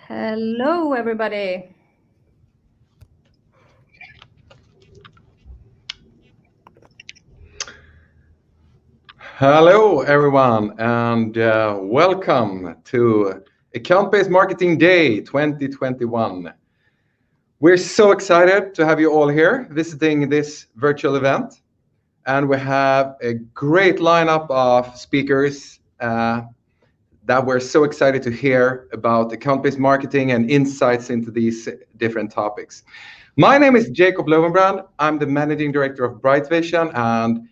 Hello, everybody. Hello, everyone, and welcome to Account-Based Marketing Day 2021. We're so excited to have you all here visiting this virtual event, and we have a great lineup of speakers that we're so excited to hear about account-based marketing and insights into these different topics. My name is Jacob Löwenbrand. I'm the Managing Director of Bright Vision and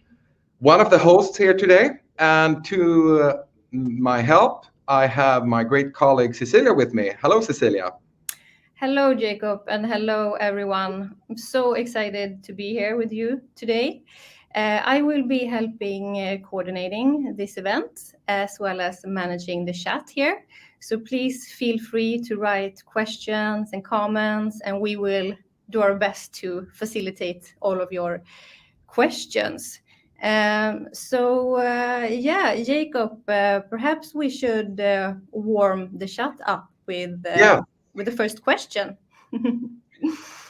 one of the hosts here today. And to my help, I have my great colleague Cecilia with me. Hello, Cecilia. Hello, Jacob, and hello, everyone. I'm so excited to be here with you today. I will be helping coordinating this event as well as managing the chat here. So please feel free to write questions and comments, and we will do our best to facilitate all of your questions. Jacob, perhaps we should warm the chat up with the first question.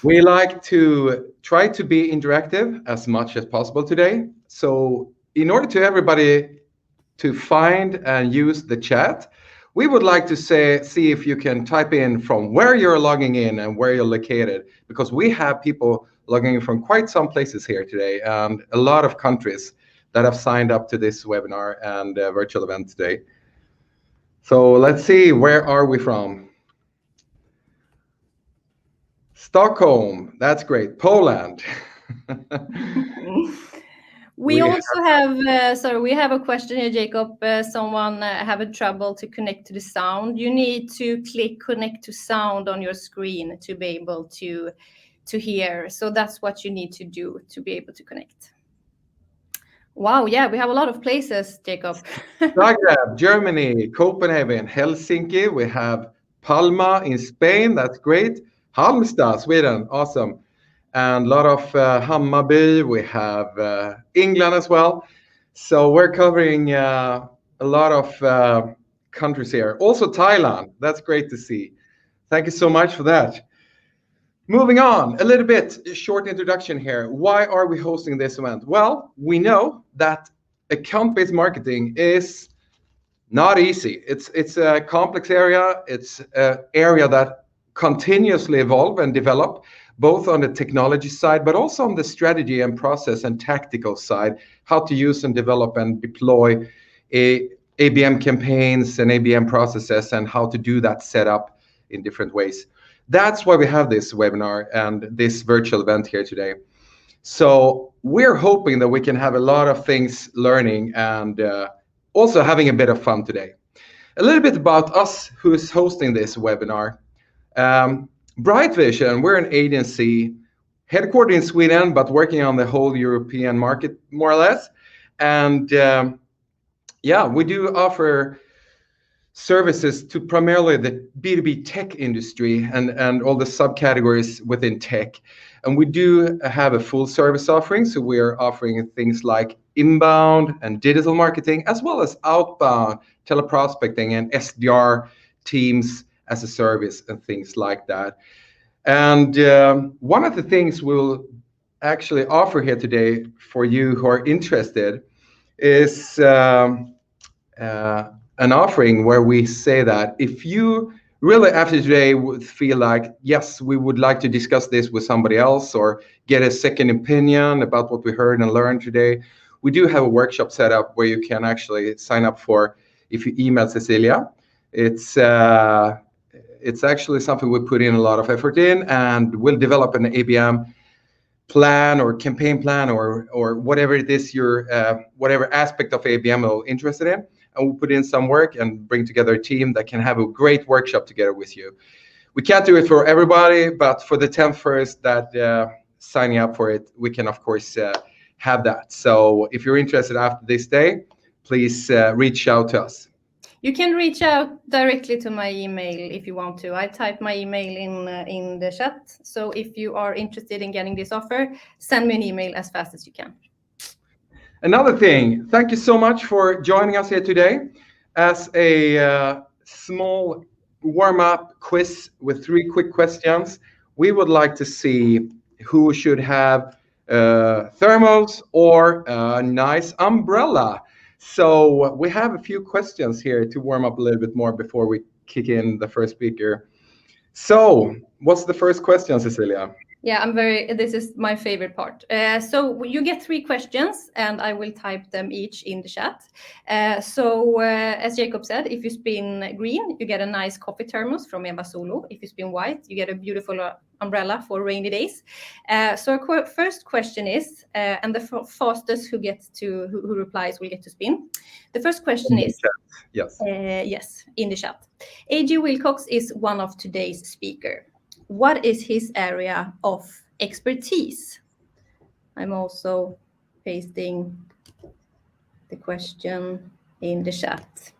We like to try to be interactive as much as possible today. So in order to everybody to find and use the chat, we would like to see if you can type in from where you're logging in and where you're located, because we have people logging in from quite some places here today and a lot of countries that have signed up to this webinar and virtual event today. So let's see, where are we from? Stockholm, that's great. Poland. We also have, we have a question here, Jacob. Someone having trouble to connect to the sound. You need to click connect to sound on your screen to be able to hear. So that's what you need to do to be able to connect. Wow, yeah, we have a lot of places, Jacob. Zagreb, Germany, Copenhagen, Helsinki. We have Palma in Spain. That's great. Halmstad, Sweden. Awesome. And a lot of Hammarby. We have England as well. So we're covering a lot of countries here. Also Thailand. That's great to see. Thank you so much for that. Moving on, a little bit short introduction here. Why are we hosting this event? Well, we know that account-based marketing is not easy. It's a complex area. It's an area that continuously evolve and develop, both on the technology side, but also on the strategy and process and tactical side, how to use and develop and deploy ABM campaigns and ABM processes and how to do that setup in different ways. That's why we have this webinar and this virtual event here today. So we're hoping that we can have a lot of things learning and also having a bit of fun today. A little bit about us who's hosting this webinar. Bright Vision, we're an agency headquartered in Sweden, but working on the whole European market, more or less. And we do offer services to primarily the B2B tech industry and all the subcategories within tech. And we do have a full service offering. So we are offering things like inbound and digital marketing, as well as outbound teleprospecting and SDR teams as a service and things like that. And one of the things we'll actually offer here today for you who are interested is an offering where we say that if you really after today would feel like, yes, we would like to discuss this with somebody else or get a second opinion about what we heard and learned today, we do have a workshop set up where you can actually sign up for if you email Cecilia. It's actually something we put in a lot of effort in, and we'll develop an ABM plan or campaign plan or whatever it is you're whatever aspect of ABM you're interested in. And we'll put in some work and bring together a team that can have a great workshop together with you. We can't do it for everybody, but for the 10 first that signing up for it, we can, of course, have that. So if you're interested after this day, please reach out to us. You can reach out directly to my email if you want to. I typed my email in the chat. So if you are interested in getting this offer, send me an email as fast as you can. Another thing, thank you so much for joining us here today. As a small warm-up quiz with 3 quick questions. We would like to see who should have thermals or a nice umbrella. So we have a few questions here to warm up a little bit more before we kick in the first speaker. So what's the first question, Cecilia? Yeah, this is my favorite part. So you get 3 questions and I will type them each in the chat. As Jacob said, if you spin green, you get a nice coffee thermos from Eva Solo. If you spin white, you get a beautiful umbrella for rainy days. Our first question is, and the fastest who replies will get to spin. The first question is, yes, in the chat. AJ Wilcox is one of today's speaker. What is his area of expertise? I'm also pasting the question in the chat.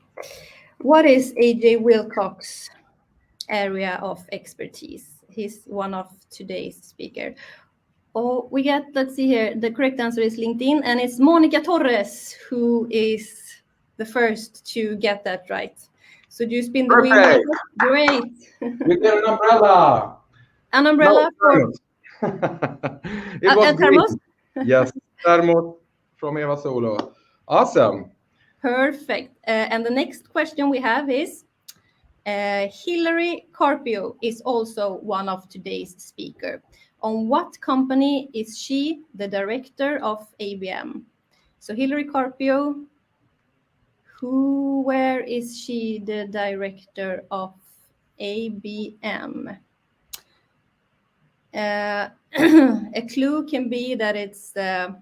What is AJ Wilcox area of expertise? He's one of today's speaker. Oh, let's see here. The correct answer is LinkedIn, and it's Monica Torres who is the first to get that right. So do you spin the wheel? Great. You get an umbrella. An umbrella for it was a thermos? Yes, thermos from Eva Solo. Awesome. Perfect. And the next question we have is, Hillary Carpio is also one of today's speaker. On what company is she the director of ABM? So Hillary Carpio, where is she the director of ABM? A clue can be that it's the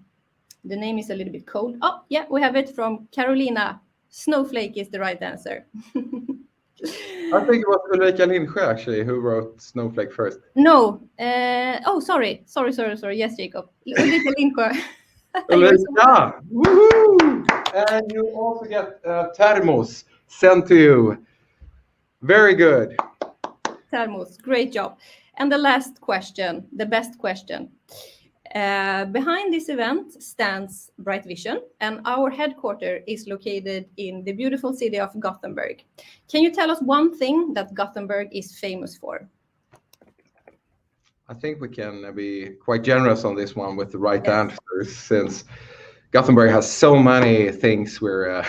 name is a little bit cold. Oh, yeah, we have it from Carolina. Snowflake is the right answer. I think it was Ulrika Lindsjö actually who wrote Snowflake first. No. Sorry. Yes, Jacob. Ulrika Lindsjö. Ulrika! Woohoo! And you also get thermos sent to you. Very good. Thermos, great job. And the last question, the best question. Behind this event stands Bright Vision, and our headquarters is located in the beautiful city of Gothenburg. Can you tell us one thing that Gothenburg is famous for? I think we can be quite generous on this one with the right answers, since Gothenburg has so many things we're...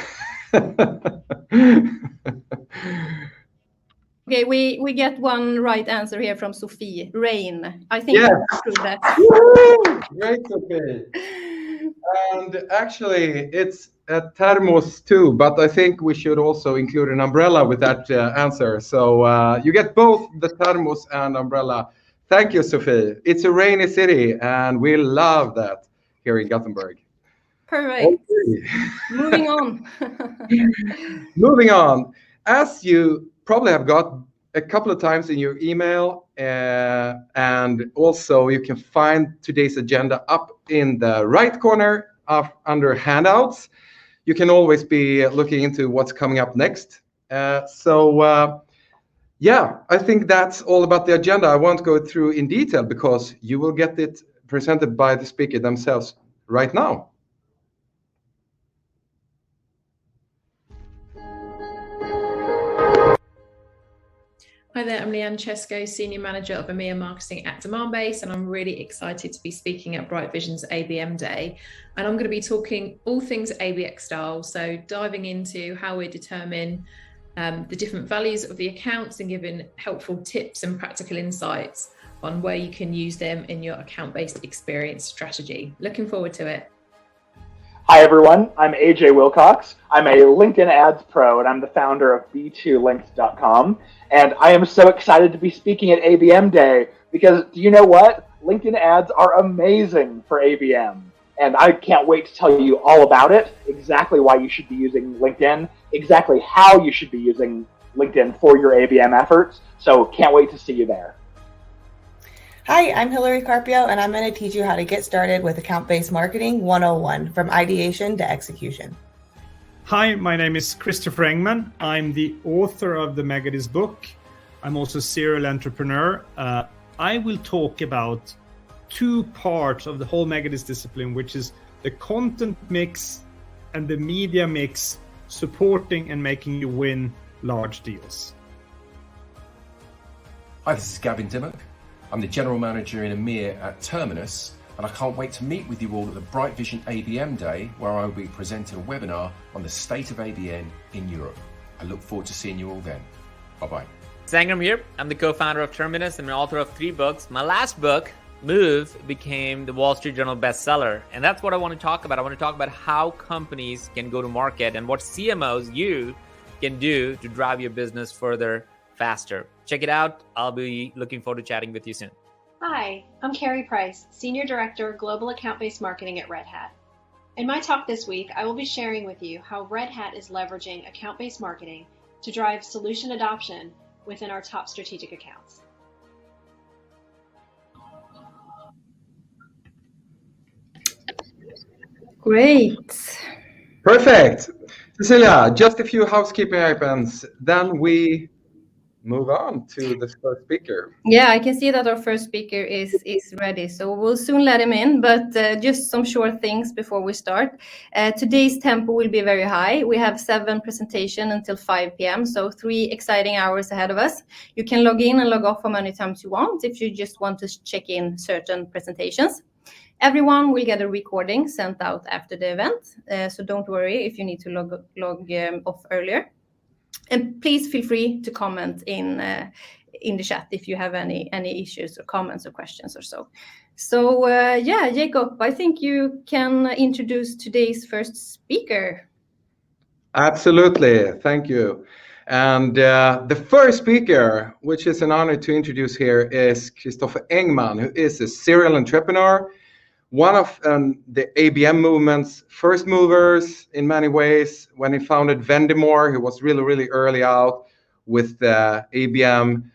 Okay, we get one right answer here from Sophie. Rain. I think that's true. That. Great, Sophie. And actually, it's a thermos too, but I think we should also include an umbrella with that answer. So you get both the thermos and umbrella. Thank you, Sophie. It's a rainy city, and we love that here in Gothenburg. Perfect. Okay. Moving on. Moving on. As you probably have got a couple of times in your email, and also you can find today's agenda up in the right corner under handouts. You can always be looking into what's coming up next. Yeah, I think that's all about the agenda. I won't go through in detail because you will get it presented by the speaker themselves right now. Hi there, I'm Leanne Chescoe, Senior Manager of EMEA Marketing at Demandbase, and I'm really excited to be speaking at Bright Vision's ABM Day. And I'm going to be talking all things ABX style, so diving into how we determine the different values of the accounts and giving helpful tips and practical insights on where you can use them in your account-based experience strategy. Looking forward to it. Hi everyone, I'm AJ Wilcox. I'm a LinkedIn Ads Pro and I'm the founder of B2Linked.com. And I am so excited to be speaking at ABM Day because do you know what? LinkedIn ads are amazing for ABM. And I can't wait to tell you all about it, exactly why you should be using LinkedIn, exactly how you should be using LinkedIn for your ABM efforts. So can't wait to see you there. Hi, I'm Hillary Carpio, and I'm going to teach you how to get started with account-based marketing 101 from ideation to execution. Hi, my name is Christopher Engman. I'm the author of the Megadeals book. I'm also a serial entrepreneur. I will talk about two parts of the whole Megadeals discipline, which is the content mix and the media mix, supporting and making you win large deals. Hi, this is Gavin Dimmock. I'm the General Manager in EMEA at Terminus, and I can't wait to meet with you all at the Bright Vision ABM Day, where I will be presenting a webinar on the state of ABM in Europe. I look forward to seeing you all then. Bye-bye. Sangram here. I'm the co-founder of Terminus and the author of 3 books. My last book, Move, became the Wall Street Journal bestseller. And that's what I want to talk about. I want to talk about how companies can go to market and what CMOs you can do to drive your business further, faster. Check it out. I'll be looking forward to chatting with you soon. Hi, I'm Kari Price, Senior Director, Global Account-Based Marketing at Red Hat. In my talk this week, I will be sharing with you how Red Hat is leveraging account-based marketing to drive solution adoption within our top strategic accounts. Great. Perfect. Cecilia, just a few housekeeping items, then we move on to the first speaker. Yeah, I can see that our first speaker is ready, so we'll soon let him in, but just some short things before we start. Today's tempo will be very high. We have 7 presentations until 5 p.m., so 3 exciting hours ahead of us. You can log in and log off how many times you want if you just want to check in certain presentations. Everyone will get a recording sent out after the event, so don't worry if you need to log off earlier. And please feel free to comment in the chat if you have any issues or comments or questions or so. So yeah, Jacob, I think you can introduce today's first speaker. Absolutely, thank you. And the first speaker, which is an honor to introduce here, is Engman, who is a serial entrepreneur, one of the ABM movement's first movers in many ways. When he founded Vendemore, he was really early out with ABM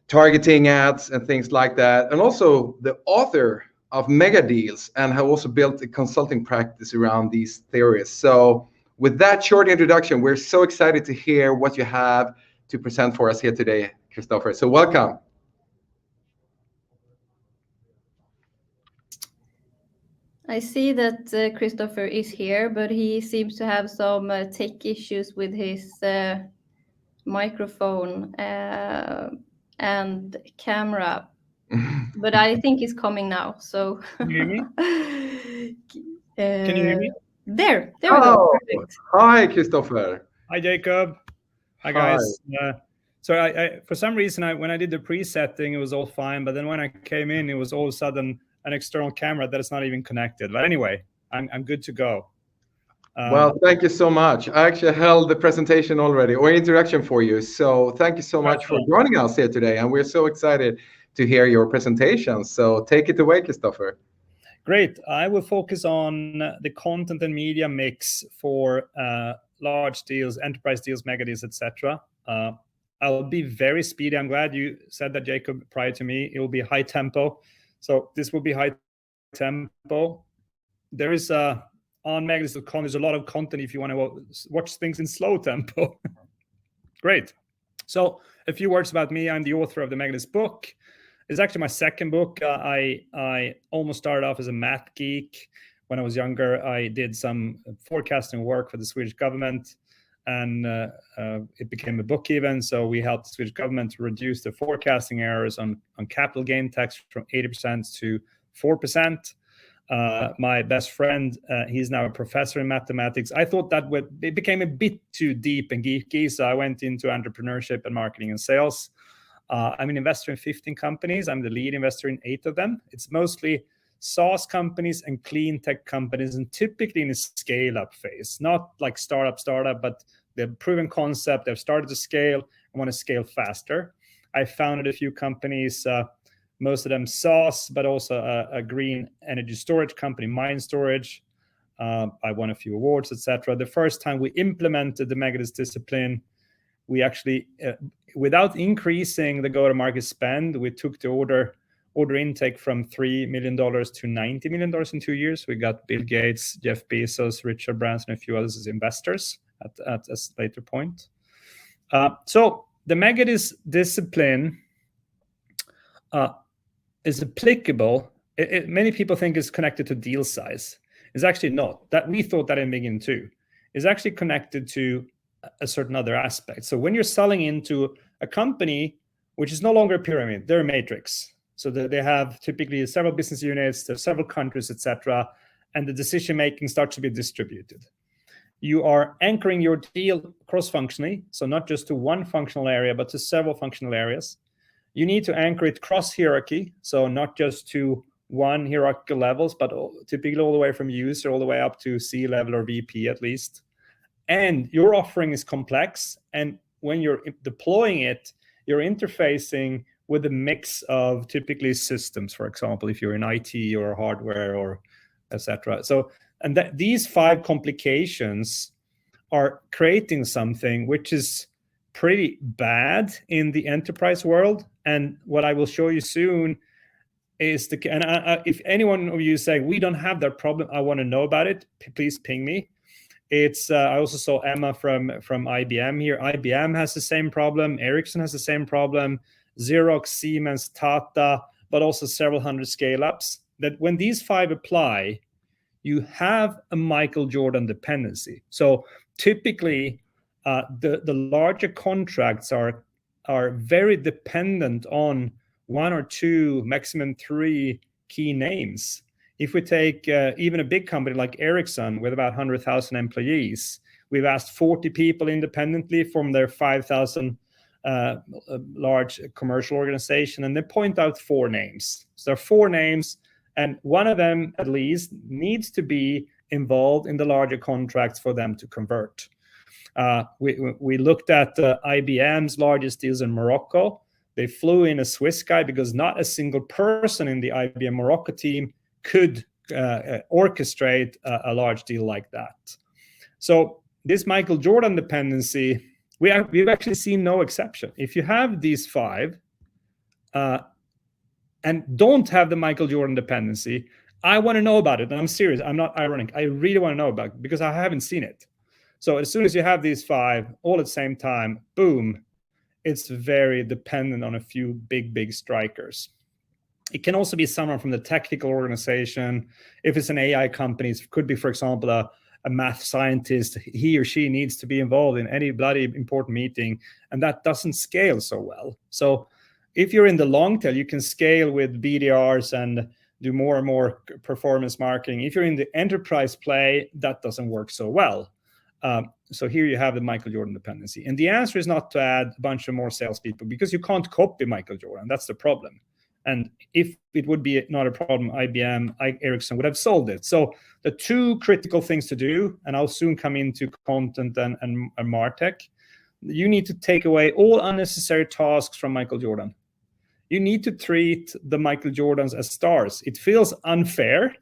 targeting ads and things like that. And also the author of Megadeals, and have also built a consulting practice around these theories. So with that short introduction, we're so excited to hear what you have to present for us here today, Christopher. So welcome. I see that Christopher is here, but he seems to have some tech issues with his microphone and camera. But I think he's coming now. So Can you hear me? Can you hear me? There we go. Perfect. Hi, Christopher. Hi, Jacob. Hi, guys. So I for some reason, when I did the pre-setting, it was all fine. But then when I came in, it was all of a sudden an external camera that is not even connected. But anyway, I'm good to go. Well, thank you so much. I actually held the presentation already, or introduction for you. So thank you so much for joining us here today. And we're so excited to hear your presentation. So take it away, Christopher. Great. I will focus on the content and media mix for large deals, enterprise deals, mega deals, etc. I'll be very speedy. I'm glad you said that, Jacob, prior to me. It will be high tempo. So this will be high tempo. There is on Megadeals.com, there's a lot of content if you want to watch things in slow tempo. Great. So a few words about me. I'm the author of the Megadeals book. It's actually my second book. I almost started off as a math geek. When I was younger, I did some forecasting work for the Swedish government, and it became a book even. So we helped the Swedish government to reduce the forecasting errors on capital gain tax from 80% to 4%. My best friend, he's now a professor in mathematics. I thought that it became a bit too deep and geeky, so I went into entrepreneurship and marketing and sales. I'm an investor in 15 companies. I'm the lead investor in 8 of them. It's mostly SaaS companies and clean tech companies, and typically in a scale-up phase, not like startup, but they've proven concept, they've started to scale, and want to scale faster. I founded a few companies, most of them SaaS, but also a green energy storage company, Mind Storage. I won a few awards, etc. The first time we implemented the Megadeals discipline, we actually, without increasing the go-to-market spend, we took the order intake from $3 million to $90 million in 2 years. We got Bill Gates, Jeff Bezos, Richard Branson, and a few others as investors at a later point. So the Megadeals discipline is applicable. Many people think it's connected to deal size. It's actually not. That we thought that in the beginning too. It's actually connected to a certain other aspect. So when you're selling into a company which is no longer a pyramid, they're a matrix. So they have typically several business units, there's several countries, etc., and the decision making starts to be distributed. You are anchoring your deal cross-functionally, so not just to one functional area, but to several functional areas. You need to anchor it cross-hierarchy, so not just to one hierarchical levels, but typically all the way from user all the way up to C-level or VP at least. And your offering is complex, and when you're deploying it, you're interfacing with a mix of typically systems, for example, if you're in IT or hardware or etc. So, and these 5 complications are creating something which is pretty bad in the enterprise world. And what I will show you soon is if anyone of you say we don't have that problem, I want to know about it, please ping me. It's I also saw Emma from IBM here. IBM has the same problem. Ericsson has the same problem. Xerox, Siemens, Tata, but also several hundred scale-ups. That when these 5 apply, you have a Michael Jordan dependency. So typically, the larger contracts are very dependent on 1 or 2, maximum 3 key names. If we take even a big company like Ericsson with about 100,000 employees, we've asked 40 people independently from their 5,000 large commercial organization, and they point out 4 names. So there are 4 names, and one of them at least needs to be involved in the larger contracts for them to convert. We looked at IBM's largest deals in Morocco. They flew in a Swiss guy because not a single person in the IBM Morocco team could orchestrate a large deal like that. So this Michael Jordan dependency, we've actually seen no exception. If you have these 5 and don't have the Michael Jordan dependency, I want to know about it. And I'm serious. I'm not ironic. I really want to know about it because I haven't seen it. So as soon as you have these 5 all at the same time, boom, it's very dependent on a few big strikers. It can also be someone from the technical organization. If it's an AI company, it could be, for example, a math scientist. He or she needs to be involved in any bloody important meeting, and that doesn't scale so well. So if you're in the long tail, you can scale with BDRs and do more and more performance marketing. If you're in the enterprise play, that doesn't work so well. So here you have the Michael Jordan dependency. And the answer is not to add a bunch of more salespeople, because you can't copy Michael Jordan. That's the problem. And if it would be not a problem, IBM, Ericsson would have solved it. So the 2 critical things to do, and I'll soon come into content and MarTech, you need to take away all unnecessary tasks from Michael Jordan. You need to treat the Michael Jordans as stars. It feels unfair,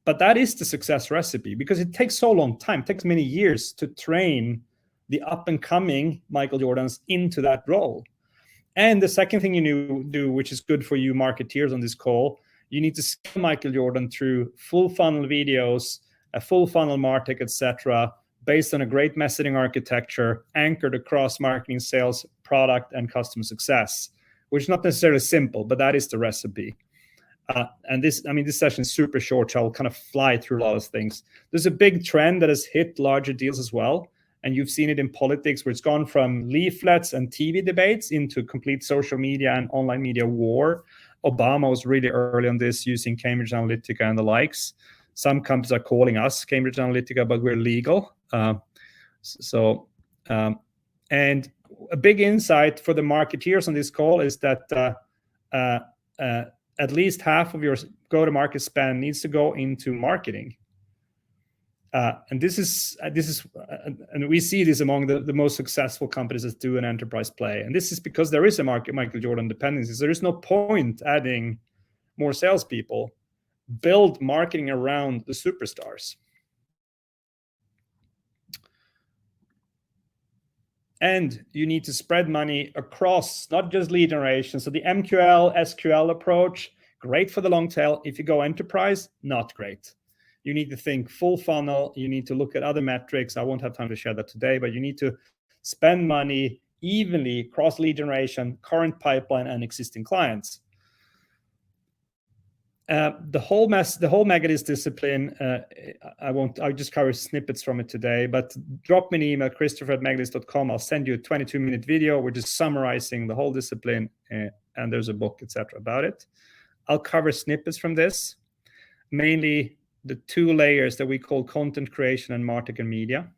but that is the success recipe, because it takes so long time. It takes many years to train the up-and-coming Michael Jordans into that role. And the second thing you do, which is good for you marketeers on this call, you need to scale Michael Jordan through full funnel videos, a full funnel MarTech, etc., based on a great messaging architecture anchored across marketing, sales, product, and customer success, which is not necessarily simple, but that is the recipe. And this session is super short, so I'll kind of fly through a lot of things. There's a big trend that has hit larger deals as well. And you've seen it in politics, where it's gone from leaflets and TV debates into complete social media and online media war. Obama was really early on this, using Cambridge Analytica and the likes. Some companies are calling us Cambridge Analytica, but we're legal. And a big insight for the marketeers on this call is that at least half of your go-to-market spend needs to go into marketing. And this is and we see this among the most successful companies that do an enterprise play. And this is because there is a Michael Jordan dependency. There is no point adding more salespeople. Build marketing around the superstars. And you need to spread money across, not just lead generation. So the MQL, SQL approach, great for the long tail. If you go enterprise, not great. You need to think full funnel. You need to look at other metrics. I won't have time to share that today, but you need to spend money evenly across lead generation, current pipeline, and existing clients. The whole Megadeals discipline, I'll just cover snippets from it today, but drop me an email, christopher@megadeals.com. I'll send you a 22-minute video, which is summarizing the whole discipline, and there's a book, etc. about it. I'll cover snippets from this, mainly the 2 layers that we call content creation and martech and media.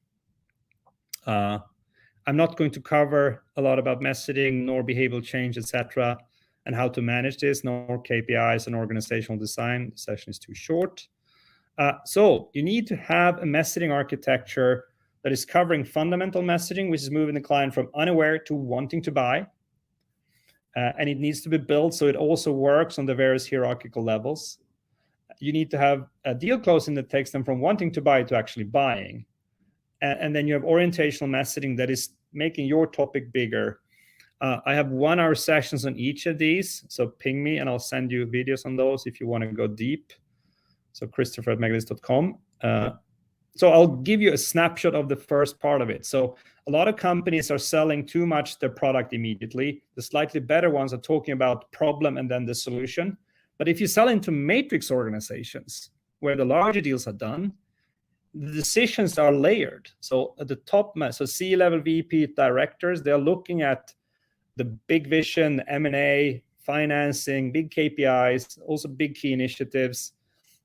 I'm not going to cover a lot about messaging, nor behavioral change, etc., and how to manage this, nor KPIs and organizational design. The session is too short. So you need to have a messaging architecture that is covering fundamental messaging, which is moving the client from unaware to wanting to buy. And it needs to be built so it also works on the various hierarchical levels. You need to have a deal closing that takes them from wanting to buy to actually buying. And then you have orientational messaging that is making your topic bigger. I have 1-hour sessions on each of these, so ping me and I'll send you videos on those if you want to go deep. So christopher@megadeals.com. So I'll give you a snapshot of the first part of it. So a lot of companies are selling too much their product immediately. The slightly better ones are talking about problem and then the solution. But if you sell into matrix organizations where the larger deals are done, the decisions are layered. So at the top, so C-level VP directors, they're looking at the big vision, M&A, financing, big KPIs, also big key initiatives.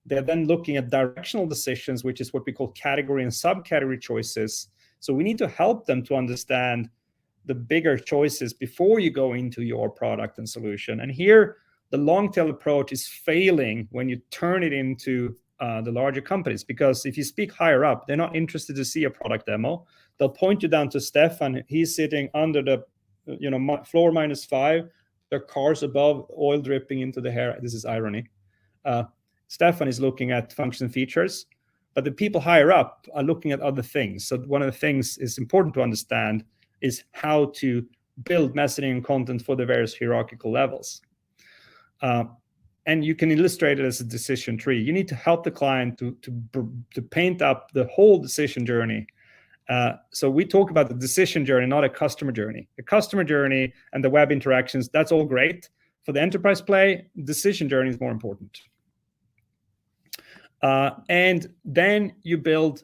They're then looking at directional decisions, which is what we call category and subcategory choices. So we need to help them to understand the bigger choices before you go into your product and solution. And here, the long tail approach is failing when you turn it into the larger companies, because if you speak higher up, they're not interested to see a product demo. They'll point you down to Stefan. He's sitting under the floor -5, their cars above, oil dripping into the hair. This is irony. Stefan is looking at function and features, but the people higher up are looking at other things. So one of the things is important to understand is how to build messaging and content for the various hierarchical levels. And you can illustrate it as a decision tree. You need to help the client to paint up the whole decision journey. So we talk about the decision journey, not a customer journey. The customer journey and the web interactions, that's all great. For the enterprise play, decision journey is more important. And then you build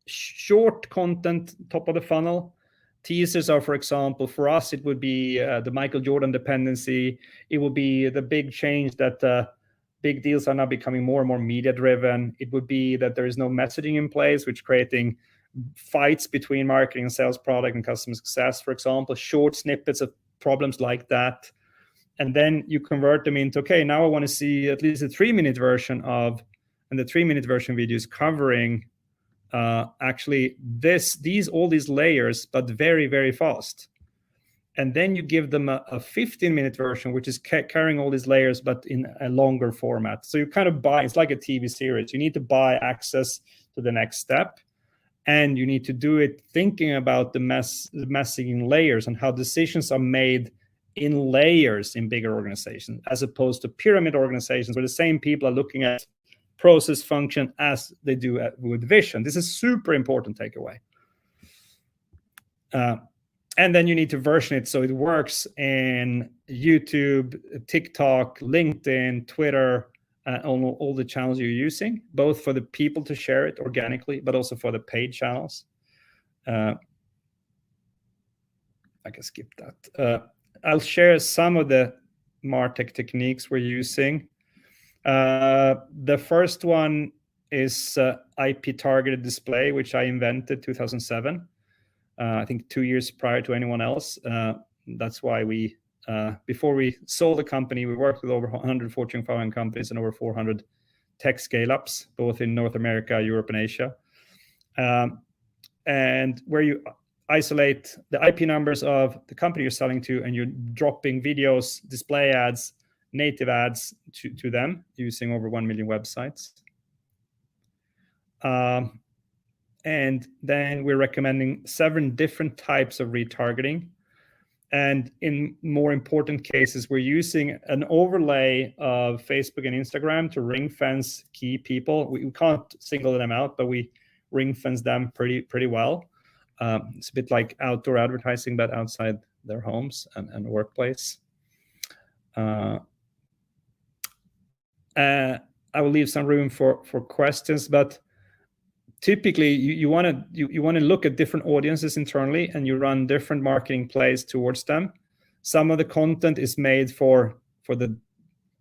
short content, top of the funnel. Teasers are, for example, for us, it would be the Michael Jordan dependency. It would be the big change that big deals are now becoming more and more media-driven. It would be that there is no messaging in place, which creating fights between marketing and sales, product and customer success, for example, short snippets of problems like that. And then you convert them into, okay, now I want to see at least a 3-minute version of, and the 3-minute version video is covering actually all these layers, but very, very fast. And then you give them a 15-minute version, which is carrying all these layers, but in a longer format. So you kind of buy, it's like a TV series. You need to buy access to the next step. And you need to do it thinking about the messaging layers and how decisions are made in layers in bigger organizations, as opposed to pyramid organizations where the same people are looking at process function as they do with vision. This is super important takeaway. And then you need to version it so it works in YouTube, TikTok, LinkedIn, Twitter, on all the channels you're using, both for the people to share it organically, but also for the paid channels. I can skip that. I'll share some of the MarTech techniques we're using. The first one is IP targeted display, which I invented 2007. I think 2 years prior to anyone else. That's why we, before we sold the company, we worked with over 100 Fortune 500 companies and over 400 tech scale-ups, both in North America, Europe, and Asia. And where you isolate the IP numbers of the company you're selling to, and you're dropping videos, display ads, native ads to them using over 1 million websites. And then we're recommending 7 different types of retargeting. And in more important cases, we're using an overlay of Facebook and Instagram to ring fence key people. We can't single them out, but we ring fence them pretty well. It's a bit like outdoor advertising, but outside their homes and workplace. I will leave some room for questions, but typically you want to look at different audiences internally, and you run different marketing plays towards them. Some of the content is made for the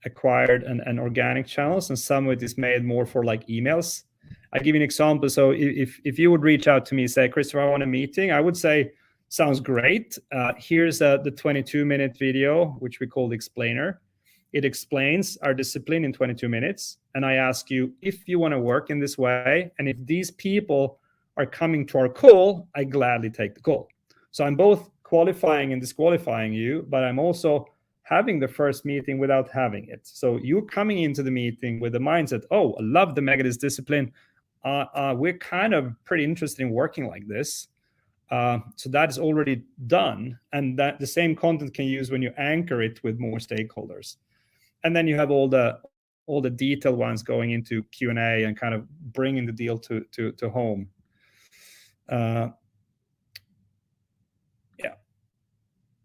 acquired and organic channels, and some of it is made more for like emails. I give you an example. So if you would reach out to me, say, Christopher, I want a meeting, I would say, sounds great. Here's the 22-minute video, which we call the explainer. It explains our discipline in 22 minutes. And I ask you if you want to work in this way. And if these people are coming to our call, I gladly take the call. So I'm both qualifying and disqualifying you, but I'm also having the first meeting without having it. So you're coming into the meeting with the mindset, oh, I love the Megadeals discipline. We're kind of pretty interested in working like this. So that is already done. And that the same content can use when you anchor it with more stakeholders. And then you have all the detailed ones going into Q&A and kind of bringing the deal to home. Yeah,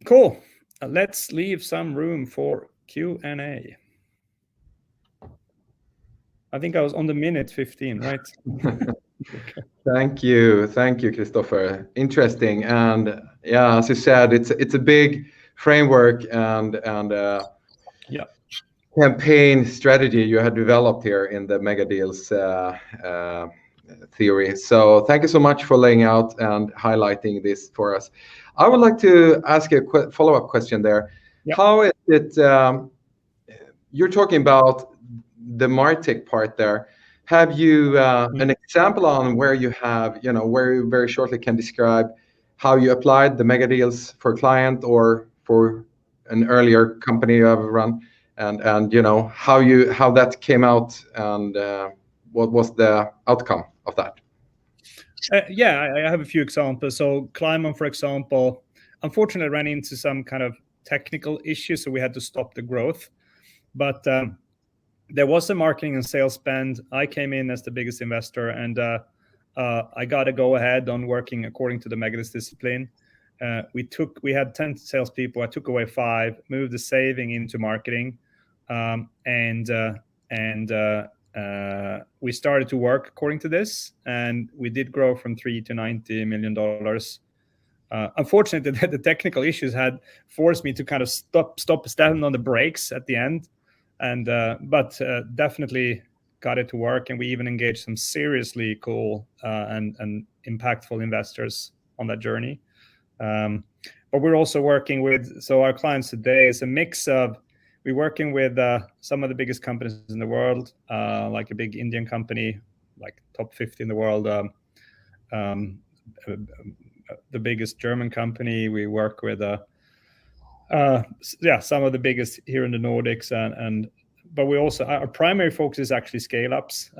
cool. Let's leave some room for Q&A. I think I was on the minute 15, right? Thank you, Christopher. Interesting, and yeah, as you said, it's a big framework and yeah, campaign strategy you had developed here in the Megadeals theory. So thank you so much for laying out and highlighting this for us. I would like to ask a follow-up question there. Yep. How is it? You're talking about the MarTech part there. Have you an example on where you have, where you very shortly can describe how you applied the Megadeals for client or for an earlier company you have run, and how that came out, and what was the outcome of that? Yeah, I have a few examples. So Kleinman, for example, unfortunately ran into some kind of technical issues, so we had to stop the growth. But there was a marketing and sales spend. I came in as the biggest investor, and I got to go ahead on working according to the Megadeals discipline. We had 10 salespeople. I took away 5, moved the saving into marketing, and we started to work according to this, and we did grow from $3 to $90 million. Unfortunately, the technical issues had forced me to kind of stop standing on the brakes at the end, and but definitely got it to work, and we even engaged some seriously cool and impactful investors on that journey. But we're also working with, so our clients today is a mix of, we're working with some of the biggest companies in the world, like a big Indian company, like top 50 in the world, the biggest German company. We work with some of the biggest here in the Nordics, but we also, our primary focus is actually scale-ups,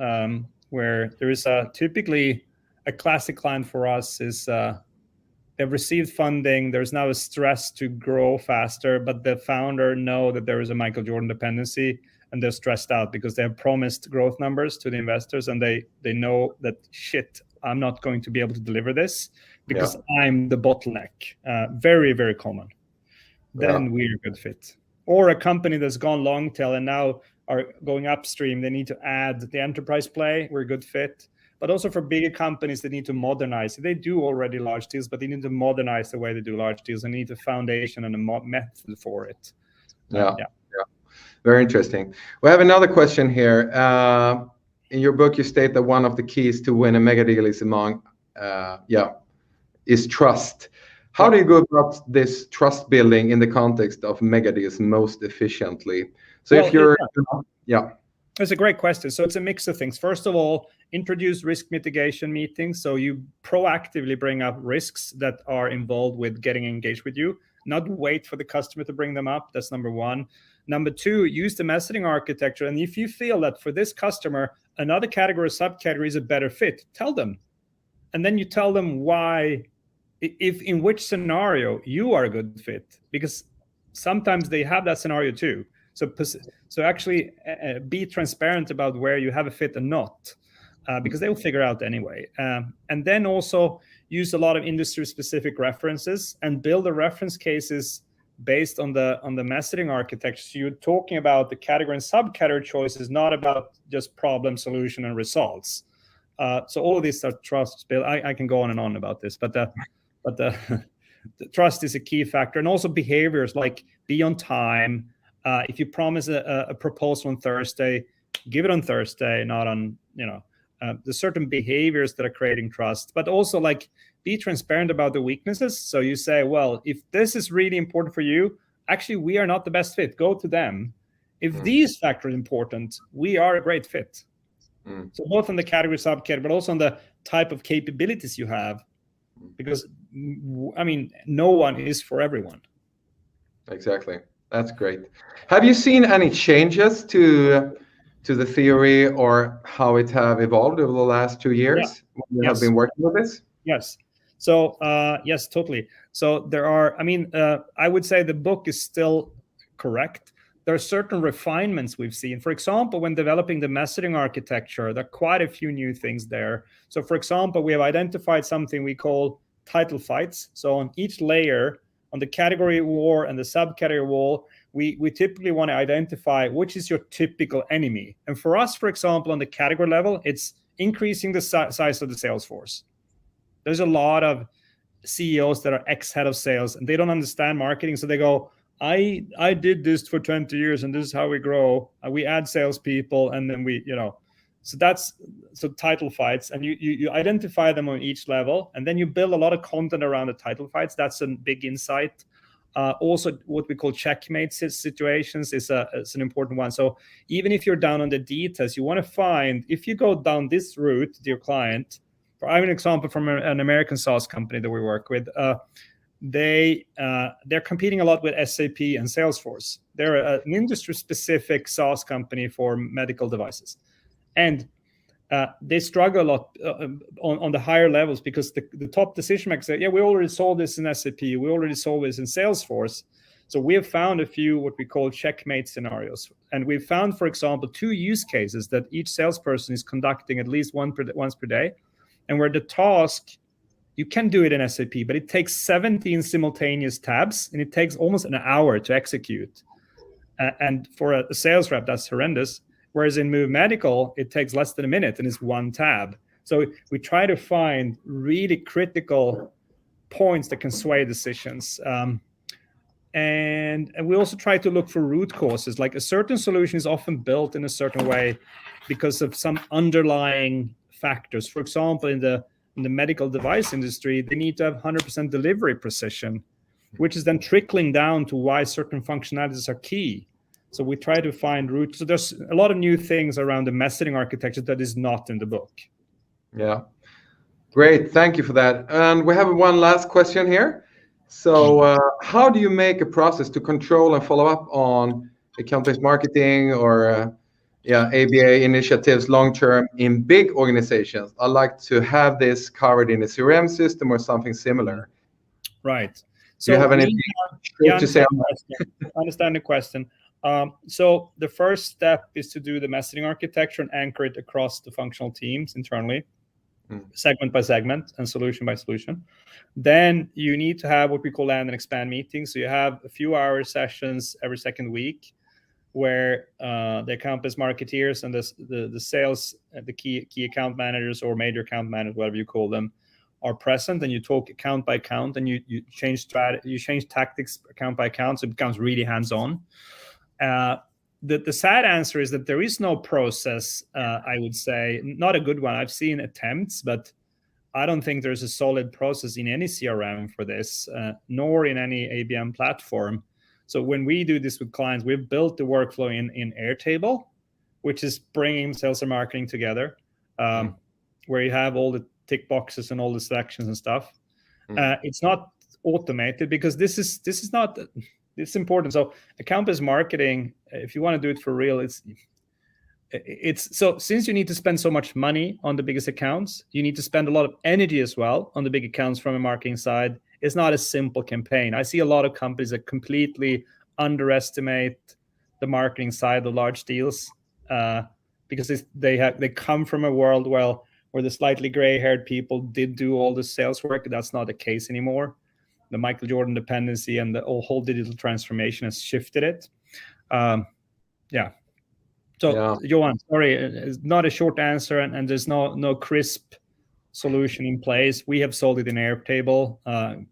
where there is typically a classic client for us is they've received funding. There's now a stress to grow faster, but the founder know that there is a Michael Jordan dependency, and they're stressed out because they have promised growth numbers to the investors, and they know that, shit, I'm not going to be able to deliver this because I'm the bottleneck. Very, very common. Then we're a good fit. Or a company that's gone long tail and now are going upstream. They need to add the enterprise play. We're a good fit. But also for bigger companies that need to modernize. They do already large deals, but they need to modernize the way they do large deals. They need a foundation and a method for it. Yeah. Very interesting. We have another question here. In your book, you state that one of the keys to win a mega deal is trust. How do you go about this trust building in the context of mega deals most efficiently? So if you're, It's a great question. So it's a mix of things. First of all, introduce risk mitigation meetings. So you proactively bring up risks that are involved with getting engaged with you, not wait for the customer to bring them up. That's number one. Number two, use the messaging architecture. And if you feel that for this customer, another category or subcategory is a better fit, tell them. And then you tell them why, if in which scenario you are a good fit, because sometimes they have that scenario too. So actually be transparent about where you have a fit and not, because they will figure out anyway. And then also use a lot of industry-specific references and build the reference cases based on the messaging architecture. So you're talking about the category and subcategory choices, not about just problem, solution, and results. So all of these are trust built. I can go on and on about this, but the trust is a key factor, and also behaviors like be on time. If you promise a proposal on Thursday, give it on Thursday, not on there's certain behaviors that are creating trust, but also like be transparent about the weaknesses. So you say, well, if this is really important for you, actually we are not the best fit. Go to them. If these factors are important, we are a great fit. So both on the category, subcategory, but also on the type of capabilities you have, because I mean, no one is for everyone. Exactly. That's great. Have you seen any changes to the theory or how it have evolved over the last 2 years when you have been working with this? Yes. So yes, totally. So there are, I would say the book is still correct. There are certain refinements we've seen. For example, when developing the messaging architecture, there are quite a few new things there. So for example, we have identified something we call title fights. So on each layer, on the category war and the subcategory wall, we typically want to identify which is your typical enemy. And for us, for example, on the category level, it's increasing the size of the sales force. There's a lot of CEOs that are ex-head of sales, and they don't understand marketing. So they go, I did this for 20 years, and this is how we grow. We add salespeople, and then so title fights, and you identify them on each level, and then you build a lot of content around the title fights. That's a big insight. Also, what we call checkmate situations is an important one. So even if you're down on the details, you want to find, if you go down this route to your client, I have an example from an American SaaS company that we work with. They're competing a lot with SAP and Salesforce. They're an industry-specific SaaS company for medical devices. And they struggle a lot on the higher levels because the top decision makers say, we already solved this in SAP. We already solved this in Salesforce. So we have found a few what we call checkmate scenarios. And we've found, for example, 2 use cases that each salesperson is conducting at least once per day. And where the task, you can do it in SAP, but it takes 17 simultaneous tabs, and it takes almost an hour to execute. And for a sales rep, that's horrendous. Whereas in Move Medical, it takes less than a minute, and it's 1 tab. So we try to find really critical points that can sway decisions. And we also try to look for root causes. Like a certain solution is often built in a certain way because of some underlying factors. For example, in the medical device industry, they need to have 100% delivery precision, which is then trickling down to why certain functionalities are key. So we try to find roots. So there's a lot of new things around the messaging architecture that is not in the book. Yeah, great. Thank you for that. And we have one last question here. So how do you make a process to control and follow up on account-based marketing or ABA initiatives long-term in big organizations? I like to have this covered in a CRM system or something similar. Right. So do you have anything to say on that? I understand the question. So the first step is to do the messaging architecture and anchor it across the functional teams internally, segment by segment and solution by solution. Then you need to have what we call land and expand meetings. So you have a few hour sessions every second week where the account-based marketeers and the sales, the key account managers or major account managers, whatever you call them, are present, and you talk account by account, and you change strategy, you change tactics account by account, so it becomes really hands-on. The sad answer is that there is no process, I would say, not a good one. I've seen attempts, but I don't think there's a solid process in any CRM for this, nor in any ABM platform. So when we do this with clients, we've built the workflow in Airtable, which is bringing sales and marketing together, where you have all the tick boxes and all the selections and stuff. It's not automated because this is not. It's important. So account-based marketing, if you want to do it for real, it's so since you need to spend so much money on the biggest accounts, you need to spend a lot of energy as well on the big accounts from a marketing side. It's not a simple campaign. I see a lot of companies that completely underestimate the marketing side of large deals because they come from a world where the slightly gray-haired people did do all the sales work. That's not the case anymore. the Michael Jordan dependency and the whole digital transformation has shifted it. So Johan, sorry, it's not a short answer, and there's no crisp solution in place. We have solved it in Airtable.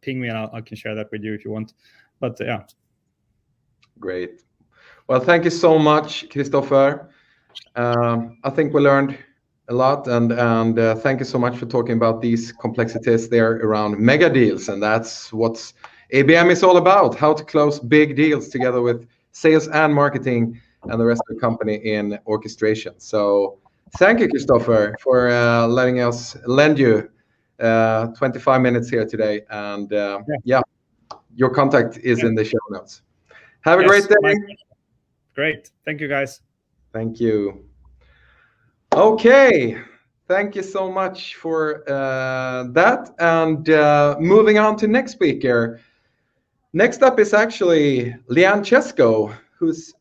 Ping me and I can share that with you if you want. But yeah. Great. Well, thank you so much, Christopher. I think we learned a lot, and thank you so much for talking about these complexities there around mega deals, and that's what ABM is all about, how to close big deals together with sales and marketing and the rest of the company in orchestration. So thank you, Christopher, for letting us lend you 25 minutes here today. And your contact is in the show notes. Have a great day. Great. Thank you, guys. Thank you. Okay. Thank you so much for that. And moving on to next speaker. Next up is actually Leanne Chescoe, who's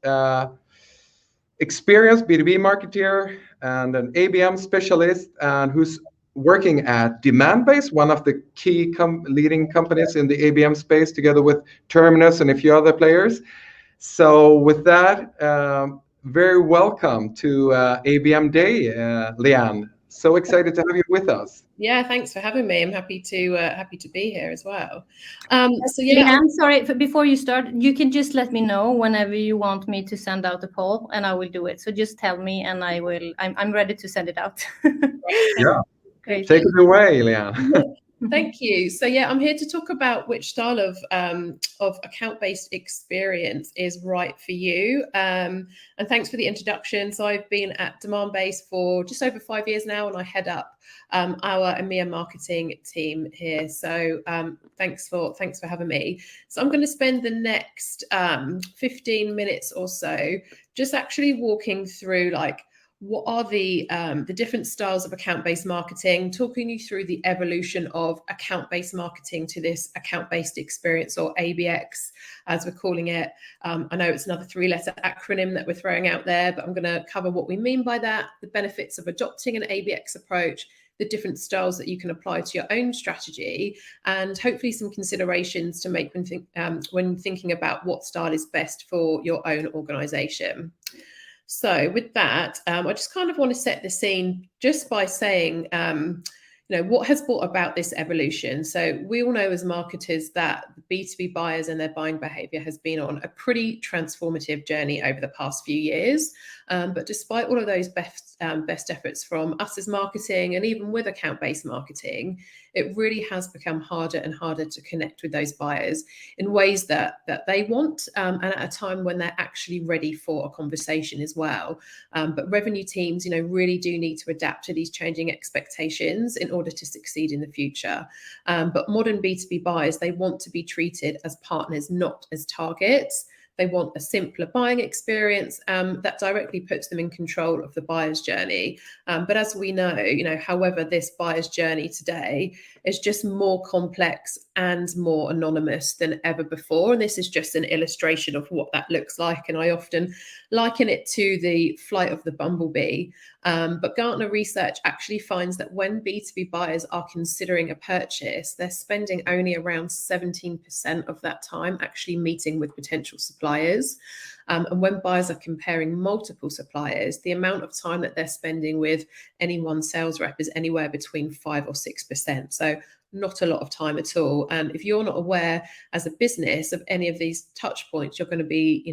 experienced B2B marketer and an ABM specialist, and who's working at Demandbase, one of the key leading companies in the ABM space, together with Terminus and a few other players. So with that, very welcome to ABM Day, Leanne. So excited to have you with us. Yeah, thanks for having me. I'm happy to be here as well. Leanne, sorry, before you start, you can just let me know whenever you want me to send out a poll, and I will do it. So just tell me, and I'm ready to send it out. Yeah. Great. Take it away, Leanne. Thank you. So I'm here to talk about which style of account-based experience is right for you. And thanks for the introduction. So I've been at Demandbase for just over 5 years now, and I head up our EMEA marketing team here. So thanks for having me. So I'm going to spend the next 15 minutes or so just actually walking through what are the different styles of account-based marketing, talking you through the evolution of account-based marketing to this account-based experience, or ABX, as we're calling it. I know it's another 3-letter acronym that we're throwing out there, but I'm going to cover what we mean by that, the benefits of adopting an ABX approach, the different styles that you can apply to your own strategy, and hopefully some considerations to make when thinking about what style is best for your own organization. So with that, I just kind of want to set the scene just by saying, what has brought about this evolution. So we all know as marketers that B2B buyers and their buying behavior has been on a pretty transformative journey over the past few years. But despite all of those best efforts from us as marketing, and even with account-based marketing, it really has become harder and harder to connect with those buyers in ways that they want, and at a time when they're actually ready for a conversation as well. But revenue teams, really do need to adapt to these changing expectations in order to succeed in the future. But modern B2B buyers, they want to be treated as partners, not as targets. They want a simpler buying experience that directly puts them in control of the buyer's journey. But as we know, however, this buyer's journey today is just more complex and more anonymous than ever before. And this is just an illustration of what that looks like. And I often liken it to the flight of the bumblebee. But Gartner research actually finds that when B2B buyers are considering a purchase, they're spending only around 17% of that time actually meeting with potential suppliers. And when buyers are comparing multiple suppliers, the amount of time that they're spending with any one sales rep is anywhere between 5 or 6%. So not a lot of time at all. And if you're not aware as a business of any of these touch points, you're going to be,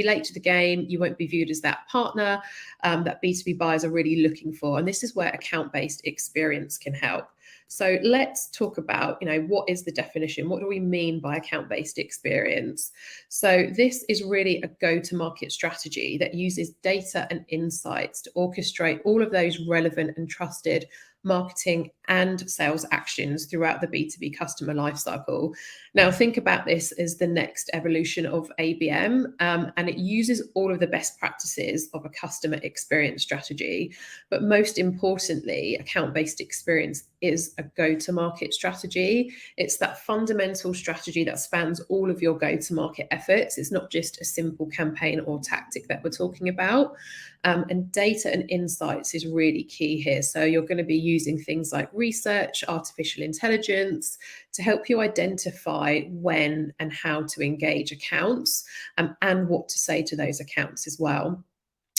late to the game. You won't be viewed as that partner that B2B buyers are really looking for. And this is where account-based experience can help. So let's talk about, what is the definition? What do we mean by account-based experience? So this is really a go-to-market strategy that uses data and insights to orchestrate all of those relevant and trusted marketing and sales actions throughout the B2B customer lifecycle. Now, think about this as the next evolution of ABM, and it uses all of the best practices of a customer experience strategy. But most importantly, account-based experience is a go-to-market strategy. It's that fundamental strategy that spans all of your go-to-market efforts. It's not just a simple campaign or tactic that we're talking about. And data and insights is really key here. So you're going to be using things like research, artificial intelligence to help you identify when and how to engage accounts, and what to say to those accounts as well.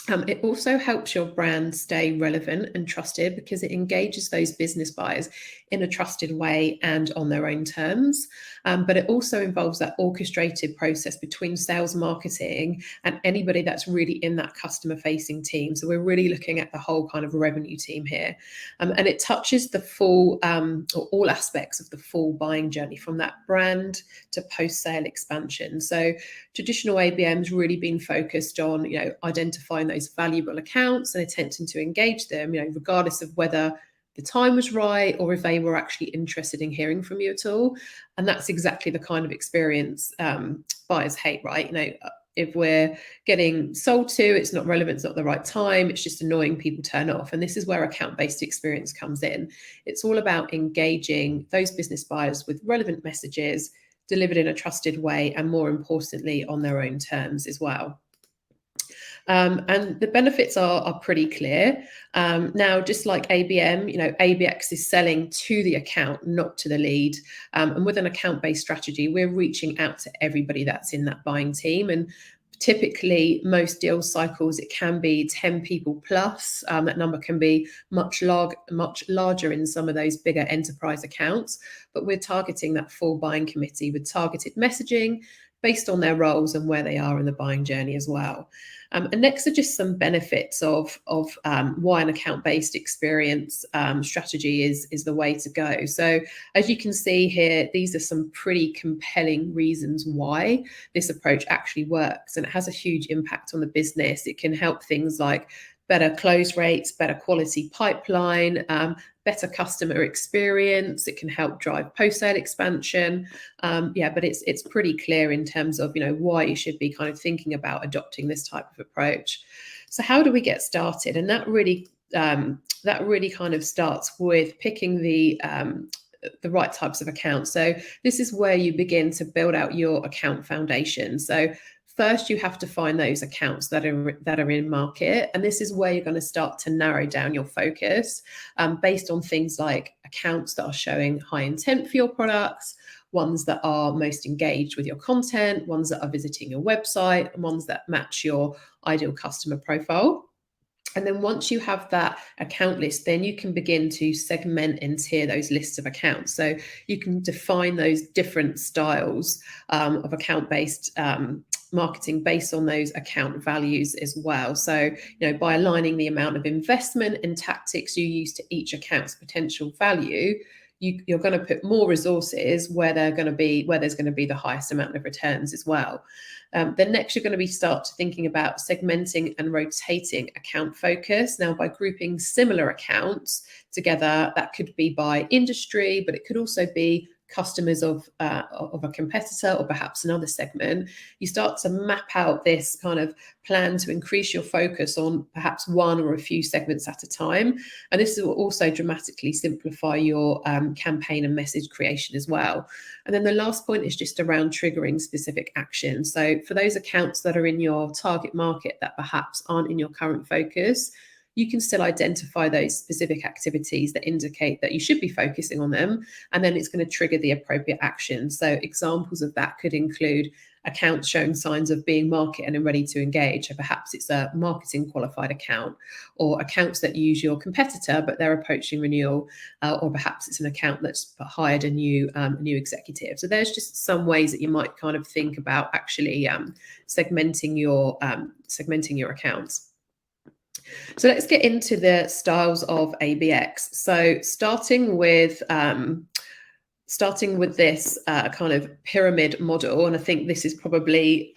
It also helps your brand stay relevant and trusted because it engages those business buyers in a trusted way and on their own terms. But it also involves that orchestrated process between sales, marketing, and anybody that's really in that customer-facing team. So we're really looking at the whole kind of revenue team here. And it touches the full, or all aspects of the full buying journey, from that brand to post-sale expansion. So traditional ABM's really been focused on, identifying those valuable accounts and attempting to engage them, regardless of whether the time was right or if they were actually interested in hearing from you at all. And that's exactly the kind of experience buyers hate, right? If we're getting sold to, it's not relevant, it's not the right time, it's just annoying, people turn off. And this is where account-based experience comes in. It's all about engaging those business buyers with relevant messages, delivered in a trusted way, and more importantly, on their own terms as well. And the benefits are pretty clear. Now, just like ABM, ABX is selling to the account, not to the lead. And with an account-based strategy, we're reaching out to everybody that's in that buying team. And typically, most deal cycles, it can be 10 people plus. That number can be much larger in some of those bigger enterprise accounts. But we're targeting that full buying committee with targeted messaging based on their roles and where they are in the buying journey as well. And next are just some benefits of why an account-based experience strategy is the way to go. So as you can see here, these are some pretty compelling reasons why this approach actually works, and it has a huge impact on the business. It can help things like better close rates, better quality pipeline, better customer experience. It can help drive post-sale expansion. But it's pretty clear in terms of, why you should be kind of thinking about adopting this type of approach. So how do we get started? And that really kind of starts with picking the right types of accounts. So this is where you begin to build out your account foundation. So first, you have to find those accounts that are in market, and this is where you're going to start to narrow down your focus based on things like accounts that are showing high intent for your products, ones that are most engaged with your content, ones that are visiting your website, and ones that match your ideal customer profile. And then once you have that account list, then you can begin to segment and tier those lists of accounts. So you can define those different styles of account-based marketing based on those account values as well. So, by aligning the amount of investment and tactics you use to each account's potential value, you're going to put more resources where there's going to be the highest amount of returns as well. Then next, you're going to be thinking about segmenting and rotating account focus. Now, by grouping similar accounts together, that could be by industry, but it could also be customers of a competitor or perhaps another segment. You start to map out this kind of plan to increase your focus on perhaps one or a few segments at a time. And this will also dramatically simplify your campaign and message creation as well. And then the last point is just around triggering specific actions. So for those accounts that are in your target market that perhaps aren't in your current focus, you can still identify those specific activities that indicate that you should be focusing on them, and then it's going to trigger the appropriate action. So examples of that could include accounts showing signs of being market and ready to engage. So perhaps it's a marketing qualified account, or accounts that use your competitor but they're approaching renewal, or perhaps it's an account that's hired a new executive. So there's just some ways that you might kind of think about actually segmenting your accounts. So let's get into the styles of ABX. So starting with this kind of pyramid model, and I think this is probably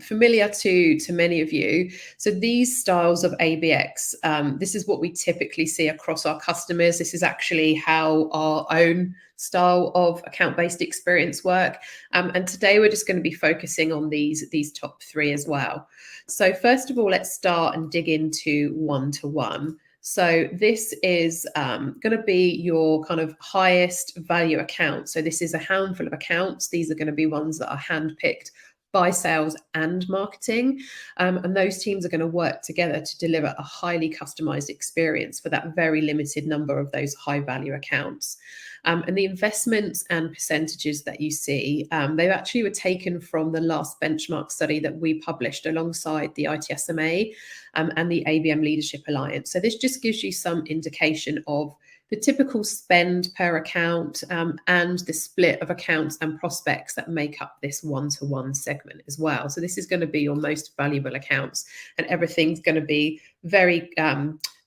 familiar to many of you. So these styles of ABX, this is what we typically see across our customers. This is actually how our own style of account-based experience work. And today we're just going to be focusing on these top three as well. So first of all, let's start and dig into one-to-one. So this is going to be your kind of highest value account. So this is a handful of accounts. These are going to be ones that are handpicked by sales and marketing. And those teams are going to work together to deliver a highly customized experience for that very limited number of those high value accounts. And the investments and percentages that you see, they actually were taken from the last benchmark study that we published alongside the ITSMA and the ABM Leadership Alliance. So this just gives you some indication of the typical spend per account and the split of accounts and prospects that make up this one-to-one segment as well. So this is going to be your most valuable accounts, and everything's going to be very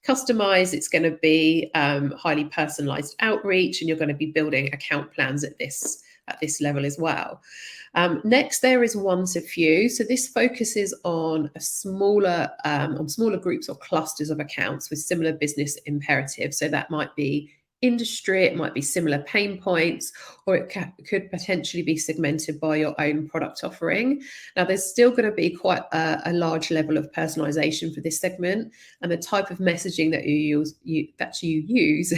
customized. It's going to be highly personalized outreach, and you're going to be building account plans at this level as well. Next, there is one to few. So this focuses on smaller groups or clusters of accounts with similar business imperatives. So that might be industry, it might be similar pain points, or it could potentially be segmented by your own product offering. Now, there's still going to be quite a large level of personalization for this segment, and the type of messaging that you use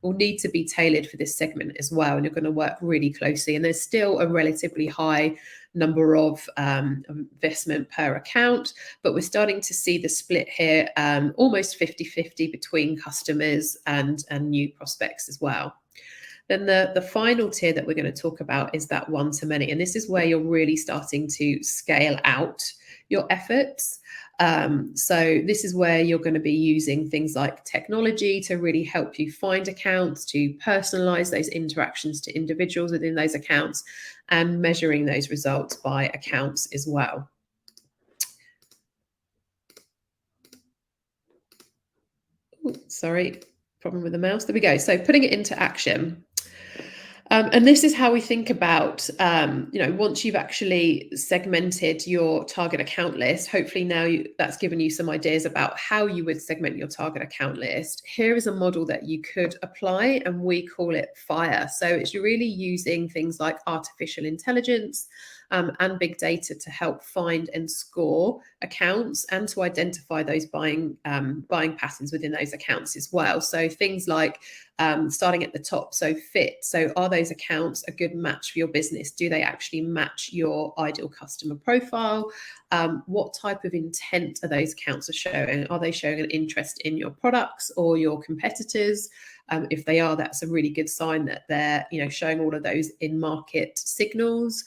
will need to be tailored for this segment as well, and you're going to work really closely. And there's still a relatively high number of investment per account, but we're starting to see the split here almost 50-50 between customers and new prospects as well. Then the final tier that we're going to talk about is that one-to-many, and this is where you're really starting to scale out your efforts. So this is where you're going to be using things like technology to really help you find accounts, to personalize those interactions to individuals within those accounts, and measuring those results by accounts as well. Ooh, sorry, problem with the mouse. There we go. So putting it into action. And this is how we think about, once you've actually segmented your target account list, hopefully now that's given you some ideas about how you would segment your target account list. Here is a model that you could apply, and we call it FIRE. So it's really using things like artificial intelligence and big data to help find and score accounts, and to identify those buying patterns within those accounts as well. So things like starting at the top, so fit. So are those accounts a good match for your business? Do they actually match your ideal customer profile? What type of intent are those accounts showing? Are they showing an interest in your products or your competitors? If they are, that's a really good sign that they're showing all of those in-market signals.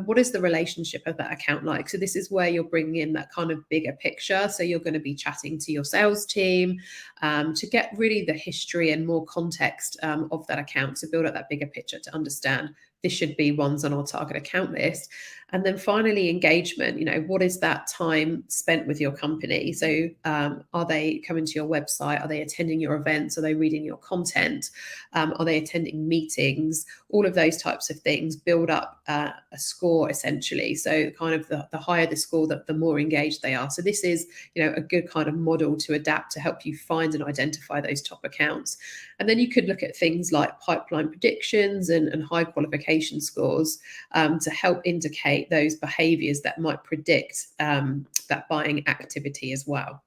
What is the relationship of that account like? So this is where you're bringing in that kind of bigger picture. So you're going to be chatting to your sales team to get really the history and more context of that account, to build up that bigger picture, to understand this should be ones on our target account list. And then finally, engagement. What is that time spent with your company? So are they coming to your website? Are they attending your events? Are they reading your content? Are they attending meetings? All of those types of things build up a score, essentially. So kind of the higher the score, the more engaged they are. So this is a good kind of model to adapt to help you find and identify those top accounts. And then you could look at things like pipeline predictions and high qualification scores to help indicate those behaviors that might predict that buying activity as well.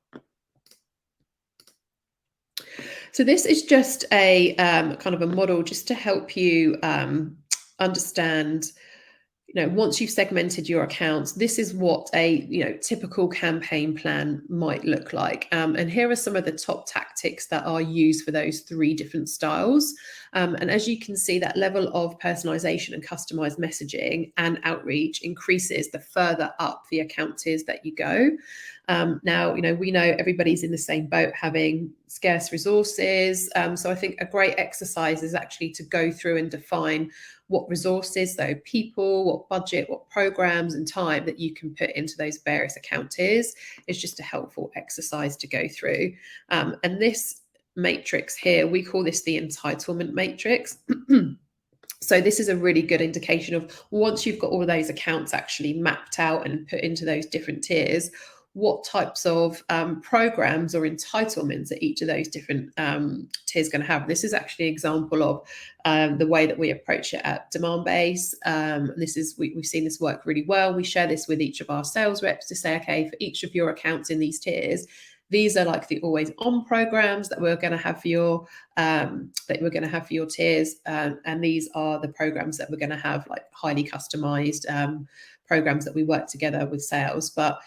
So this is just a kind of a model just to help you understand, once you've segmented your accounts, this is what a typical campaign plan might look like. And here are some of the top tactics that are used for those 3 different styles. And as you can see, that level of personalization and customized messaging and outreach increases the further up the account tiers that you go. Now, we know everybody's in the same boat, having scarce resources. So I think a great exercise is actually to go through and define what resources, so people, what budget, what programs and time that you can put into those various account tiers. Is just a helpful exercise to go through. And this matrix here, we call this the entitlement matrix. So this is a really good indication of, once you've got all of those accounts actually mapped out and put into those different tiers, what types of programs or entitlements that each of those different tiers going to have. This is actually an example of the way that we approach it at Demandbase. We've seen this work really well. We share this with each of our sales reps to say, okay, for each of your accounts in these tiers, These are like the always on programs that we're going to have for your tiers, and these are the programs that we're going to have like highly customized programs that we work together with sales. But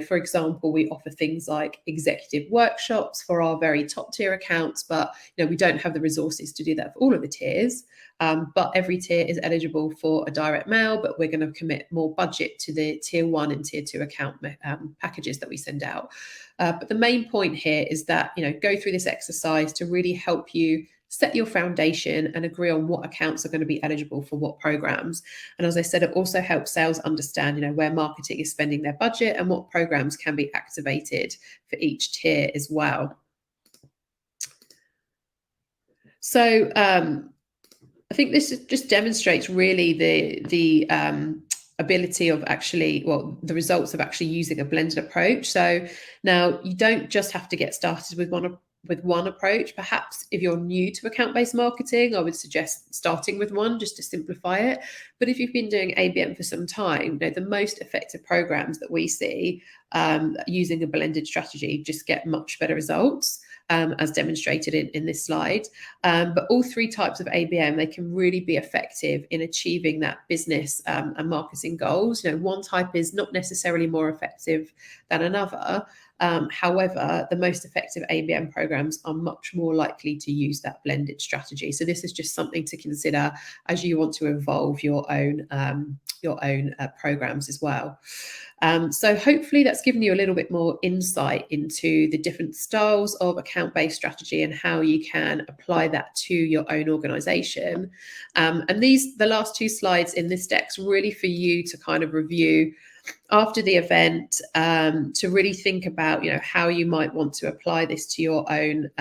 for example, we offer things like executive workshops for our very top tier accounts, but we don't have the resources to do that for all of the tiers. But every tier is eligible for a direct mail, but we're going to commit more budget to the tier 1 and tier 2 account packages that we send out. But the main point here is that go through this exercise to really help you set your foundation and agree on what accounts are going to be eligible for what programs. And as I said, it also helps sales understand, where marketing is spending their budget and what programs can be activated for each tier as well. So I think this just demonstrates really the ability of the results of actually using a blended approach. So now you don't just have to get started with one approach. Perhaps if you're new to account-based marketing, I would suggest starting with one just to simplify it. But if you've been doing ABM for some time, the most effective programs that we see using a blended strategy just get much better results, as demonstrated in this slide. But all three types of ABM, they can really be effective in achieving that business and marketing goals. One type is not necessarily more effective than another. However, the most effective ABM programs are much more likely to use that blended strategy. So this is just something to consider as you want to evolve your own programs as well. So hopefully that's given you a little bit more insight into the different styles of account-based strategy and how you can apply that to your own organization. And the last two slides in this deck's really for you to kind of review after the event, to really think about how you might want to apply this to your own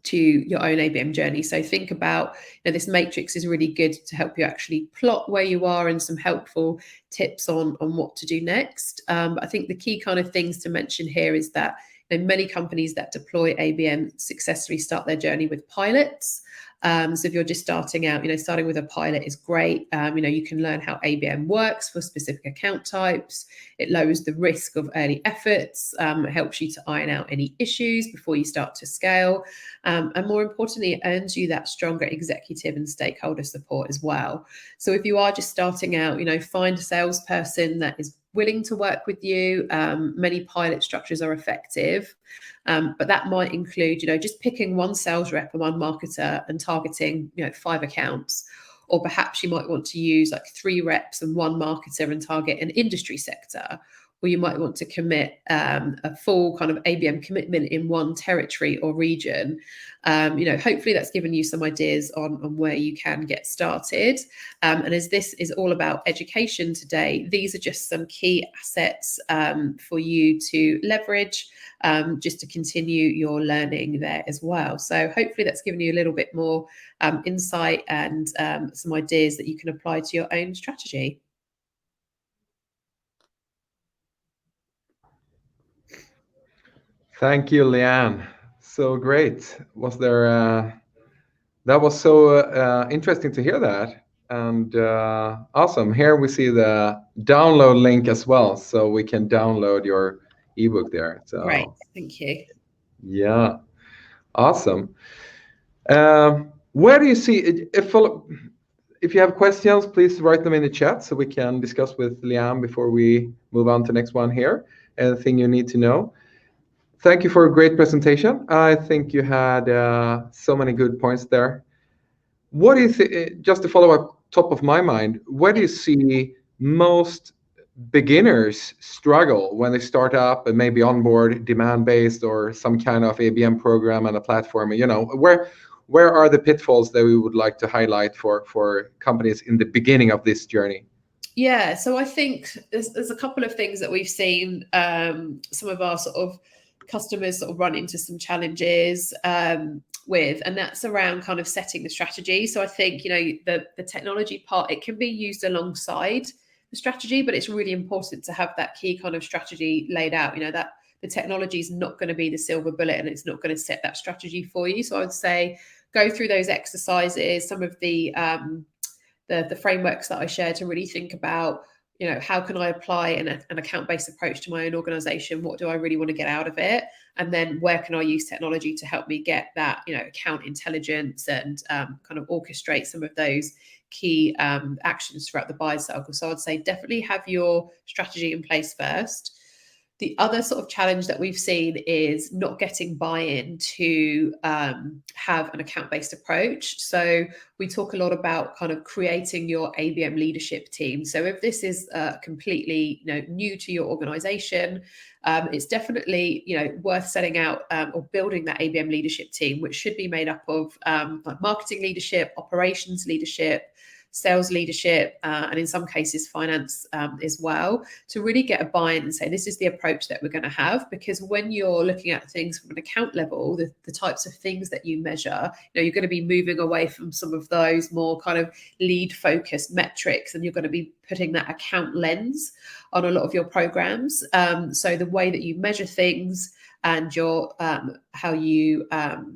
ABM journey. So think about this matrix is really good to help you actually plot where you are and some helpful tips on what to do next. But I think the key kind of things to mention here is that many companies that deploy ABM successfully start their journey with pilots. So if you're just starting out, starting with a pilot is great. You can learn how ABM works for specific account types. It lowers the risk of early efforts. It helps you to iron out any issues before you start to scale. And more importantly, it earns you that stronger executive and stakeholder support as well. So if you are just starting out, find a salesperson that is willing to work with you. Many pilot structures are effective, but that might include, just picking one sales rep and one marketer and targeting, 5 accounts. Or perhaps you might want to use like 3 reps and 1 marketer and target an industry sector. Or you might want to commit a full kind of ABM commitment in one territory or region. Hopefully that's given you some ideas on where you can get started. And as this is all about education today, these are just some key assets for you to leverage just to continue your learning there as well. So hopefully that's given you a little bit more insight and some ideas that you can apply to your own strategy. Thank you, Leanne. So great. That was so interesting to hear that. And awesome. Here we see the download link as well. So we can download your ebook there. So, great. Thank you. Yeah. Awesome. Where do you see, if you have questions, please write them in the chat so we can discuss with Leanne before we move on to the next one here. Anything you need to know. Thank you for a great presentation. I think you had so many good points there. What do you think, just to follow up top of my mind, where do you see most beginners struggle when they start up and maybe onboard demand-based or some kind of ABM program and a platform? Where are the pitfalls that we would like to highlight for companies in the beginning of this journey? Yeah, so I think there's a couple of things that we've seen some of our sort of customers sort of run into some challenges with, and that's around kind of setting the strategy. So I think, the technology part, it can be used alongside the strategy, but it's really important to have that key kind of strategy laid out, that the technology is not going to be the silver bullet and it's not going to set that strategy for you. So I would say go through those exercises, some of the frameworks that I shared to really think about, how can I apply an account-based approach to my own organization? What do I really want to get out of it? And then where can I use technology to help me get that, account intelligence and kind of orchestrate some of those key actions throughout the buy cycle. So I'd say definitely have your strategy in place first. The other sort of challenge that we've seen is not getting buy-in to have an account-based approach. So we talk a lot about kind of creating your ABM leadership team. So if this is completely new to your organization, it's definitely worth setting out or building that ABM leadership team, which should be made up of like marketing leadership, operations leadership, sales leadership, and in some cases finance as well, to really get a buy-in and say this is the approach that we're going to have. Because when you're looking at things from an account level, the types of things that you measure, you're going to be moving away from some of those more kind of lead focused metrics, and you're going to be putting that account lens on a lot of your programs. So the way that you measure things and your how you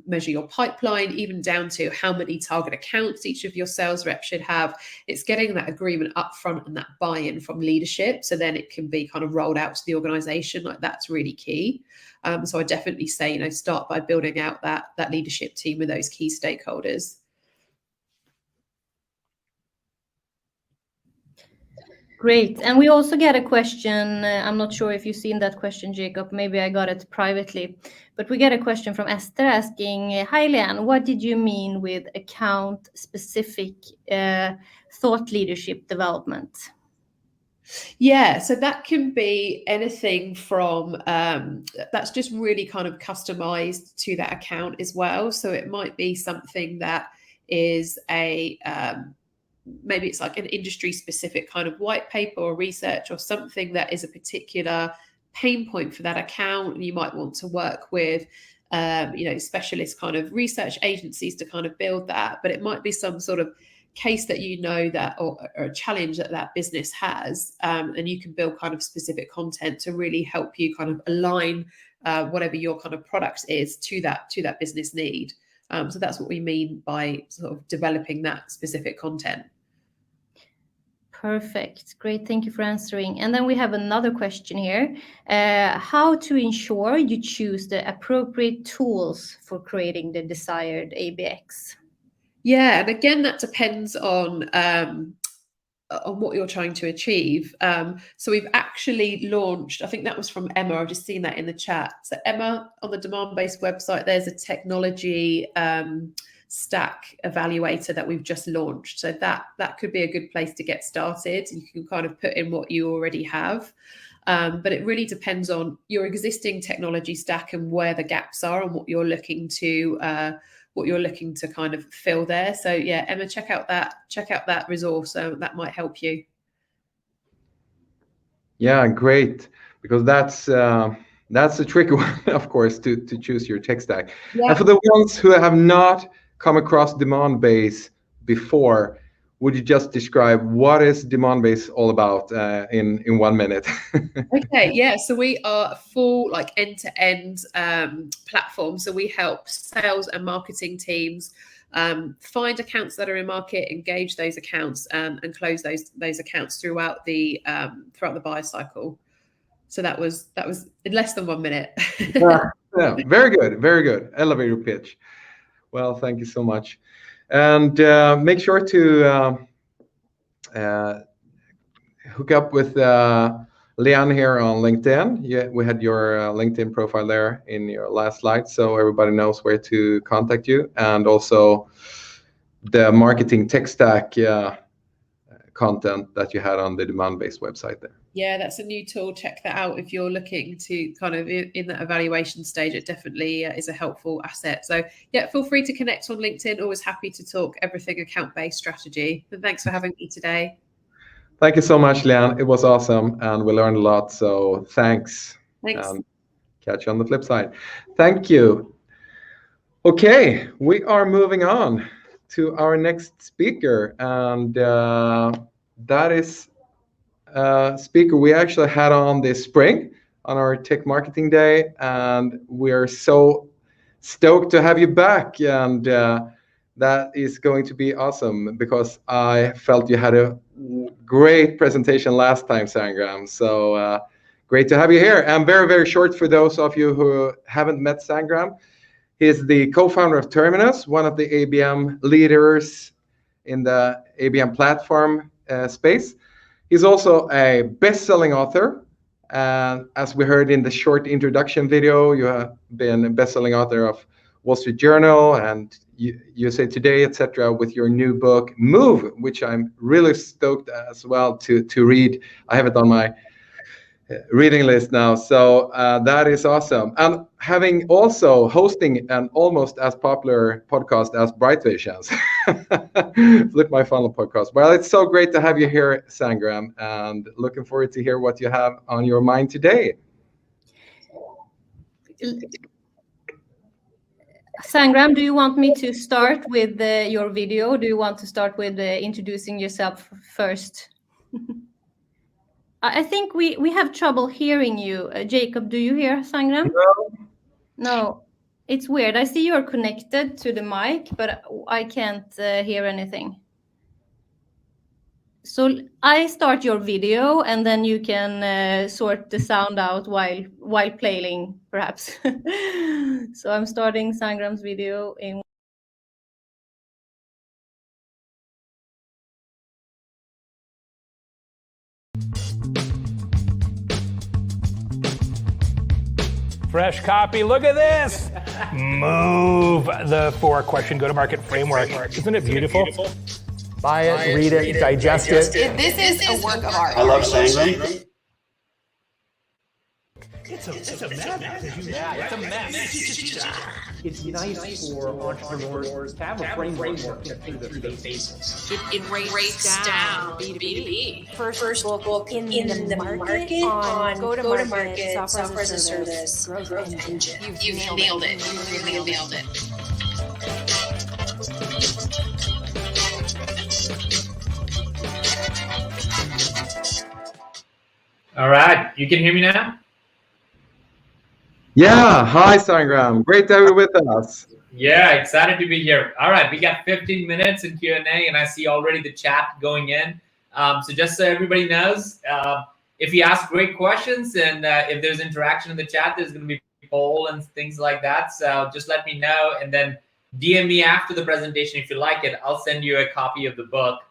measure your pipeline, even down to how many target accounts each of your sales reps should have, it's getting that agreement up front and that buy-in from leadership, so then it can be kind of rolled out to the organization. Like, that's really key. So I definitely say, start by building out that leadership team with those key stakeholders. Great. And we also get a question. I'm not sure if you've seen that question, Jacob. Maybe I got it privately. But we get a question from Esther asking, hi, Leanne, what did you mean with account-specific thought leadership development? Yeah, so that can be anything from, that's just really kind of customized to that account as well. So it might be something that is maybe it's like an industry specific kind of white paper or research, or something that is a particular pain point for that account. And you might want to work with, specialist kind of research agencies to kind of build that. But it might be some sort of case that that or a challenge that business has, and you can build kind of specific content to really help you kind of align whatever your kind of product is to that business need. So that's what we mean by sort of developing that specific content. Perfect. Great. Thank you for answering. And then we have another question here. How to ensure you choose the appropriate tools for creating the desired ABX? Yeah, and again, that depends on what you're trying to achieve. So we've actually launched, I think that was from Emma, I've just seen that in the chat. So Emma, on the Demandbase website, there's a technology stack evaluator that we've just launched. So that could be a good place to get started. You can kind of put in what you already have. But it really depends on your existing technology stack and where the gaps are and what you're looking to kind of fill there. So yeah, Emma, check out that resource. So that might help you. Yeah, great. Because that's a tricky one, of course, to choose your tech stack. Yeah. And for the ones who have not come across Demandbase before, would you just describe what is Demandbase all about in 1 minute? Okay, yeah. So we are a full end-to-end platform. So we help sales and marketing teams find accounts that are in market, engage those accounts, and close those accounts throughout the buyer cycle. So that was in less than 1 minute. Yeah, very good. Elevator pitch. Well, thank you so much. And make sure to hook up with Leanne here on LinkedIn. Yeah, we had your LinkedIn profile there in your last slide, so everybody knows where to contact you. And also the marketing tech stack content that you had on the Demandbase website there. Yeah, that's a new tool. Check that out if you're looking to kind of in that evaluation stage. It definitely is a helpful asset. So yeah, feel free to connect on LinkedIn. Always happy to talk everything account-based strategy. And thanks for having me today. Thank you so much, Leanne. It was awesome, and we learned a lot. So thanks. Thanks. Catch you on the flip side. Thank you. Okay, we are moving on to our next speaker, and that is a speaker we actually had on this spring on our Tech Marketing Day, and we're so stoked to have you back. And That is going to be awesome because I felt you had a great presentation last time, Sangram. So great to have you here. And very, very short for those of you who haven't met Sangram. He's the co-founder of Terminus, one of the ABM leaders in the ABM platform space. He's also a best-selling author. And as we heard in the short introduction video, you have been a best-selling author of Wall Street Journal and USA Today, etc., with your new book, Move, which I'm really stoked as well to read. I have it on my reading list now. So that is awesome. And having also hosting an almost as popular podcast as Bright Visions, Flip My Funnel podcast. Well, it's so great to have you here, Sangram, and looking forward to hear what you have on your mind today. Sangram, do you want me to start with your video? Do you want to start with introducing yourself first? I think we have trouble hearing you. Jacob, do you hear Sangram? No, it's weird. I see you're connected to the mic, but I can't hear anything. So I start your video, and then you can sort the sound out while playing, perhaps. So I'm starting Sangram's video in. Fresh copy. Look at this. Move, the 4-question go-to-market framework. Isn't it beautiful? Buy it, read it, digest it. This is a work of art. I love Sangram. It's a mess. Yeah, it's a mess. It's nice for entrepreneurs to have a framework to do the basics. It breaks down B2B. First book in the market on go-to-market, software as a service, growth engine. You've nailed it. You really nailed it. All right, you can hear me now? Yeah, hi Sangram. Great to have you with us. Yeah, excited to be here. All right, we got 15 minutes in Q&A, and I see already the chat going in. So just so everybody knows, if you ask great questions and if there's interaction in the chat, there's going to be a poll and things like that. So just let me know, and then DM me after the presentation if you like it. I'll send you a copy of the book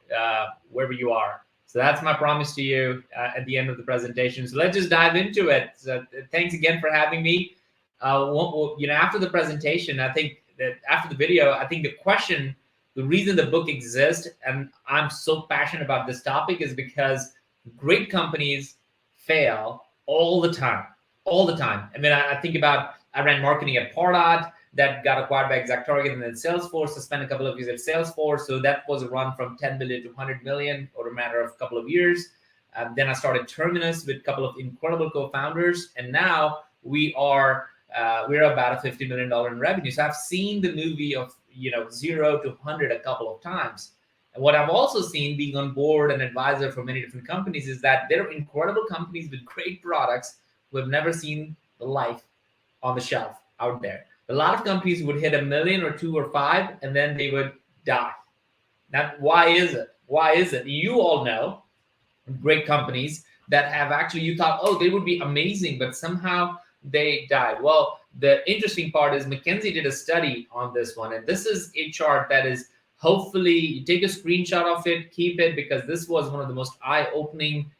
wherever you are. So that's my promise to you at the end of the presentation. So let's just dive into it. So thanks again for having me. After the presentation, I think that after the video, I think the reason the book exists, and I'm so passionate about this topic, is because great companies fail all the time. I mean, I think about, I ran marketing at Pardot, that got acquired by ExactTarget and then Salesforce. I spent a couple of years at Salesforce. So that was a run from 10 million to 100 million over a matter of a couple of years. Then I started Terminus with a couple of incredible co-founders. And now we're about a $50 million in revenue. So I've seen the movie of 0 to 100 a couple of times. And what I've also seen being on board and advisor for many different companies is that there are incredible companies with great products who have never seen the life on the shelf out there. A lot of companies would hit 1 million or 2 or 5, and then they would die. Now, why is it? You all know great companies that have actually, you thought, oh, they would be amazing, but somehow they died. Well, the interesting part is McKinsey did a study on this one, and this is a chart that is, hopefully, you take a screenshot of it, keep it, because this was one of the most eye-opening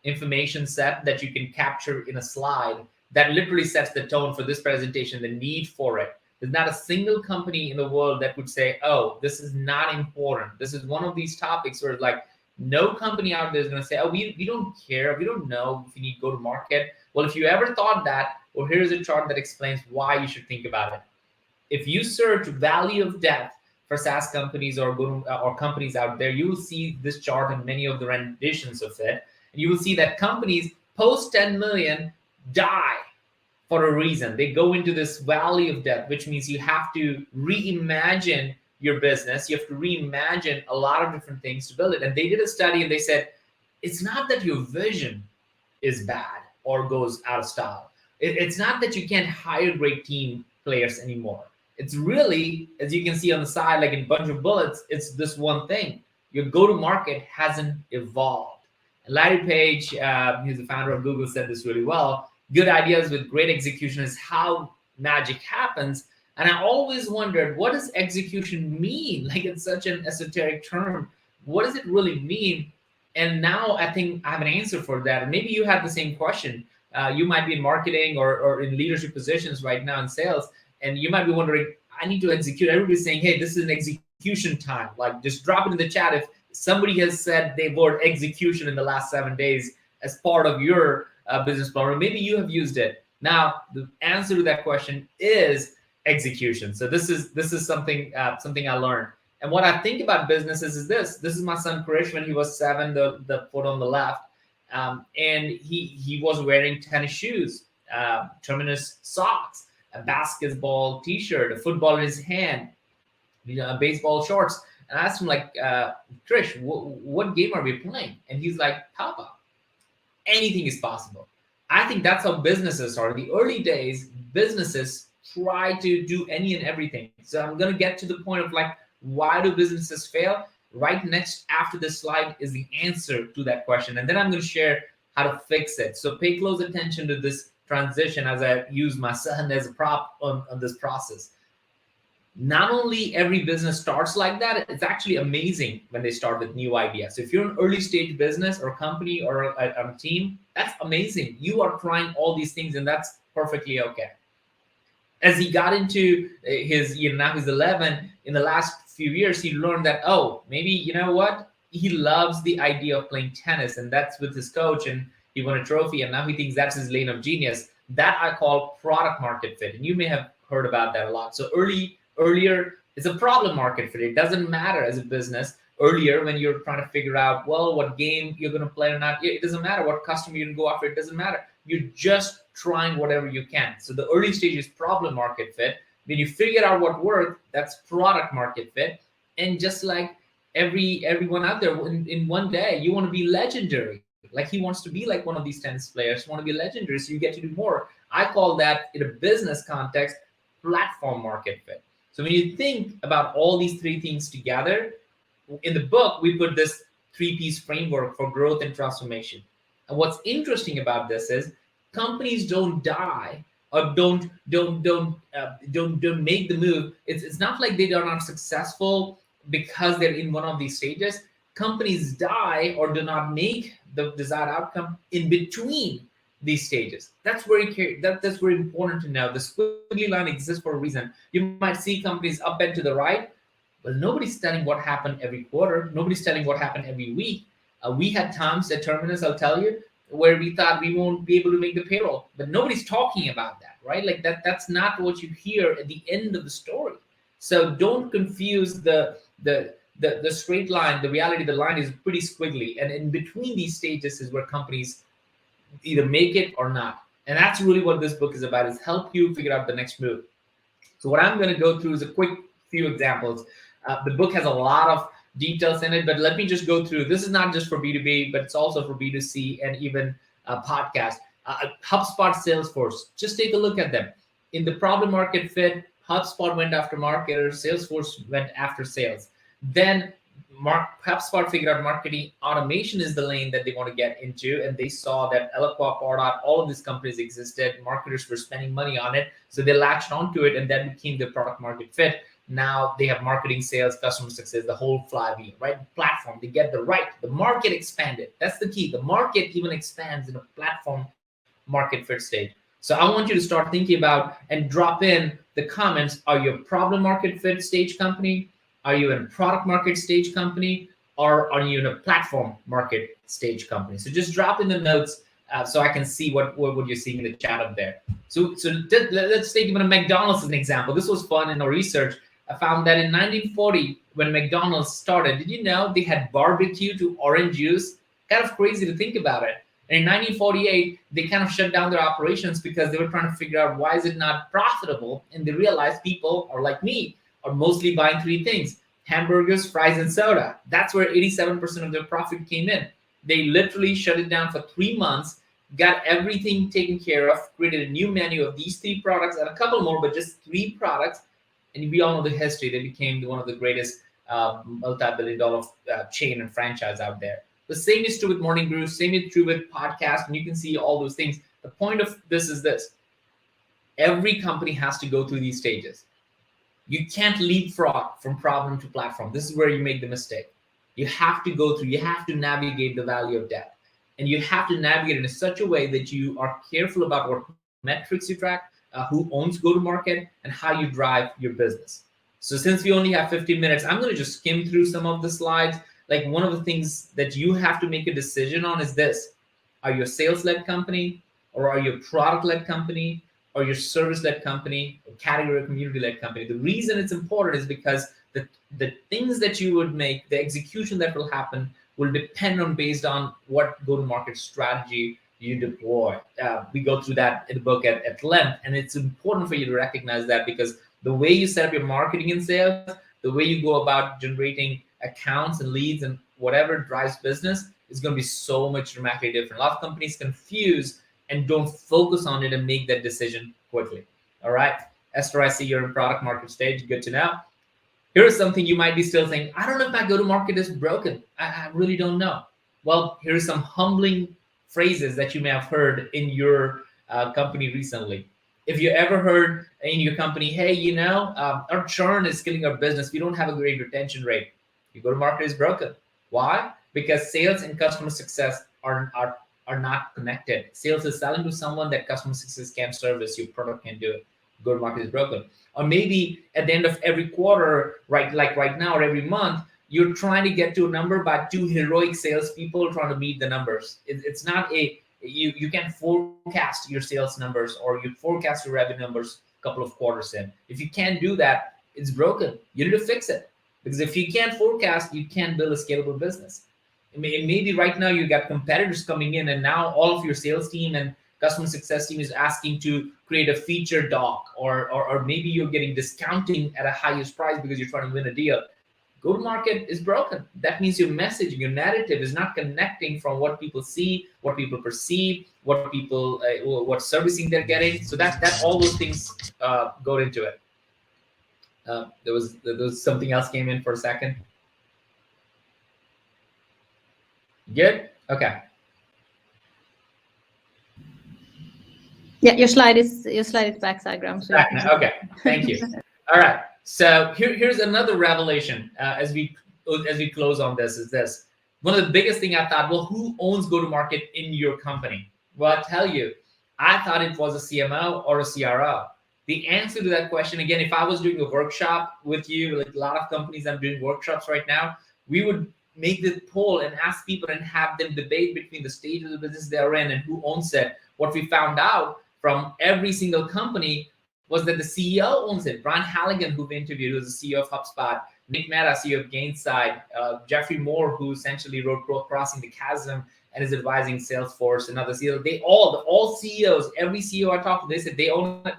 information set that you can capture in a slide that literally sets the tone for this presentation, the need for it. There's not a single company in the world that would say, oh, this is not important. This is one of these topics where like no company out there is going to say, oh, we don't care. We don't know if you need to go to market. Well, if you ever thought that, well, here's a chart that explains why you should think about it. If you search value of death for SaaS companies or companies out there, you will see this chart and many of the renditions of it. And you will see that companies post 10 million die for a reason. They go into this valley of death, which means you have to reimagine your business. You have to reimagine a lot of different things to build it. And they did a study and they said, it's not that your vision is bad or goes out of style. It's not that you can't hire great team players anymore. It's really, as you can see on the side, like in a bunch of bullets, it's this one thing. Your go-to-market hasn't evolved. And Larry Page, who's the founder of Google, said this really well. Good ideas with great execution is how magic happens. And I always wondered, what does execution mean? Like, it's such an esoteric term. What does it really mean? And now I think I have an answer for that. And maybe you have the same question. You might be in marketing or in leadership positions right now in sales, and you might be wondering, I need to execute. Everybody's saying, hey, this is an execution time. Like, just drop it in the chat if somebody has said the word execution in the last 7 days as part of your business plan, or maybe you have used it. Now, the answer to that question is execution. So this is something I learned. And what I think about businesses is this. This is my son Krish when he was 7, the photo on the left. And he was wearing tennis shoes, Terminus socks, a basketball t-shirt, a football in his hand, baseball shorts. And I asked him, like, Krish, what game are we playing? And he's like, Papa, anything is possible. I think that's how businesses are. In the early days, businesses try to do any and everything. So I'm going to get to the point of, like, why do businesses fail? Right next after this slide is the answer to that question. And then I'm going to share how to fix it. So pay close attention to this transition as I use my son as a prop on this process. Not only every business starts like that, it's actually amazing when they start with new ideas. So if you're an early stage business or company or a team, that's amazing. You are trying all these things, and that's perfectly okay. As he got into his, now he's 11, in the last few years, he learned that, oh, maybe, you know what? He loves the idea of playing tennis, and that's with his coach, and he won a trophy, and now he thinks that's his lane of genius. That I call product market fit. And you may have heard about that a lot. So earlier, it's a problem market fit. It doesn't matter as a business. Earlier, when you're trying to figure out, well, what game you're going to play or not, it doesn't matter what customer you're going to go after. It doesn't matter. You're just trying whatever you can. So the early stage is problem market fit. When you figure out what worked, that's product market fit. And just like everyone out there, in one day, you want to be legendary. Like, he wants to be like one of these tennis players, want to be legendary, so you get to do more. I call that, in a business context, platform market fit. So when you think about all these three things together, in the book, we put this 3-piece framework for growth and transformation. And what's interesting about this is companies don't die or don't make the move. It's not like they are not successful because they're in one of these stages. Companies die or do not make the desired outcome in between these stages. That's very important to know. The squiggly line exists for a reason. You might see companies up and to the right, but nobody's telling what happened every quarter. Nobody's telling what happened every week. We had times at Terminus, I'll tell you, where we thought we won't be able to make the payroll, but nobody's talking about that, right? Like that's not what you hear at the end of the story. So don't confuse the straight line. The reality, the line is pretty squiggly, and in between these stages is where companies either make it or not. And that's really what this book is about, is help you figure out the next move. So what I'm going to go through is a quick few examples. The book has a lot of details in it, but let me just go through. This is not just for B2B, but it's also for B2C and even podcast. HubSpot, Salesforce, just take a look at them. In the problem market fit, HubSpot went after marketers, Salesforce went after sales. Then HubSpot figured out marketing automation is the lane that they want to get into, and they saw that Eloqua, Pardot, all of these companies existed. Marketers were spending money on it, so they latched onto it, and that became the product market fit. Now they have marketing, sales, customer success, the whole flywheel, right? Platform, they get the market expanded. That's the key. The market even expands in a platform market fit stage. So I want you to start thinking about and drop in the comments. Are you a problem market fit stage company? Are you in a product market stage company? Or are you in a platform market stage company? So just drop in the notes so I can see what you're seeing in the chat up there. So let's take even a McDonald's as an example. This was fun in our research. I found that in 1940, when McDonald's started, did you know they had barbecue to orange juice? Kind of crazy to think about it. And in 1948, they kind of shut down their operations because they were trying to figure out why is it not profitable? And they realized people are like me, are mostly buying three things: hamburgers, fries, and soda. That's where 87% of their profit came in. They literally shut it down for 3 months, got everything taken care of, created a new menu of these 3 products and a couple more, but just 3 products. And we all know the history. They became one of the greatest multi-billion-dollar chain and franchise out there. The same is true with Morning Brew, same is true with podcasts, and you can see all those things. The point of this is this. Every company has to go through these stages. You can't leapfrog from problem to platform. This is where you make the mistake. You have to go through, you have to navigate the valley of death. And you have to navigate it in such a way that you are careful about what metrics you track, who owns go-to-market, and how you drive your business. So since we only have 15 minutes, I'm going to just skim through some of the slides. Like one of the things that you have to make a decision on is this. Are you a sales-led company, or are you a product-led company, or your service-led company, or category or community-led company? The reason it's important is because the things that you would make, the execution that will happen will depend on based on what go-to-market strategy you deploy. We go through that in the book at length, and it's important for you to recognize that, because the way you set up your marketing and sales, the way you go about generating accounts and leads and whatever drives business is going to be so much dramatically different. A lot of companies confuse and don't focus on it and make that decision quickly. All right, Esther, I see you're in product market stage. Good to know. Here's something you might be still thinking, I don't know if my go-to-market is broken. I really don't know. Well, here's some humbling phrases that you may have heard in your company recently. If you ever heard in your company, hey, our churn is killing our business. We don't have a great retention rate. Your go-to-market is broken. Why? Because sales and customer success are not connected. Sales is selling to someone that customer success can't service. Your product can do it. Go-to-market is broken. Or maybe at the end of every quarter, right now or every month, you're trying to get to a number by two heroic salespeople trying to meet the numbers. It's not you can't forecast your sales numbers, or you forecast your revenue numbers a couple of quarters in. If you can't do that, it's broken. You need to fix it. Because if you can't forecast, you can't build a scalable business. Maybe right now you got competitors coming in, and now all of your sales team and customer success team is asking to create a feature doc, or maybe you're getting discounting at a highest price because you're trying to win a deal. Go-to-market is broken. That means your messaging, your narrative is not connecting from what people see, what people perceive, what servicing they're getting. So that all those things go into it. There was something else came in for a second. Good? Okay. Yeah, your slide is back, Sangram. So okay, thank you. All right. So here's another revelation as we close on this is this. One of the biggest thing I thought, well, who owns go-to-market in your company? Well, I'll tell you, I thought it was a CMO or a CRO. The answer to that question, again, if I was doing a workshop with you, like a lot of companies I'm doing workshops right now, we would make the poll and ask people and have them debate between the stage of the business they're in and who owns it. What we found out from every single company was that the CEO owns it. Brian Halligan, who we interviewed, who's the CEO of HubSpot, Nick Mehta, CEO of Gainsight, Jeffrey Moore, who essentially wrote Crossing the Chasm and is advising Salesforce and other CEOs. All CEOs, every CEO I talked to, they said they own it.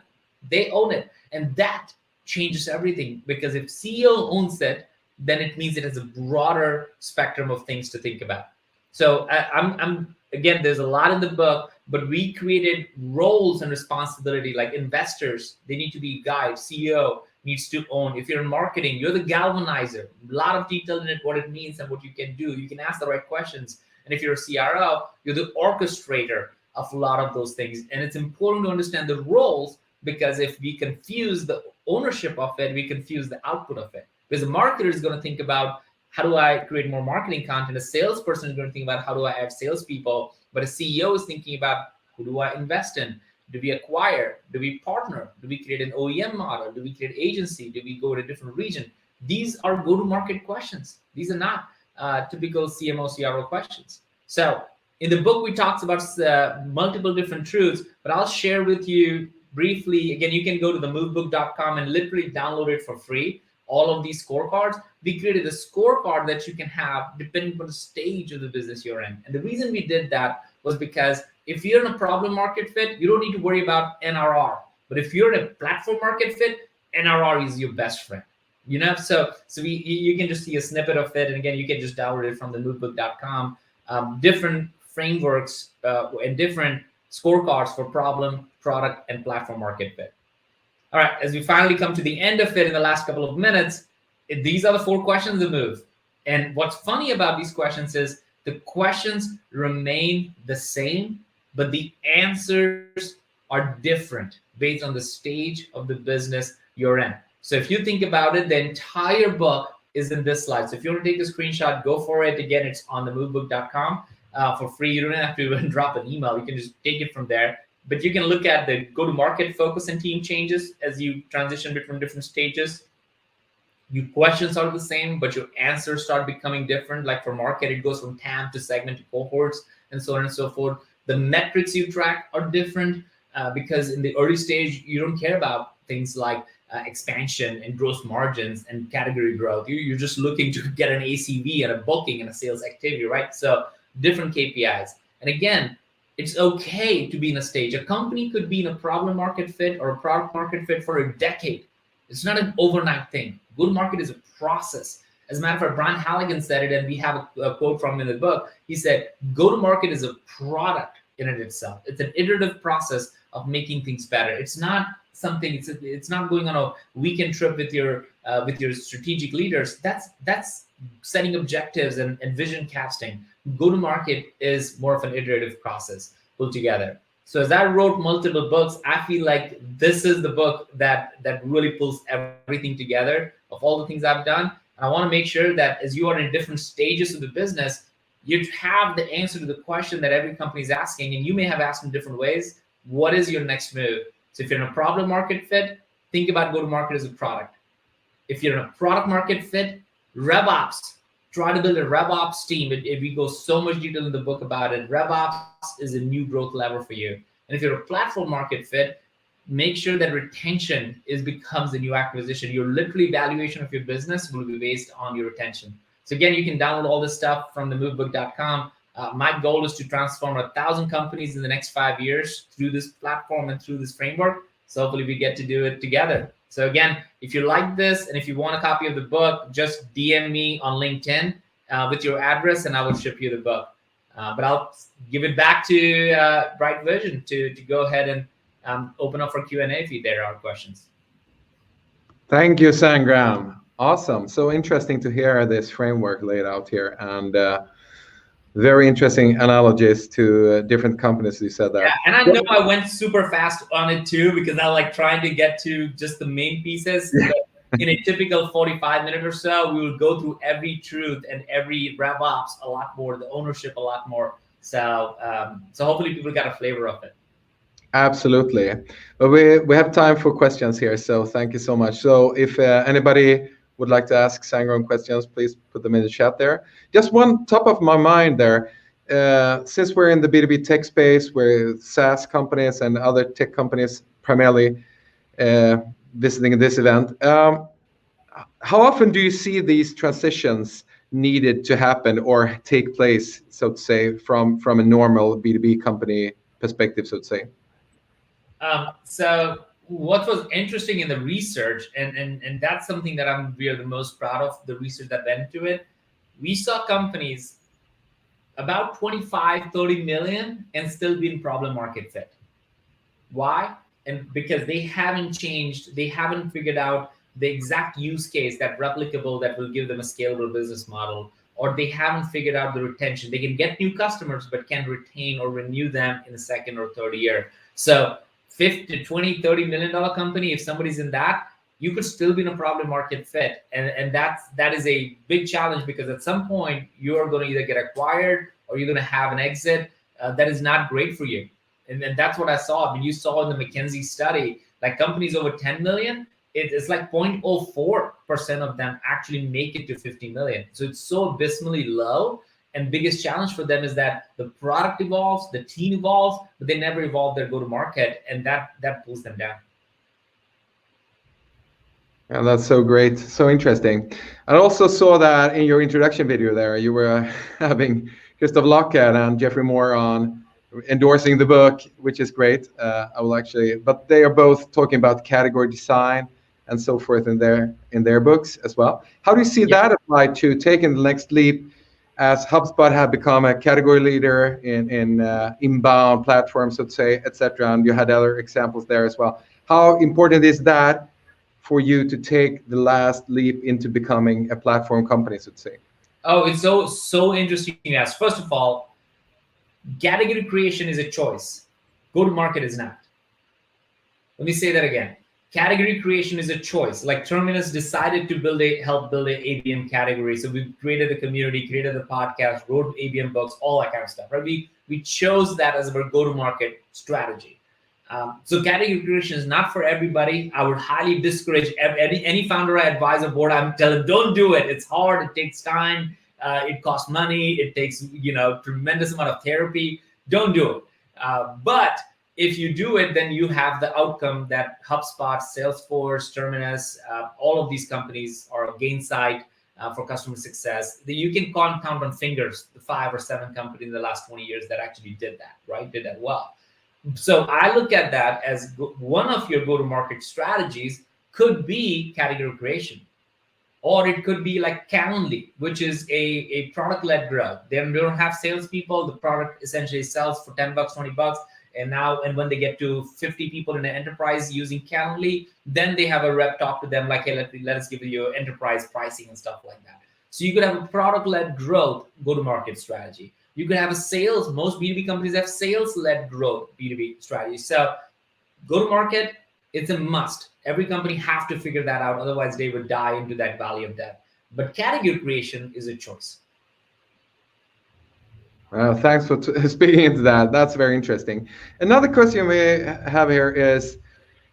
They own it. And that changes everything, because if CEO owns it, then it means it has a broader spectrum of things to think about. So I'm again, there's a lot in the book, but we created roles and responsibility. Like investors, they need to be guides. CEO needs to own. If you're in marketing, you're the galvanizer. A lot of detail in it, what it means and what you can do. You can ask the right questions. And if you're a CRO, you're the orchestrator of a lot of those things. And it's important to understand the roles, because if we confuse the ownership of it, we confuse the output of it. Because the marketer is going to think about, how do I create more marketing content? A salesperson is going to think about, how do I add salespeople? But a CEO is thinking about, who do I invest in? Do we acquire? Do we partner? Do we create an OEM model? Do we create agency? Do we go to a different region? These are go-to-market questions. These are not typical CMO, CRO questions. So in the book, we talked about multiple different truths, but I'll share with you briefly. Again, you can go to themovebook.com and literally download it for free. All of these scorecards, we created a scorecard that you can have depending on the stage of the business you're in. And the reason we did that was because if you're in a problem market fit, you don't need to worry about NRR. But if you're in a platform market fit, NRR is your best friend. So you can just see a snippet of it. And again, you can just download it from themovebook.com. Different frameworks and different scorecards for problem, product, and platform market fit. All right, as we finally come to the end of it in the last couple of minutes, these are the 4 questions to move. And what's funny about these questions is the questions remain the same, but the answers are different based on the stage of the business you're in. So if you think about it, the entire book is in this slide. So if you want to take a screenshot, go for it. Again, it's on themovebook.com for free. You don't have to even drop an email. You can just take it from there. But you can look at the go-to-market focus and team changes as you transition between different stages. Your questions are the same, but your answers start becoming different. Like for market, it goes from TAM to segment to cohorts and so on and so forth. The metrics you track are different because in the early stage, you don't care about things like expansion and gross margins and category growth. You're just looking to get an ACV and a booking and a sales activity, right? So different KPIs. And again, it's okay to be in a stage. A company could be in a problem market fit or a product market fit for a decade. It's not an overnight thing. Go-to-market is a process. As a matter of fact, Brian Halligan said it, and we have a quote from him in the book. He said, go-to-market is a product in it itself. It's an iterative process of making things better. It's not something. It's not going on a weekend trip with your strategic leaders. That's setting objectives and vision casting. Go-to-market is more of an iterative process pulled together. So as I wrote multiple books, I feel like this is the book that really pulls everything together of all the things I've done. And I want to make sure that as you are in different stages of the business, you have the answer to the question that every company is asking, and you may have asked in different ways. What is your next move? So if you're in a problem market fit, think about go-to-market as a product. If you're in a product market fit, RevOps. Try to build a RevOps team. We go so much detail in the book about it. RevOps is a new growth lever for you. And if you're a platform market fit, make sure that retention becomes the new acquisition. Your literally valuation of your business will be based on your retention. So again, you can download all this stuff from themovebook.com. My goal is to transform 1,000 companies in the next 5 years through this platform and through this framework. So hopefully we get to do it together. So again, if you like this and if you want a copy of the book, just DM me on LinkedIn with your address and I will ship you the book. But I'll give it back to Bright Vision to go ahead and open up for Q&A if there are questions. Thank you, Sangram. Awesome. So interesting to hear this framework laid out here, and very interesting analogies to different companies. You said that. Yeah, and I know I went super fast on it too because I like trying to get to just the main pieces. In a typical 45-minute or so, we will go through every truth and every RevOps a lot more, the ownership a lot more. So hopefully people got a flavor of it. Absolutely. But we have time for questions here, so thank you so much. So if anybody would like to ask Sangram questions, please put them in the chat there. Just one top of my mind there, since we're in the B2B tech space, where SaaS companies and other tech companies primarily visiting this event, how often do you see these transitions needed to happen or take place, so to say, from a normal B2B company perspective, so to say? So what was interesting in the research, and that's something that we are the most proud of, the research that went into it, we saw companies about 25, 30 million and still be in problem market fit. Why? And because they haven't changed, they haven't figured out the exact use case that replicable that will give them a scalable business model, or they haven't figured out the retention. They can get new customers, but can't retain or renew them in the second or third year. So $50, $20, $30 million company, if somebody's in that, you could still be in a problem market fit. And that is a big challenge because at some point you're going to either get acquired or you're going to have an exit that is not great for you. And that's what I saw. I mean, you saw in the McKinsey study, like companies over 10 million, it's like 0.04% of them actually make it to 50 million. So it's so abysmally low. And biggest challenge for them is that the product evolves, the team evolves, but they never evolve their go-to-market, and that pulls them down. Yeah, that's so great, so interesting. I also saw that in your introduction video there, you were having Christoph Lockhead and Jeffrey Moore on endorsing the book, which is great. But they are both talking about category design and so forth in their books as well. How do you see that apply to taking the next leap, as HubSpot have become a category leader in inbound platforms, let's say, etc. And you had other examples there as well. how important is that for you to take the last leap into becoming a platform company, so to say? Oh, it's so interesting to ask. First of all, category creation is a choice. Go to market is not. Let me say that again. Category creation is a choice. Like Terminus decided to help build an ABM category. So we created a community, created a podcast, wrote ABM books, all that kind of stuff, right? We chose that as our go-to-market strategy. So category creation is not for everybody. I would highly discourage any founder I advise a board. I'm telling them, don't do it. It's hard. It takes time. It costs money. It takes tremendous amount of therapy. Don't do it. But if you do it, then you have the outcome that HubSpot, Salesforce, Terminus, all of these companies are Gainsight for customer success. You can count on fingers the 5 or 7 companies in the last 20 years that actually did that, right? Did that well. So I look at that as one of your go-to-market strategies could be category creation. Or it could be like Calendly, which is a product-led growth. They don't have salespeople. The product essentially sells for $10, $20. And when they get to 50 people in an enterprise using Calendly, then they have a rep talk to them like, hey, let us give you enterprise pricing and stuff like that. So you could have a product-led growth go-to-market strategy. You could have most B2B companies have sales-led growth B2B strategy. So go-to-market, it's a must. Every company have to figure that out. Otherwise, they would die into that valley of death. But category creation is a choice. Thanks for speaking into that. That's very interesting. Another question we have here is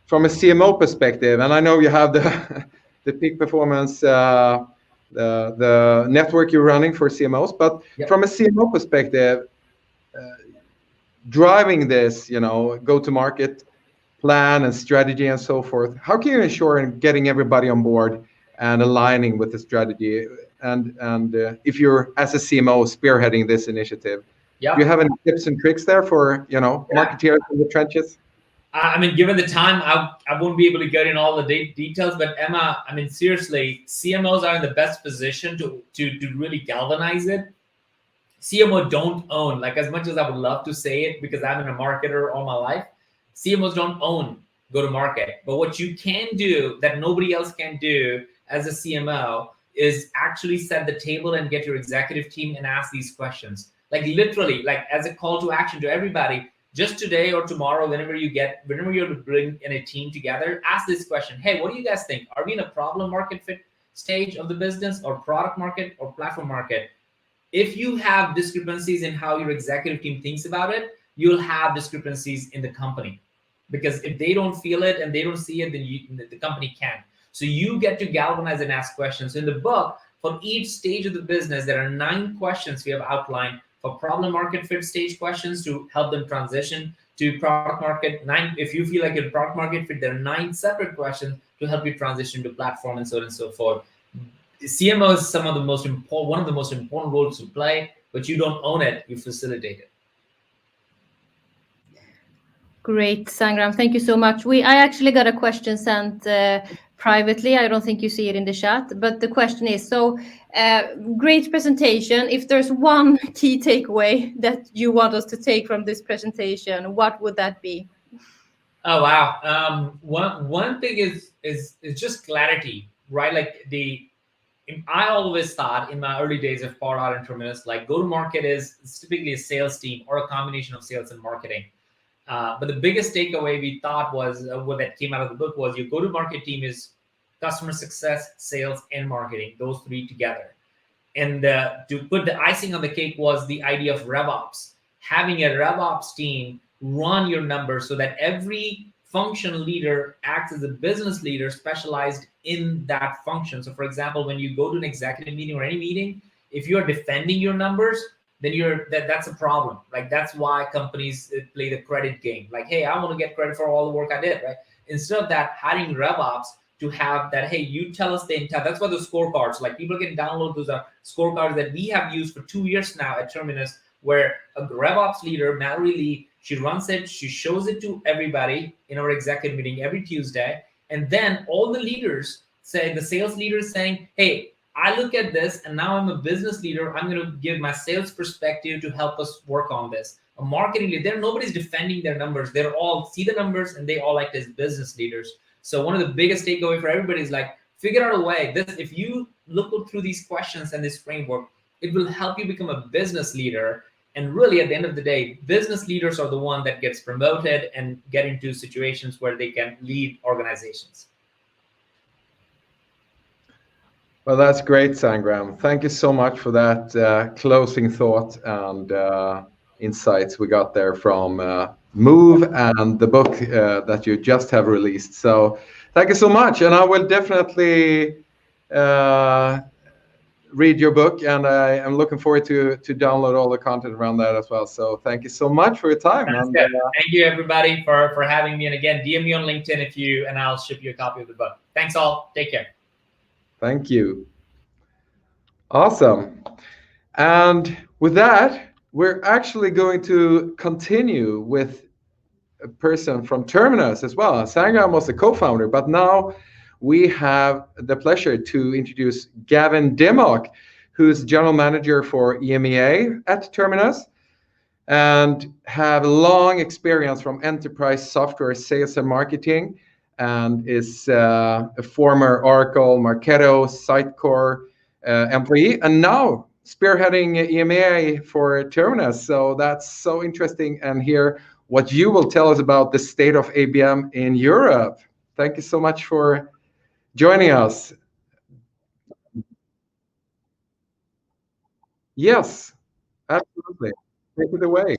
from a CMO perspective, and I know you have the peak performance, the network you're running for CMOs, but from a CMO perspective, driving this, go-to-market plan and strategy and so forth, how can you ensure in getting everybody on board and aligning with the strategy? And if you're, as a CMO, spearheading this initiative, do you have any tips and tricks there for, marketeers in the trenches? I mean, given the time, I won't be able to get in all the details, but Emma, I mean, seriously, CMOs are in the best position to really galvanize it. CMO don't own, like as much as I would love to say it because I've been a marketer all my life, CMOs don't own go-to-market. But what you can do that nobody else can do as a CMO is actually set the table and get your executive team and ask these questions. Like literally, like as a call to action to everybody, just today or tomorrow, whenever you're to bring in a team together, ask this question. Hey, what do you guys think? Are we in a problem market fit stage of the business or product market or platform market? If you have discrepancies in how your executive team thinks about it, you'll have discrepancies in the company. Because if they don't feel it and they don't see it, then the company can't. So you get to galvanize and ask questions. So in the book, for each stage of the business, there are 9 questions we have outlined for problem market fit stage questions to help them transition to product market. 9, if you feel like you're product market fit, there are 9 separate questions to help you transition to platform and so on and so forth. CMO is one of the most important roles to play, but you don't own it, you facilitate it. Great, Sangram. Thank you so much. I actually got a question sent privately. I don't think you see it in the chat, but the question is, great presentation. If there's one key takeaway that you want us to take from this presentation, what would that be? Oh, wow. One thing is just clarity, right? Like I always thought in my early days of Power and Terminus, like go-to-market is typically a sales team or a combination of sales and marketing. But the biggest takeaway we thought was what that came out of the book was your go-to-market team is customer success, sales, and marketing, those 3 together. And to put the icing on the cake was the idea of RevOps, having a RevOps team run your numbers so that every function leader acts as a business leader specialized in that function. So for example, when you go to an executive meeting or any meeting, if you're defending your numbers, then that's a problem. Like that's why companies play the credit game. Like, hey, I want to get credit for all the work I did, right? Instead of that, hiring RevOps to have that, hey, you tell us the intent. That's why the scorecards, like people can download those scorecards that we have used for 2 years now at Terminus, where a RevOps leader, Mallory Lee, she runs it, she shows it to everybody in our executive meeting every Tuesday. And then all the leaders say, the sales leaders saying, hey, I look at this and now I'm a business leader. I'm going to give my sales perspective to help us work on this. A marketing leader, nobody's defending their numbers. They're all see the numbers and they all act as business leaders. So one of the biggest takeaway for everybody is like, figure out a way. If you look through these questions and this framework, it will help you become a business leader. And really, at the end of the day, business leaders are the one that gets promoted and get into situations where they can lead organizations. Well, that's great, Sangram. Thank you so much for that closing thought and insights we got there from Move and the book that you just have released. So thank you so much. And I will definitely read your book, and I am looking forward to download all the content around that as well. So thank you so much for your time. Thank you, everybody, for having me. And again, DM me on LinkedIn and I'll ship you a copy of the book. Thanks all. Take care. Thank you. Awesome. And with that, we're actually going to continue with a person from Terminus as well. Sangram was the co-founder, but now we have the pleasure to introduce Gavin Dimmock, who's general manager for EMEA at Terminus and have long experience from enterprise software sales and marketing, and is a former Oracle, Marketo, Sitecore employee, and now spearheading EMEA for Terminus. So that's so interesting, and hear what you will tell us about the state of ABM in Europe. Thank you so much for joining us. Yes, absolutely. Take it away.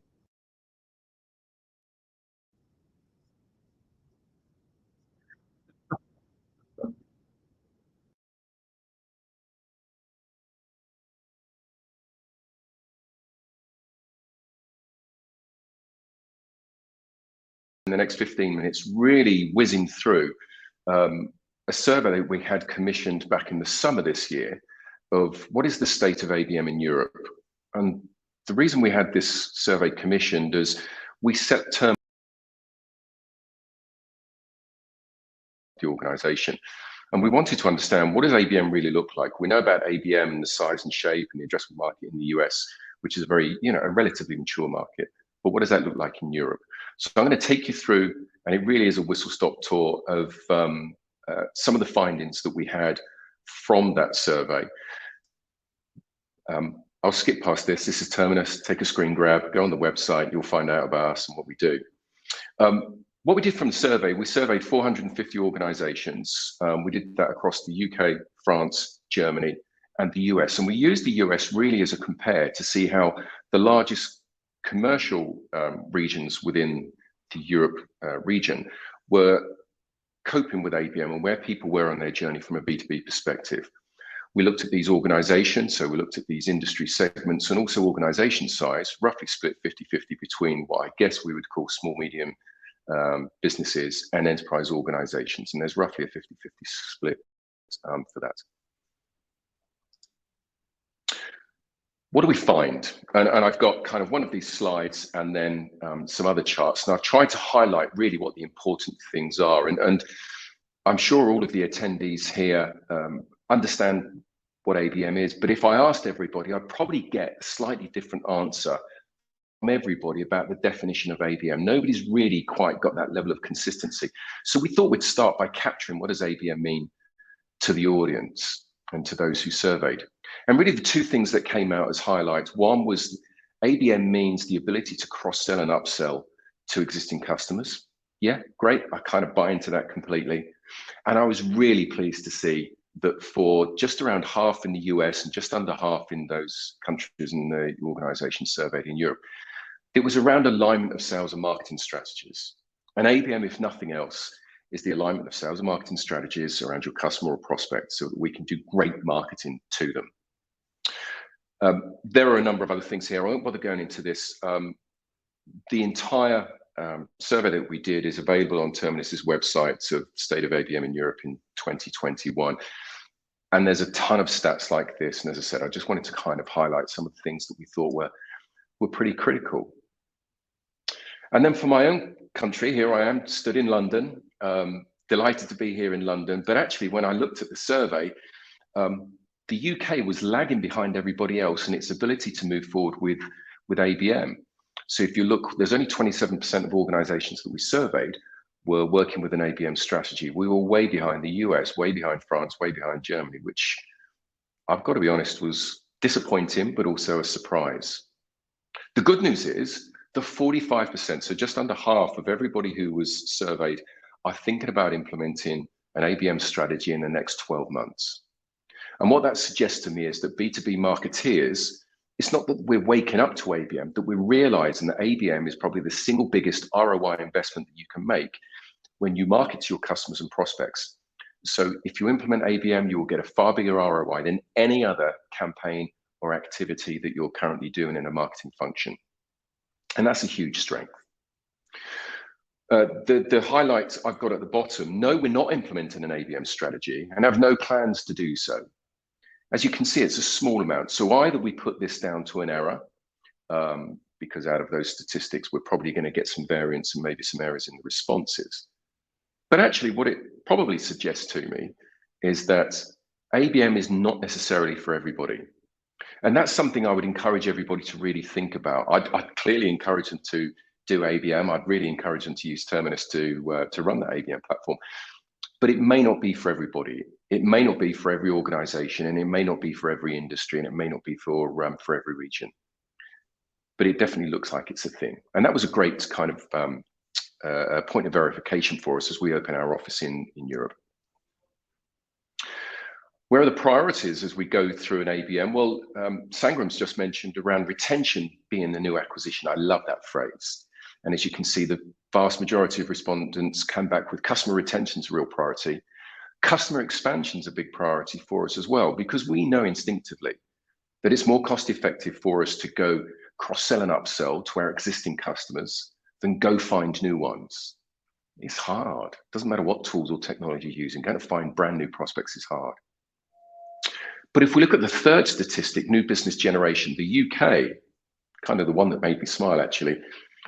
In the next 15 minutes, really whizzing through a survey that we had commissioned back in the summer this year of what is the state of ABM in Europe. And the reason we had this survey commissioned is we set terms the organization. And we wanted to understand, what does ABM really look like? We know about ABM and the size and shape and the addressable market in the US, which is a very, a relatively mature market. But what does that look like in Europe? So I'm going to take you through, and it really is a whistle-stop tour of some of the findings that we had from that survey. I'll skip past this. This is Terminus. Take a screen grab, go on the website, you'll find out about us and what we do. What we did from the survey, we surveyed 450 organizations. We did that across the UK, France, Germany, and the US. And we used the US really as a compare to see how the largest commercial regions within the Europe region were coping with ABM and where people were on their journey from a B2B perspective. We looked at these organizations, so we looked at these industry segments and also organization size, roughly split 50-50 between what I guess we would call small, medium businesses and enterprise organizations. And there's roughly a 50-50 split for that. What do we find? And I've got kind of one of these slides and then some other charts. And I've tried to highlight really what the important things are. And I'm sure all of the attendees here understand what ABM is. But if I asked everybody, I'd probably get a slightly different answer from everybody about the definition of ABM. Nobody's really quite got that level of consistency. So we thought we'd start by capturing what does ABM mean to the audience and to those who surveyed. And really the two things that came out as highlights, one was ABM means the ability to cross-sell and upsell to existing customers. Yeah, great. I kind of buy into that completely. And I was really pleased to see that for just around half in the US and just under half in those countries in the organization surveyed in Europe, it was around alignment of sales and marketing strategies. And ABM, if nothing else, is the alignment of sales and marketing strategies around your customer or prospect so that we can do great marketing to them. There are a number of other things here. I won't bother going into this. The entire survey that we did is available on Terminus's website of State of ABM in Europe in 2021. And there's a ton of stats like this. And as I said, I just wanted to kind of highlight some of the things that we thought were pretty critical. And then for my own country, here I am, stood in London, delighted to be here in London. But actually, when I looked at the survey, the UK was lagging behind everybody else in its ability to move forward with ABM. So if you look, there's only 27% of organizations that we surveyed were working with an ABM strategy. We were way behind the US, way behind France, way behind Germany, which I've got to be honest was disappointing, but also a surprise. The good news is the 45%, so just under half of everybody who was surveyed are thinking about implementing an ABM strategy in the next 12 months. And what that suggests to me is that B2B marketeers, it's not that we're waking up to ABM, that we're realizing that ABM is probably the single biggest ROI investment that you can make when you market to your customers and prospects. So if you implement ABM, you will get a far bigger ROI than any other campaign or activity that you're currently doing in a marketing function. And that's a huge strength. The highlights I've got at the bottom, no, we're not implementing an ABM strategy and have no plans to do so. As you can see, it's a small amount. So either we put this down to an error, because out of those statistics, we're probably going to get some variance and maybe some errors in the responses. But actually, what it probably suggests to me is that ABM is not necessarily for everybody. And that's something I would encourage everybody to really think about. I'd clearly encourage them to do ABM. I'd really encourage them to use Terminus to run that ABM platform. But it may not be for everybody. It may not be for every organization, and it may not be for every industry, and it may not be for every region. But it definitely looks like it's a thing. And that was a great kind of point of verification for us as we open our office in Europe. Where are the priorities as we go through an ABM? Well, Sangram's just mentioned around retention being the new acquisition. I love that phrase. And as you can see, the vast majority of respondents come back with customer retention's a real priority. Customer expansion's a big priority for us as well, because we know instinctively that it's more cost effective for us to go cross-sell and upsell to our existing customers than go find new ones. It's hard. Doesn't matter what tools or technology you're using, going to find brand new prospects is hard. But if we look at the third statistic, new business generation, the UK, kind of the one that made me smile actually,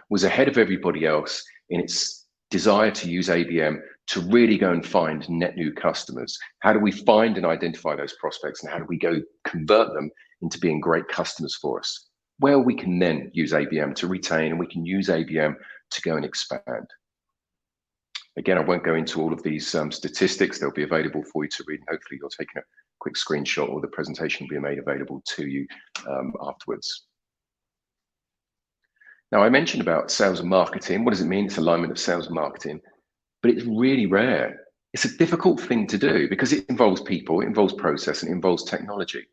was ahead of everybody else in its desire to use ABM to really go and find net new customers. How do we find and identify those prospects, and how do we go convert them into being great customers for us? Well, we can then use ABM to retain, and we can use ABM to go and expand. Again, I won't go into all of these statistics. They'll be available for you to read. And hopefully you're taking a quick screenshot, or the presentation will be made available to you afterwards. Now, I mentioned about sales and marketing. What does it mean? It's alignment of sales and marketing, but it's really rare. It's a difficult thing to do because it involves people, it involves process, and it involves technology.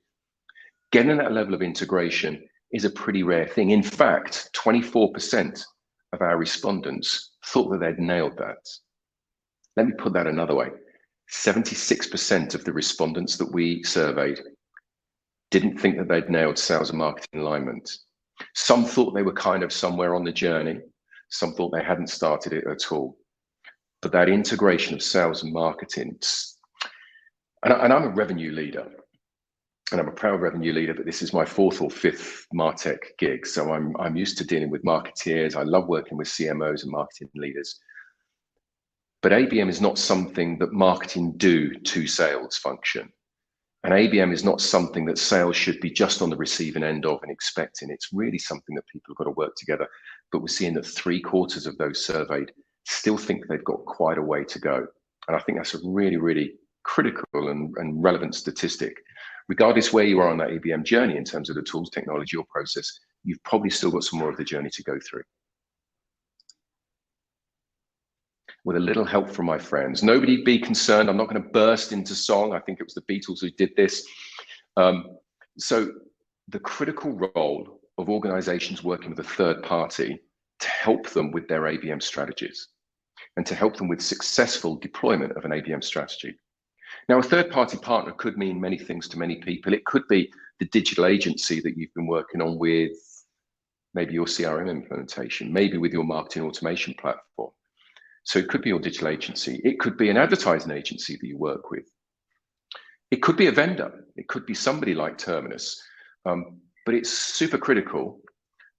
Getting that level of integration is a pretty rare thing. In fact, 24% of our respondents thought that they'd nailed that. Let me put that another way. 76% of the respondents that we surveyed didn't think that they'd nailed sales and marketing alignment. Some thought they were kind of somewhere on the journey. Some thought they hadn't started it at all. But that integration of sales and marketing, and I'm a revenue leader, and I'm a proud revenue leader, but this is my fourth or fifth MarTech gig. So I'm used to dealing with marketeers. I love working with CMOs and marketing leaders. But ABM is not something that marketing do to sales function. And ABM is not something that sales should be just on the receiving end of and expecting. It's really something that people have got to work together. But we're seeing that 3/4 of those surveyed still think they've got quite a way to go. And I think that's a really, really critical and relevant statistic. Regardless where you are on that ABM journey in terms of the tools, technology, or process, you've probably still got some more of the journey to go through. With a little help from my friends. Nobody be concerned, I'm not going to burst into song. I think it was the Beatles who did this. So the critical role of organizations working with a third party to help them with their ABM strategies and to help them with successful deployment of an ABM strategy. Now, a third party partner could mean many things to many people. It could be the digital agency that you've been working on with maybe your CRM implementation, maybe with your marketing automation platform. So it could be your digital agency. It could be an advertising agency that you work with. It could be a vendor. It could be somebody like Terminus. But it's super critical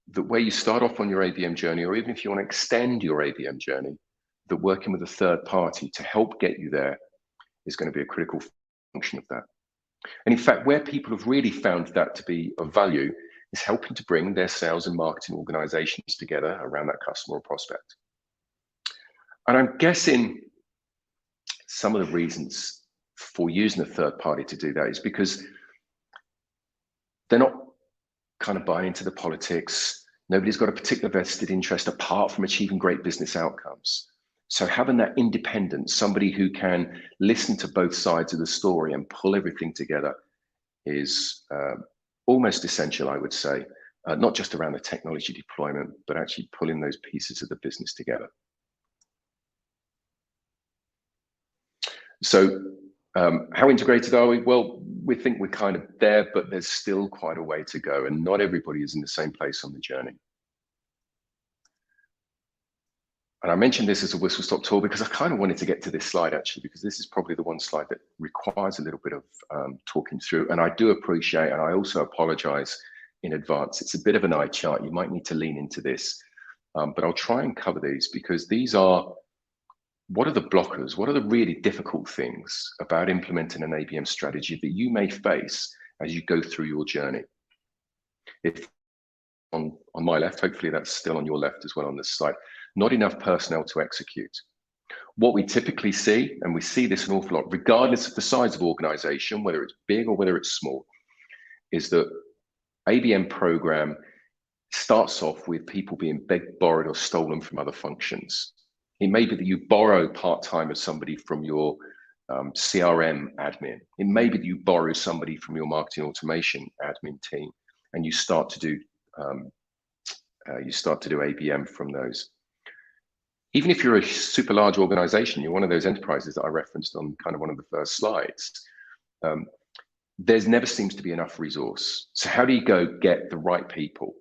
that where you start off on your ABM journey, or even if you want to extend your ABM journey, that working with a third party to help get you there is going to be a critical function of that. And in fact, where people have really found that to be of value is helping to bring their sales and marketing organizations together around that customer or prospect. And I'm guessing some of the reasons for using a third party to do that is because they're not kind of buying into the politics. Nobody's got a particular vested interest apart from achieving great business outcomes. So having that independence, somebody who can listen to both sides of the story and pull everything together is almost essential, I would say, not just around the technology deployment, but actually pulling those pieces of the business together. So how integrated are we? Well, we think we're kind of there, but there's still quite a way to go, and not everybody is in the same place on the journey. And I mentioned this as a whistle-stop tour because I kind of wanted to get to this slide, actually, because this is probably the one slide that requires a little bit of talking through. And I do appreciate, and I also apologize in advance, it's a bit of an eye chart. You might need to lean into this, but I'll try and cover these because these are, what are the blockers? What are the really difficult things about implementing an ABM strategy that you may face as you go through your journey? If on my left, hopefully that's still on your left as well on this slide, not enough personnel to execute. What we typically see, and we see this an awful lot, regardless of the size of organization, whether it's big or whether it's small, is that ABM program starts off with people being begged, borrowed, or stolen from other functions. It may be that you borrow part-time as somebody from your CRM admin. It may be that you borrow somebody from your marketing automation admin team, and you start to do ABM from those. Even if you're a super large organization, you're one of those enterprises that I referenced on kind of one of the first slides, there's never seems to be enough resource. So how do you go get the right people?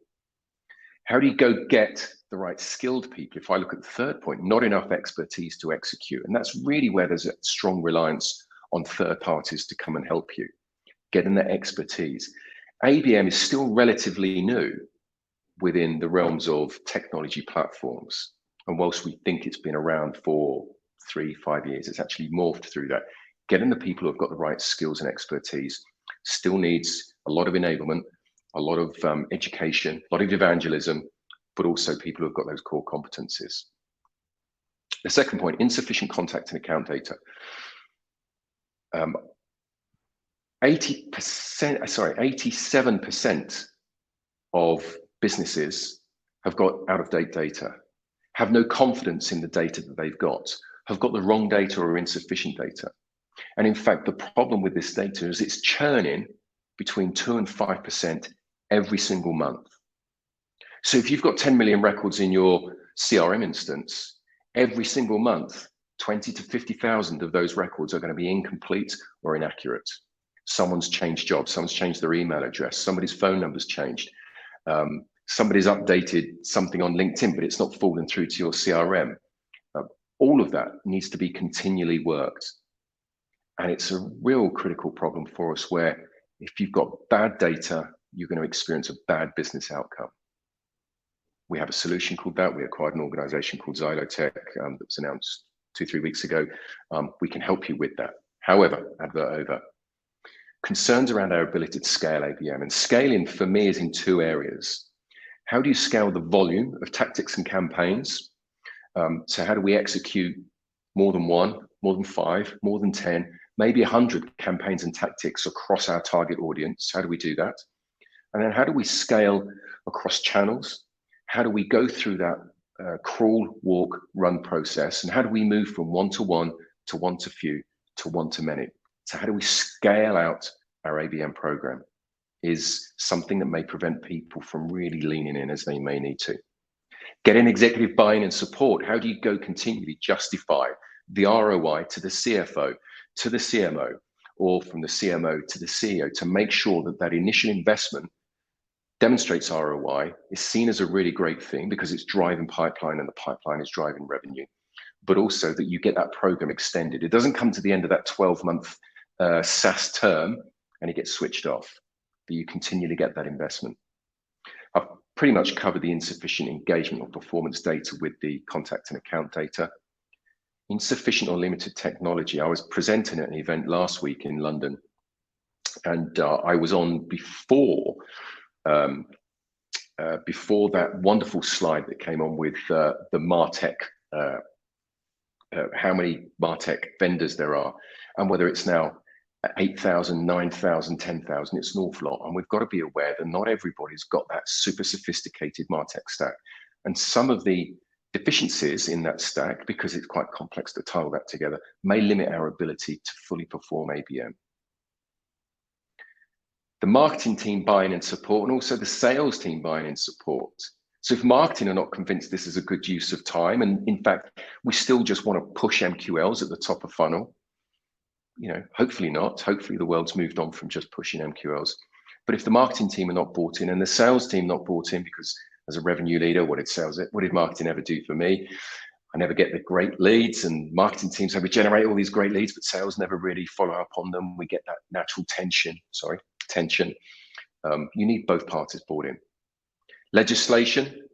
How do you go get the right skilled people? If I look at the third point, not enough expertise to execute. And that's really where there's a strong reliance on third parties to come and help you, getting that expertise. ABM is still relatively new within the realms of technology platforms. And whilst we think it's been around for 3-5 years, it's actually morphed through that. Getting the people who've got the right skills and expertise still needs a lot of enablement, a lot of education, a lot of evangelism, but also people who've got those core competencies. The second point, insufficient contact and account data. 87% of businesses have got out-of-date data, have no confidence in the data that they've got, have got the wrong data or insufficient data. And in fact, the problem with this data is it's churning between 2 and 5% every single month. So if you've got 10 million records in your CRM instance, every single month, 20 to 50,000 of those records are going to be incomplete or inaccurate. Someone's changed jobs, someone's changed their email address, somebody's phone number's changed. Somebody's updated something on LinkedIn, but it's not fallen through to your CRM. All of that needs to be continually worked. And it's a real critical problem for us where if you've got bad data, you're going to experience a bad business outcome. We have a solution called that. We acquired an organization called Xylotech that was announced 2-3 weeks ago. We can help you with that. However, advert over. Concerns around our ability to scale ABM. And scaling for me is in 2 areas. How do you scale the volume of tactics and campaigns? So how do we execute more than 1, more than 5, more than 10, maybe 100 campaigns and tactics across our target audience? How do we do that? And then how do we scale across channels? How do we go through that crawl, walk, run process? And how do we move from one-to-one to one-to-few to one-to-many? So how do we scale out our ABM program is something that may prevent people from really leaning in as they may need to. Getting executive buy-in and support. How do you go continually justify the ROI to the CFO, to the CMO, or from the CMO to the CEO to make sure that that initial investment demonstrates ROI, is seen as a really great thing because it's driving pipeline and the pipeline is driving revenue, but also that you get that program extended. It doesn't come to the end of that 12-month SaaS term and it gets switched off, but you continually get that investment. I've pretty much covered the insufficient engagement or performance data with the contact and account data. Insufficient or limited technology. I was presenting at an event last week in London, and I was on before before that wonderful slide that came on with the MarTech, how many MarTech vendors there are, and whether it's now 8,000, 9,000, 10,000, it's an awful lot. And we've got to be aware that not everybody's got that super sophisticated MarTech stack. And some of the deficiencies in that stack, because it's quite complex to tile that together, may limit our ability to fully perform ABM. The marketing team buying in support, and also the sales team buying in support. So if marketing are not convinced this is a good use of time, and in fact, we still just want to push MQLs at the top of funnel, you know, hopefully not. Hopefully the world's moved on from just pushing MQLs. But if the marketing team are not bought in and the sales team not bought in, because as a revenue leader, what did marketing ever do for me? I never get the great leads, and marketing teams have to generate all these great leads, but sales never really follow up on them. We get that natural tension. You need both parties bought in. Legislation,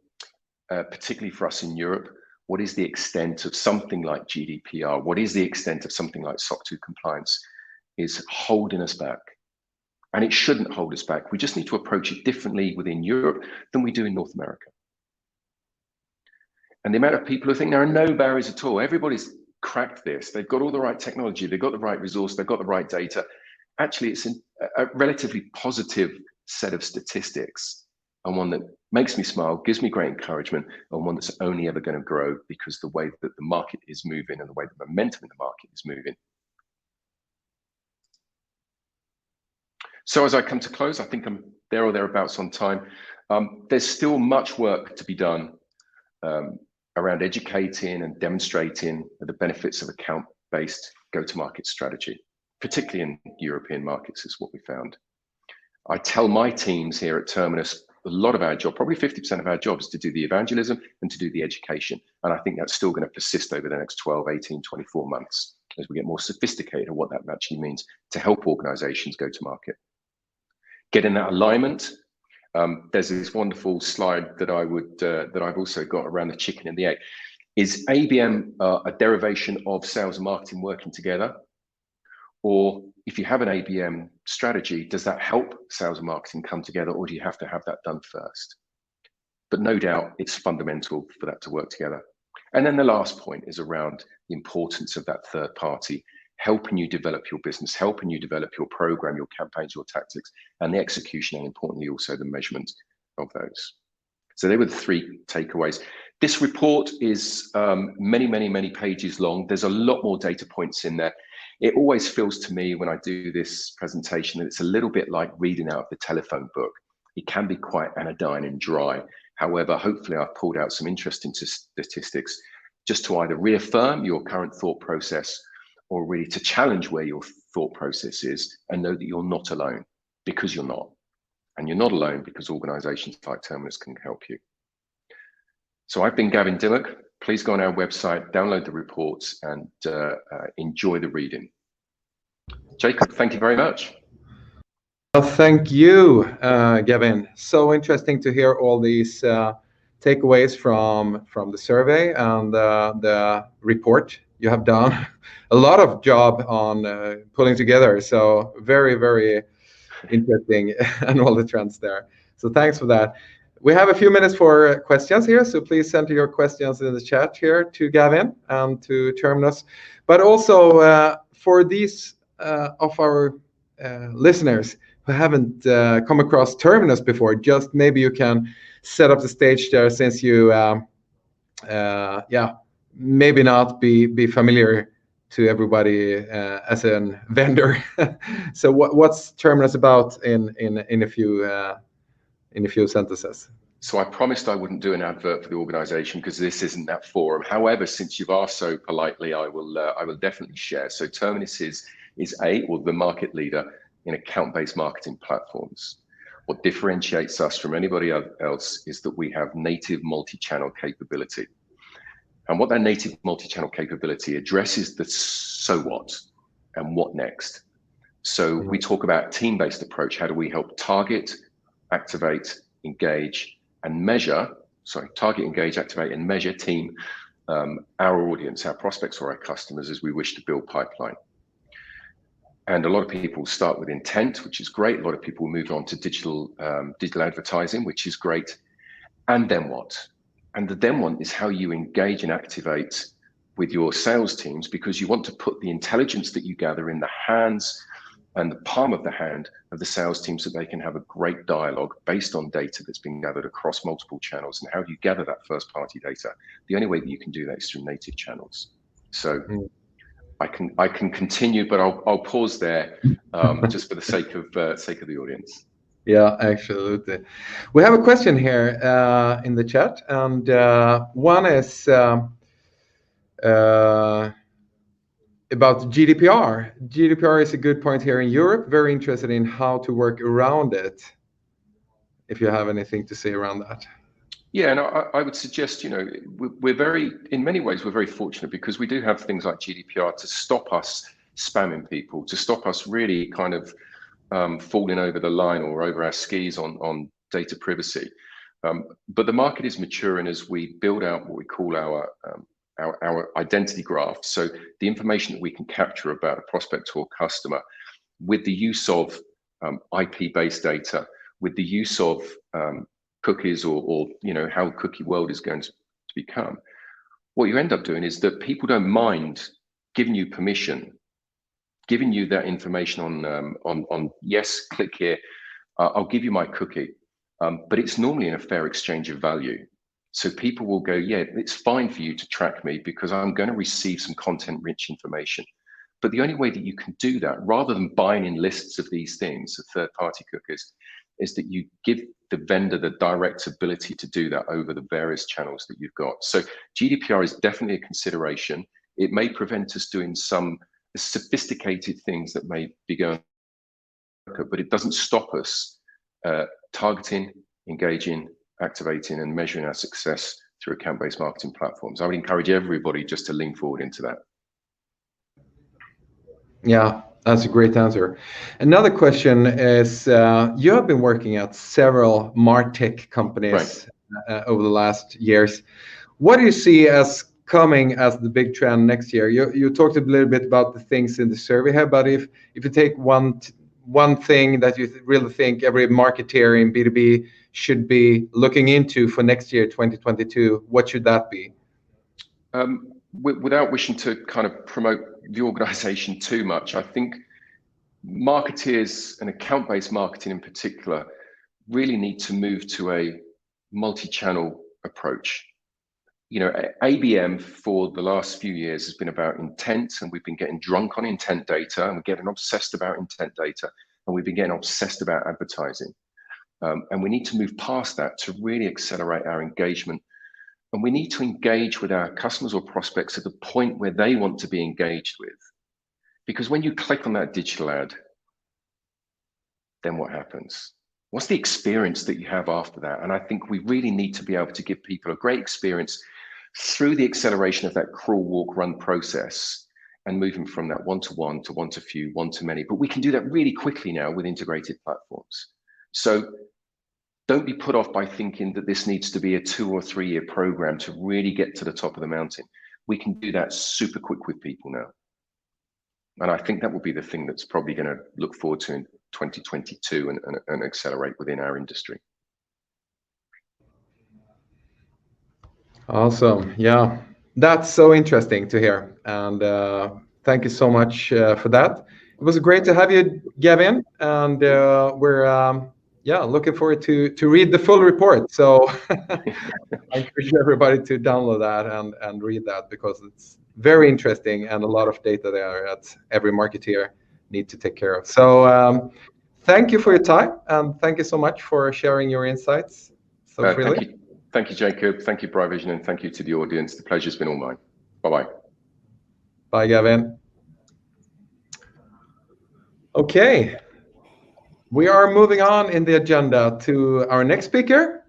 particularly for us in Europe, what is the extent of something like GDPR? What is the extent of something like SOC 2 compliance is holding us back? And it shouldn't hold us back. We just need to approach it differently within Europe than we do in North America. And the amount of people who think there are no barriers at all, everybody's cracked this. They've got all the right technology, they've got the right resource, they've got the right data. Actually, it's a relatively positive set of statistics, and one that makes me smile, gives me great encouragement, and one that's only ever going to grow because the way that the market is moving and the way the momentum in the market is moving. So as I come to close, I think I'm there or thereabouts on time. There's still much work to be done around educating and demonstrating the benefits of account-based go-to-market strategy, particularly in European markets, is what we found. I tell my teams here at Terminus, a lot of our job, probably 50% of our job, is to do the evangelism and to do the education. And I think that's still going to persist over the next 12, 18, 24 months as we get more sophisticated on what that actually means to help organizations go to market. Getting that alignment. There's this wonderful slide that I've also got around the chicken and the egg. Is ABM a derivation of sales and marketing working together? Or if you have an ABM strategy, does that help sales and marketing come together, or do you have to have that done first? But no doubt it's fundamental for that to work together. And then the last point is around the importance of that third party, helping you develop your business, helping you develop your program, your campaigns, your tactics, and the execution, and importantly also the measurement of those. So they were the three takeaways. This report is many pages long. There's a lot more data points in there. It always feels to me when I do this presentation that it's a little bit like reading out of the telephone book. It can be quite anodyne and dry. However, hopefully I've pulled out some interesting statistics just to either reaffirm your current thought process or really to challenge where your thought process is and know that you're not alone, because you're not. And you're not alone because organizations like Terminus can help you. So I've been Gavin Dimmock. Please go on our website, download the reports, and enjoy the reading. Jacob, thank you very much. Well, thank you, Gavin. So interesting to hear all these takeaways from the survey and the report. You have done a lot of job on pulling together. So very interesting and all the trends there. So thanks for that. We have a few minutes for questions here, so please send your questions in the chat here to Gavin and to Terminus. But also for these of our listeners who haven't come across Terminus before, just maybe you can set up the stage there, since you, maybe not be familiar to everybody as a vendor. So what's Terminus about in a few sentences? So I promised I wouldn't do an advert for the organization because this isn't that forum. However, since you've asked so politely, I will definitely share. So Terminus is the market leader in account-based marketing platforms. What differentiates us from anybody else is that we have native multi-channel capability. And what that native multi-channel capability addresses the so what and what next. So we talk about team-based approach. How do we help target, activate, engage, and measure, target, engage, activate, and measure team, our audience, our prospects, or our customers as we wish to build pipeline. And a lot of people start with intent, which is great. A lot of people move on to digital advertising, which is great. And then what? And the then what is how you engage and activate with your sales teams, because you want to put the intelligence that you gather in the hands and the palm of the hand of the sales team so they can have a great dialogue based on data that's been gathered across multiple channels. And how do you gather that first party data? The only way that you can do that is through native channels. So I can continue, but I'll pause there just for the sake of the audience. Yeah, absolutely. We have a question here in the chat, and one is about GDPR. GDPR is a good point here in Europe. Very interested in how to work around it. If you have anything to say around that. Yeah, and I would suggest, in many ways, we're very fortunate because we do have things like GDPR to stop us spamming people, to stop us really kind of falling over the line or over our skis on data privacy. But the market is maturing as we build out what we call our identity graph. So the information that we can capture about a prospect or customer with the use of IP-based data, with the use of cookies or how cookie world is going to become. What you end up doing is that people don't mind giving you permission, giving you that information on yes, click here, I'll give you my cookie. But it's normally in a fair exchange of value. So people will go, yeah, it's fine for you to track me because I'm going to receive some content-rich information. But the only way that you can do that, rather than buying in lists of these things, of third-party cookies, is that you give the vendor the direct ability to do that over the various channels that you've got. So GDPR is definitely a consideration. It may prevent us doing some sophisticated things that may be going on, but it doesn't stop us targeting, engaging, activating, and measuring our success through account-based marketing platforms. I would encourage everybody just to lean forward into that. Yeah, that's a great answer. Another question is, you have been working at several MarTech companies over the last years. What do you see as coming as the big trend next year? You talked a little bit about the things in the survey here, but if you take one thing that you really think every marketer in B2B should be looking into for next year, 2022, what should that be? Without wishing to kind of promote the organization too much, I think marketeers and account-based marketing in particular really need to move to a multi-channel approach. ABM for the last few years has been about intent, and we've been getting drunk on intent data, and we're getting obsessed about intent data, and we've been getting obsessed about advertising. And we need to move past that to really accelerate our engagement. And we need to engage with our customers or prospects at the point where they want to be engaged with. Because when you click on that digital ad, then what happens? What's the experience that you have after that? And I think we really need to be able to give people a great experience through the acceleration of that crawl, walk, run process and moving from that one-to-one to one-to-few, one-to-many. But we can do that really quickly now with integrated platforms. So don't be put off by thinking that this needs to be a 2 or 3 year program to really get to the top of the mountain. We can do that super quick with people now. And I think that will be the thing that's probably going to look forward to in 2022 and accelerate within our industry. Awesome. Yeah, that's so interesting to hear. And thank you so much for that. It was great to have you, Gavin. And we're looking forward to read the full report. So I encourage everybody to download that and read that because it's very interesting and a lot of data there that every marketeer need to take care of. So thank you for your time and thank you so much for sharing your insights so freely. Thank you, Jacob. Thank you, Bright Vision, and thank you to the audience. The pleasure's been all mine. Bye-bye. Bye, Gavin. Okay. We are moving on in the agenda to our next speaker.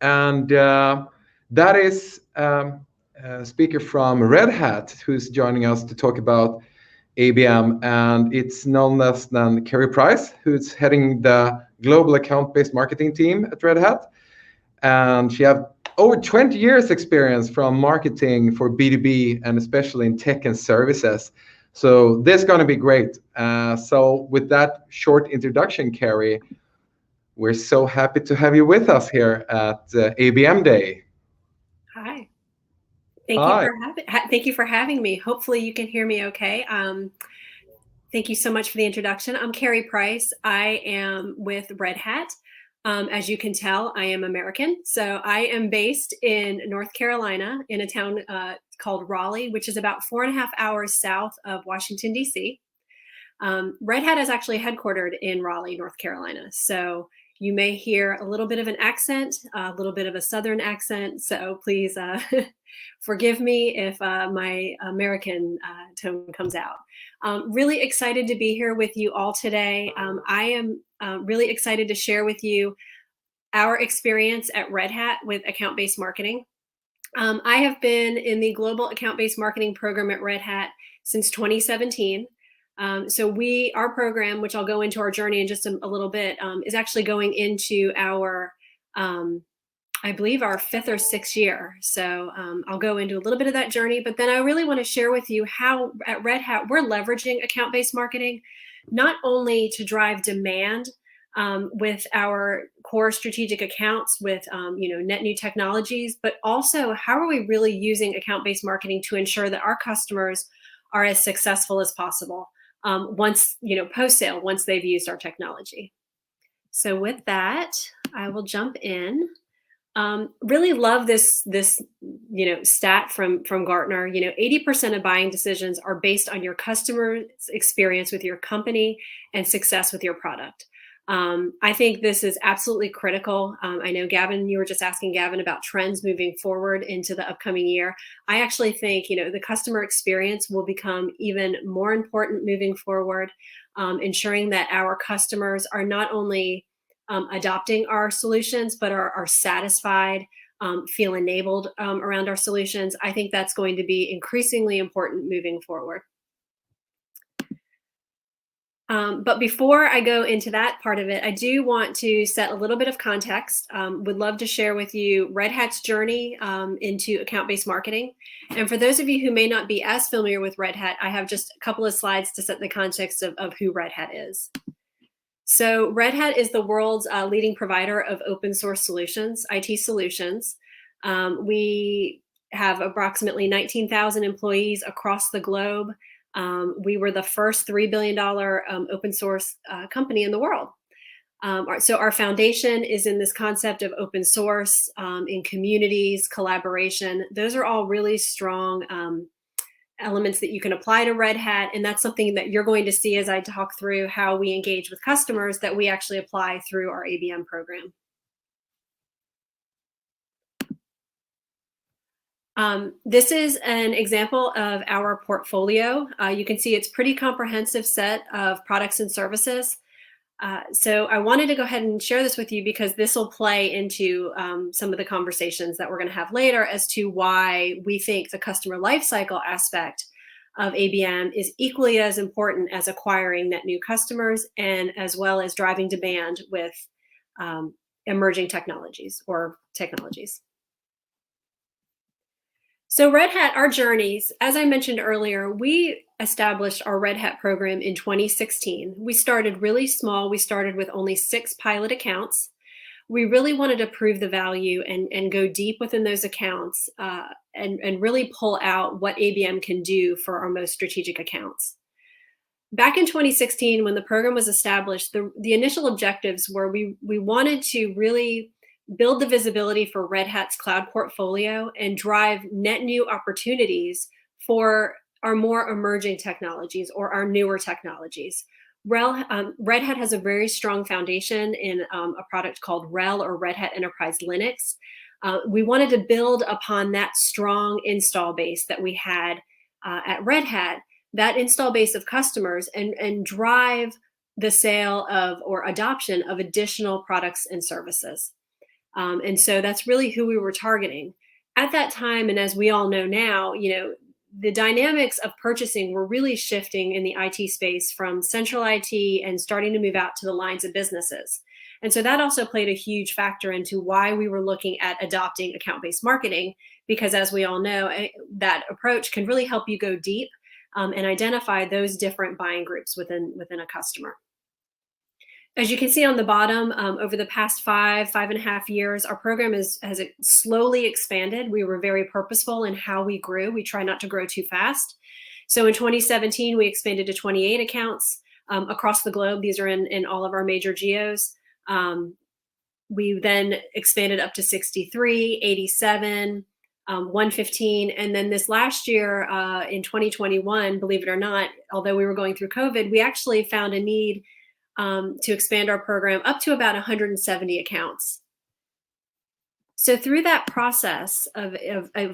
And that is a speaker from Red Hat who's joining us to talk about ABM. And it's none less than Kari Price, who's heading the global account-based marketing team at Red Hat. And she has over 20 years experience from marketing for B2B and especially in tech and services. So this is going to be great. So with that short introduction, Kari, we're so happy to have you with us here at ABM Day. Hi. Hi. Thank you for having me. Hopefully you can hear me okay. Thank you so much for the introduction. I'm Kari Price. I am with Red Hat. As you can tell, I am American. So I am based in North Carolina in a town called Raleigh, which is about 4.5 hours south of Washington, D.C. Red Hat is actually headquartered in Raleigh, North Carolina. So you may hear a little bit of an accent, a little bit of a Southern accent. So please forgive me if my American tone comes out. Really excited to be here with you all today. I am really excited to share with you our experience at Red Hat with account-based marketing. I have been in the global account-based marketing program at Red Hat since 2017. So our program, which I'll go into our journey in just a little bit, is actually going into our, I believe, our 5th or 6th year. So I'll go into a little bit of that journey, but then I really want to share with you how at Red Hat we're leveraging account-based marketing, not only to drive demand with our core strategic accounts with net new technologies, but also how are we really using account-based marketing to ensure that our customers are as successful as possible once, post-sale, once they've used our technology. So with that, I will jump in. Really love this stat from Gartner. 80% of buying decisions are based on your customer's experience with your company and success with your product. I think this is absolutely critical. I know, Gavin, you were just asking Gavin about trends moving forward into the upcoming year. I actually think, the customer experience will become even more important moving forward, ensuring that our customers are not only adopting our solutions, but are satisfied, feel enabled around our solutions. I think that's going to be increasingly important moving forward. But before I go into that part of it, I do want to set a little bit of context. Would love to share with you Red Hat's journey into account-based marketing. And for those of you who may not be as familiar with Red Hat, I have just a couple of slides to set the context of who Red Hat is. So Red Hat is the world's leading provider of open source solutions, IT solutions. We have approximately 19,000 employees across the globe. We were the first $3 billion open source company in the world. So our foundation is in this concept of open source, in communities, collaboration. Those are all really strong elements that you can apply to Red Hat. And that's something that you're going to see as I talk through how we engage with customers that we actually apply through our ABM program. This is an example of our portfolio. You can see it's a pretty comprehensive set of products and services. So I wanted to go ahead and share this with you because this will play into some of the conversations that we're going to have later as to why we think the customer lifecycle aspect of ABM is equally as important as acquiring net new customers and as well as driving demand with emerging technologies or technologies. So Red Hat, our journeys, as I mentioned earlier, we established our Red Hat program in 2016. We started really small. We started with only 6 pilot accounts. We really wanted to prove the value and go deep within those accounts and really pull out what ABM can do for our most strategic accounts. Back in 2016, when the program was established, the initial objectives were we wanted to really build the visibility for Red Hat's cloud portfolio and drive net new opportunities for our more emerging technologies or our newer technologies. Red Hat has a very strong foundation in a product called RHEL or Red Hat Enterprise Linux. We wanted to build upon that strong install base that we had at Red Hat, that install base of customers, and drive the sale of or adoption of additional products and services. And so that's really who we were targeting. At that time, and as we all know now, the dynamics of purchasing were really shifting in the IT space from central IT and starting to move out to the lines of businesses. And so that also played a huge factor into why we were looking at adopting account-based marketing, because as we all know, that approach can really help you go deep and identify those different buying groups within a customer. As you can see on the bottom, over the past 5.5 years, our program has slowly expanded. We were very purposeful in how we grew. We try not to grow too fast. So in 2017, we expanded to 28 accounts across the globe. These are in all of our major geos. We then expanded up to 63, 87, 115. And then this last year in 2021, believe it or not, although we were going through COVID, we actually found a need to expand our program up to about 170 accounts. So through that process of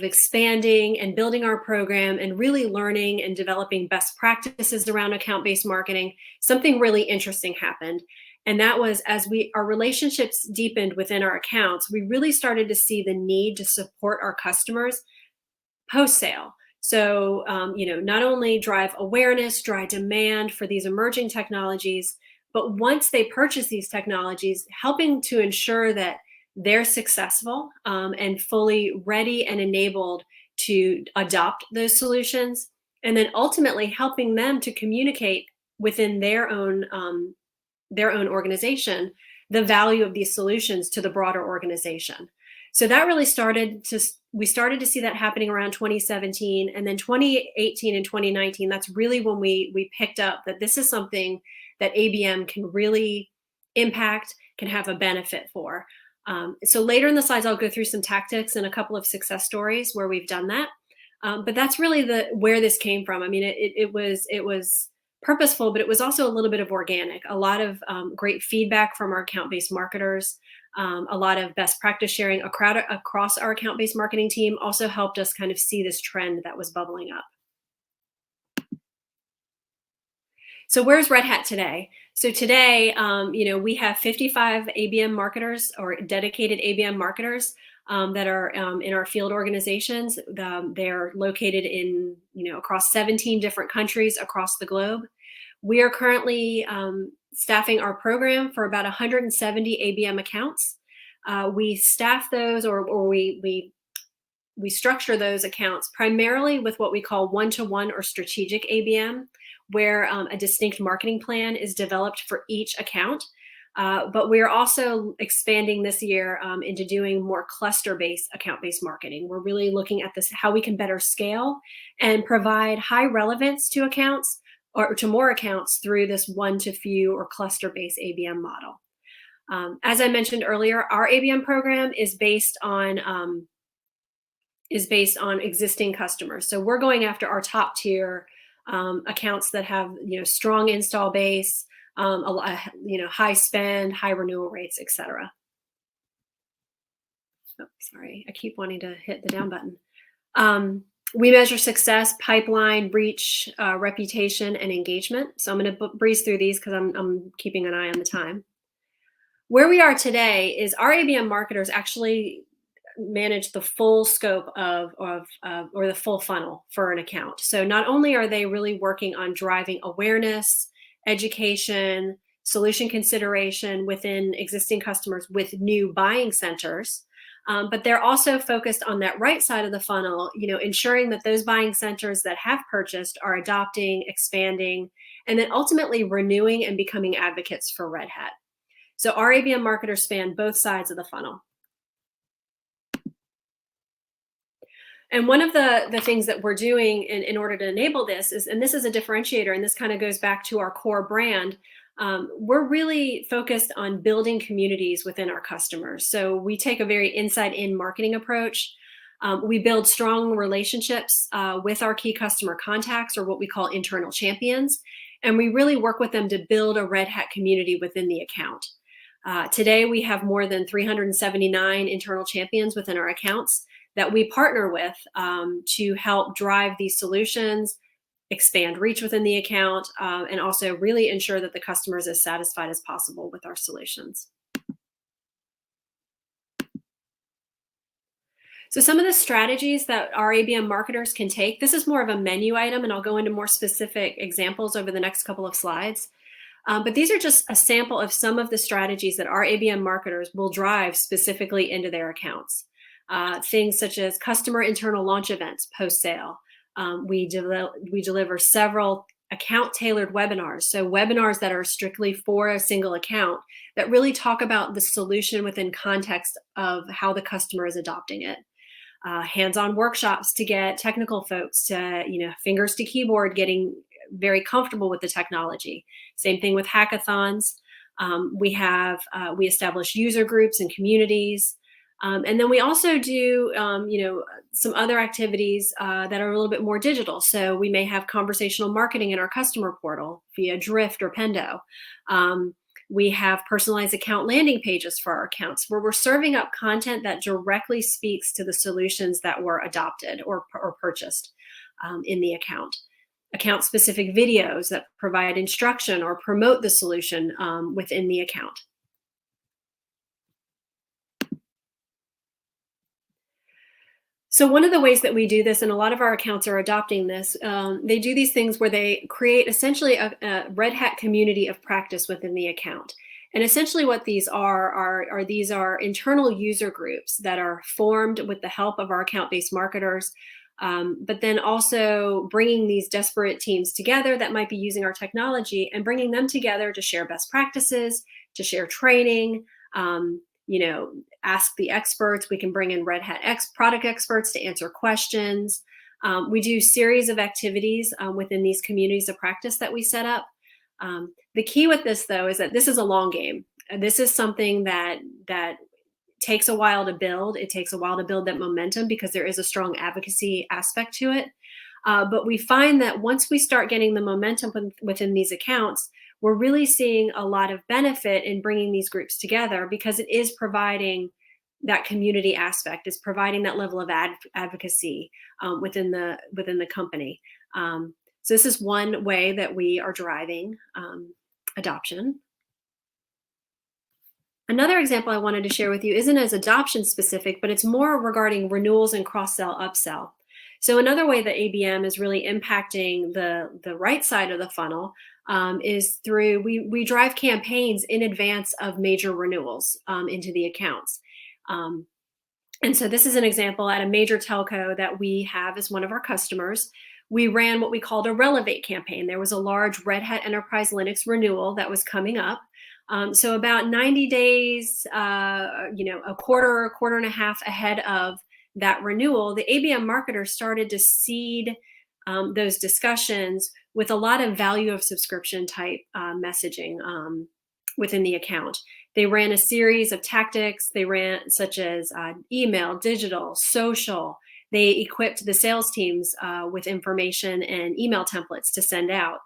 expanding and building our program and really learning and developing best practices around account-based marketing, something really interesting happened. And that was as our relationships deepened within our accounts, we really started to see the need to support our customers post-sale. So, not only drive awareness, drive demand for these emerging technologies, but once they purchase these technologies, helping to ensure that they're successful and fully ready and enabled to adopt those solutions, and then ultimately helping them to communicate within their own organization the value of these solutions to the broader organization. So that really we started to see that happening around 2017, and then 2018 and 2019. That's really when we picked up that this is something that ABM can really impact, can have a benefit for. So later in the slides, I'll go through some tactics and a couple of success stories where we've done that. But that's really where this came from. I mean, it was purposeful, but it was also a little bit of organic. A lot of great feedback from our account-based marketers. A lot of best practice sharing across our account-based marketing team also helped us kind of see this trend that was bubbling up. So where's Red Hat today? So today, we have 55 ABM marketers or dedicated ABM marketers that are in our field organizations. They're located in, across 17 different countries across the globe. We are currently staffing our program for about 170 ABM accounts. We staff those or we structure those accounts primarily with what we call one-to-one or strategic ABM, where a distinct marketing plan is developed for each account. But we're also expanding this year into doing more cluster-based account-based marketing. We're really looking at this, how we can better scale and provide high relevance to accounts or to more accounts through this one-to-few or cluster-based ABM model. As I mentioned earlier, our ABM program is based on existing customers. So we're going after our top tier accounts that have strong install base, high spend, high renewal rates, etc. Oh, sorry, I keep wanting to hit the down button. We measure success, pipeline, reach, reputation, and engagement. So I'm going to breeze through these because I'm keeping an eye on the time. Where we are today is our ABM marketers actually manage the full scope or the full funnel for an account. So not only are they really working on driving awareness, education, solution consideration within existing customers with new buying centers, but they're also focused on that right side of the funnel, ensuring that those buying centers that have purchased are adopting, expanding, and then ultimately renewing and becoming advocates for Red Hat. So our ABM marketers span both sides of the funnel. And one of the things that we're doing in order to enable this is, and this is a differentiator, and this kind of goes back to our core brand, we're really focused on building communities within our customers. So we take a very inside-in marketing approach. We build strong relationships with our key customer contacts, or what we call internal champions, and we really work with them to build a Red Hat community within the account. Today, we have more than 379 internal champions within our accounts that we partner with to help drive these solutions, expand reach within the account, and also really ensure that the customer is as satisfied as possible with our solutions. So some of the strategies that our ABM marketers can take, this is more of a menu item, and I'll go into more specific examples over the next couple of slides. But these are just a sample of some of the strategies that our ABM marketers will drive specifically into their accounts. Things such as customer internal launch events post-sale, We deliver several account-tailored webinars. So webinars that are strictly for a single account that really talk about the solution within context of how the customer is adopting it. Hands-on workshops to get technical folks to, fingers to keyboard, getting very comfortable with the technology. Same thing with hackathons. We establish user groups and communities. And then we also do, some other activities that are a little bit more digital. So we may have conversational marketing in our customer portal via Drift or Pendo. We have personalized account landing pages for our accounts where we're serving up content that directly speaks to the solutions that were adopted or purchased in the account. Account-specific videos that provide instruction or promote the solution within the account. So one of the ways that we do this, and a lot of our accounts are adopting this, they do these things where they create essentially a Red Hat community of practice within the account. And essentially what these are these are internal user groups that are formed with the help of our account-based marketers, but then also bringing these disparate teams together that might be using our technology and bringing them together to share best practices, to share training, ask the experts. We can bring in Red Hat product experts to answer questions. We do series of activities within these communities of practice that we set up. The key with this, though, is that this is a long game. This is something that takes a while to build. It takes a while to build that momentum because there is a strong advocacy aspect to it. But we find that once we start getting the momentum within these accounts, we're really seeing a lot of benefit in bringing these groups together because it is providing that community aspect. It's providing that level of advocacy within the company. So this is one way that we are driving adoption. Another example I wanted to share with you isn't as adoption specific, but it's more regarding renewals and cross-sell, upsell. So another way that ABM is really impacting the right side of the funnel is through, we drive campaigns in advance of major renewals into the accounts. And so this is an example at a major telco that we have as one of our customers. We ran what we called a Relevate campaign. There was a large Red Hat Enterprise Linux renewal that was coming up. So about 90 days, a quarter and a half ahead of that renewal, the ABM marketer started to seed those discussions with a lot of value of subscription type messaging within the account. They ran a series of tactics. They ran such as email, digital, social. They equipped the sales teams with information and email templates to send out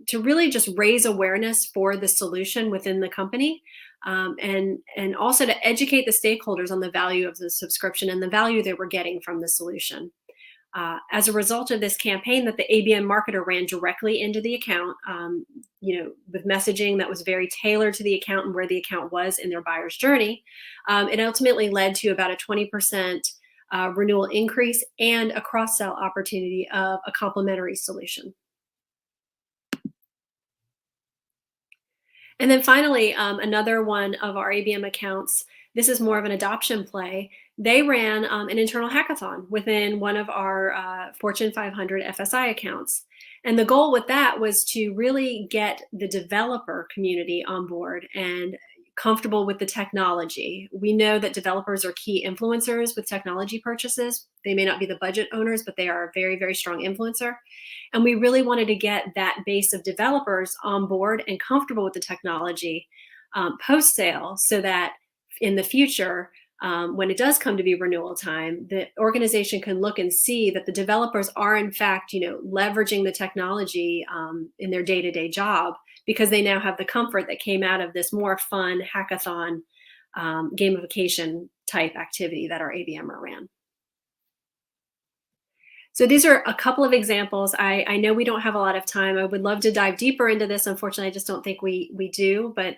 to really just raise awareness for the solution within the company. And also to educate the stakeholders on the value of the subscription and the value they were getting from the solution. As a result of this campaign that the ABM marketer ran directly into the account, with messaging that was very tailored to the account and where the account was in their buyer's journey, it ultimately led to about a 20% renewal increase and a cross-sell opportunity of a complementary solution. And then finally, another one of our ABM accounts, this is more of an adoption play. They ran an internal hackathon within one of our Fortune 500 FSI accounts. And the goal with that was to really get the developer community on board and comfortable with the technology. We know that developers are key influencers with technology purchases. They may not be the budget owners, but they are a very, very strong influencer. And we really wanted to get that base of developers on board and comfortable with the technology post-sale so that in the future, when it does come to be renewal time, the organization can look and see that the developers are in fact, leveraging the technology in their day-to-day job because they now have the comfort that came out of this more fun hackathon gamification type activity that our ABMer ran. So these are a couple of examples. I know we don't have a lot of time. I would love to dive deeper into this. Unfortunately, I just don't think we do, but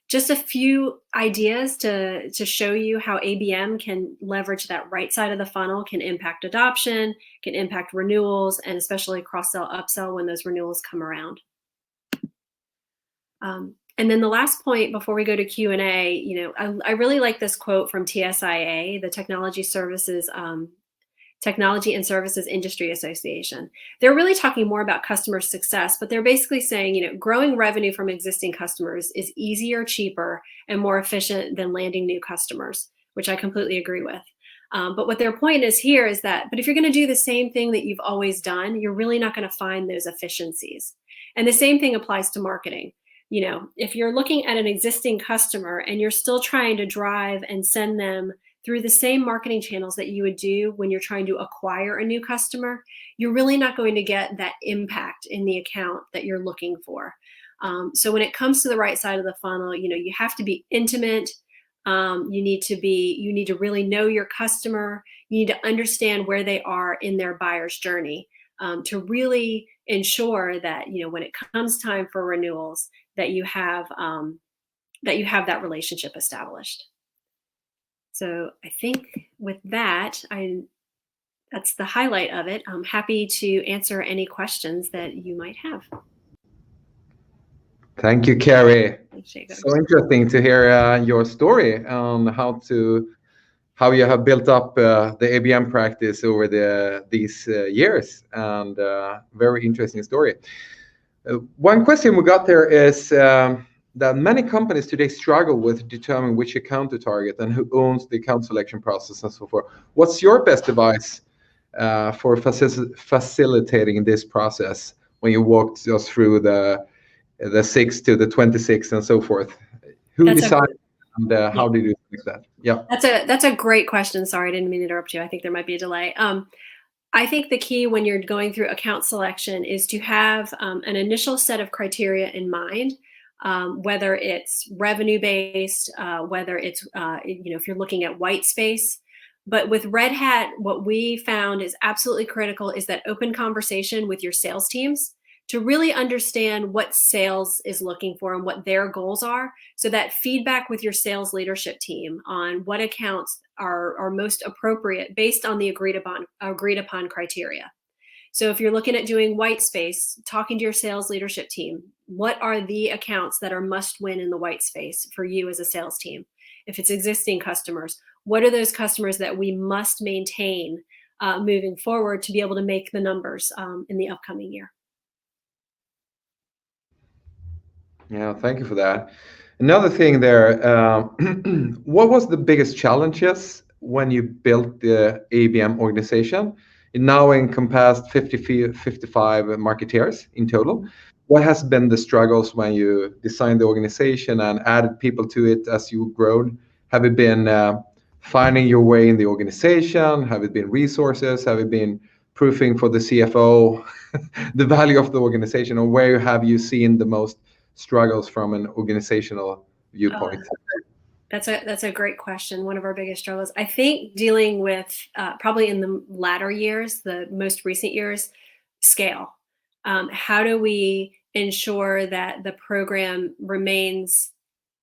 just a few ideas to show you how ABM can leverage that right side of the funnel, can impact adoption, can impact renewals, and especially cross-sell, upsell when those renewals come around. And then the last point before we go to Q&A, I really like this quote from TSIA, the Technology Services Technology and Services Industry Association. They're really talking more about customer success, but they're basically saying, growing revenue from existing customers is easier, cheaper, and more efficient than landing new customers, which I completely agree with. But what their point is here is that, but if you're going to do the same thing that you've always done, you're really not going to find those efficiencies. And the same thing applies to marketing. If you're looking at an existing customer and you're still trying to drive and send them through the same marketing channels that you would do when you're trying to acquire a new customer, you're really not going to get that impact in the account that you're looking for. So when it comes to the right side of the funnel, you have to be intimate. You need to really know your customer. You need to understand where they are in their buyer's journey to really ensure that, when it comes time for renewals, that you have that relationship established. So I think with that, that's the highlight of it. I'm happy to answer any questions that you might have. Thank you, Kari. Thanks, so interesting to hear your story on how you have built up the ABM practice over these years, and very interesting story. One question we got there is that many companies today struggle with determining which account to target and who owns the account selection process and so forth. What's your best advice for facilitating this process when you walked us through the 6 to the 26 and so forth? Who decided and how did you do that? Yeah, that's a great question. Sorry, I didn't mean to interrupt you. I think there might be a delay. I think the key when you're going through account selection is to have an initial set of criteria in mind, whether it's revenue based, whether it's if you're looking at white space. But with Red Hat, what we found is absolutely critical is that open conversation with your sales teams to really understand what sales is looking for and what their goals are. So that feedback with your sales leadership team on what accounts are most appropriate based on the agreed upon criteria. So if you're looking at doing white space, talking to your sales leadership team, what are the accounts that are must win in the white space for you as a sales team? If it's existing customers, what are those customers that we must maintain moving forward to be able to make the numbers in the upcoming year? Yeah, thank you for that. Another thing there, what was the biggest challenges when you built the ABM organization? It now encompassed 55 marketeers in total. What has been the struggles when you designed the organization and added people to it as you've grown? Have it been finding your way in the organization? Have it been resources? Have it been proofing for the CFO the value of the organization? Or where have you seen the most struggles from an organizational viewpoint? That's a great question. One of our biggest struggles, I think, dealing with probably in the latter years, the most recent years, scale. How do we ensure that the program remains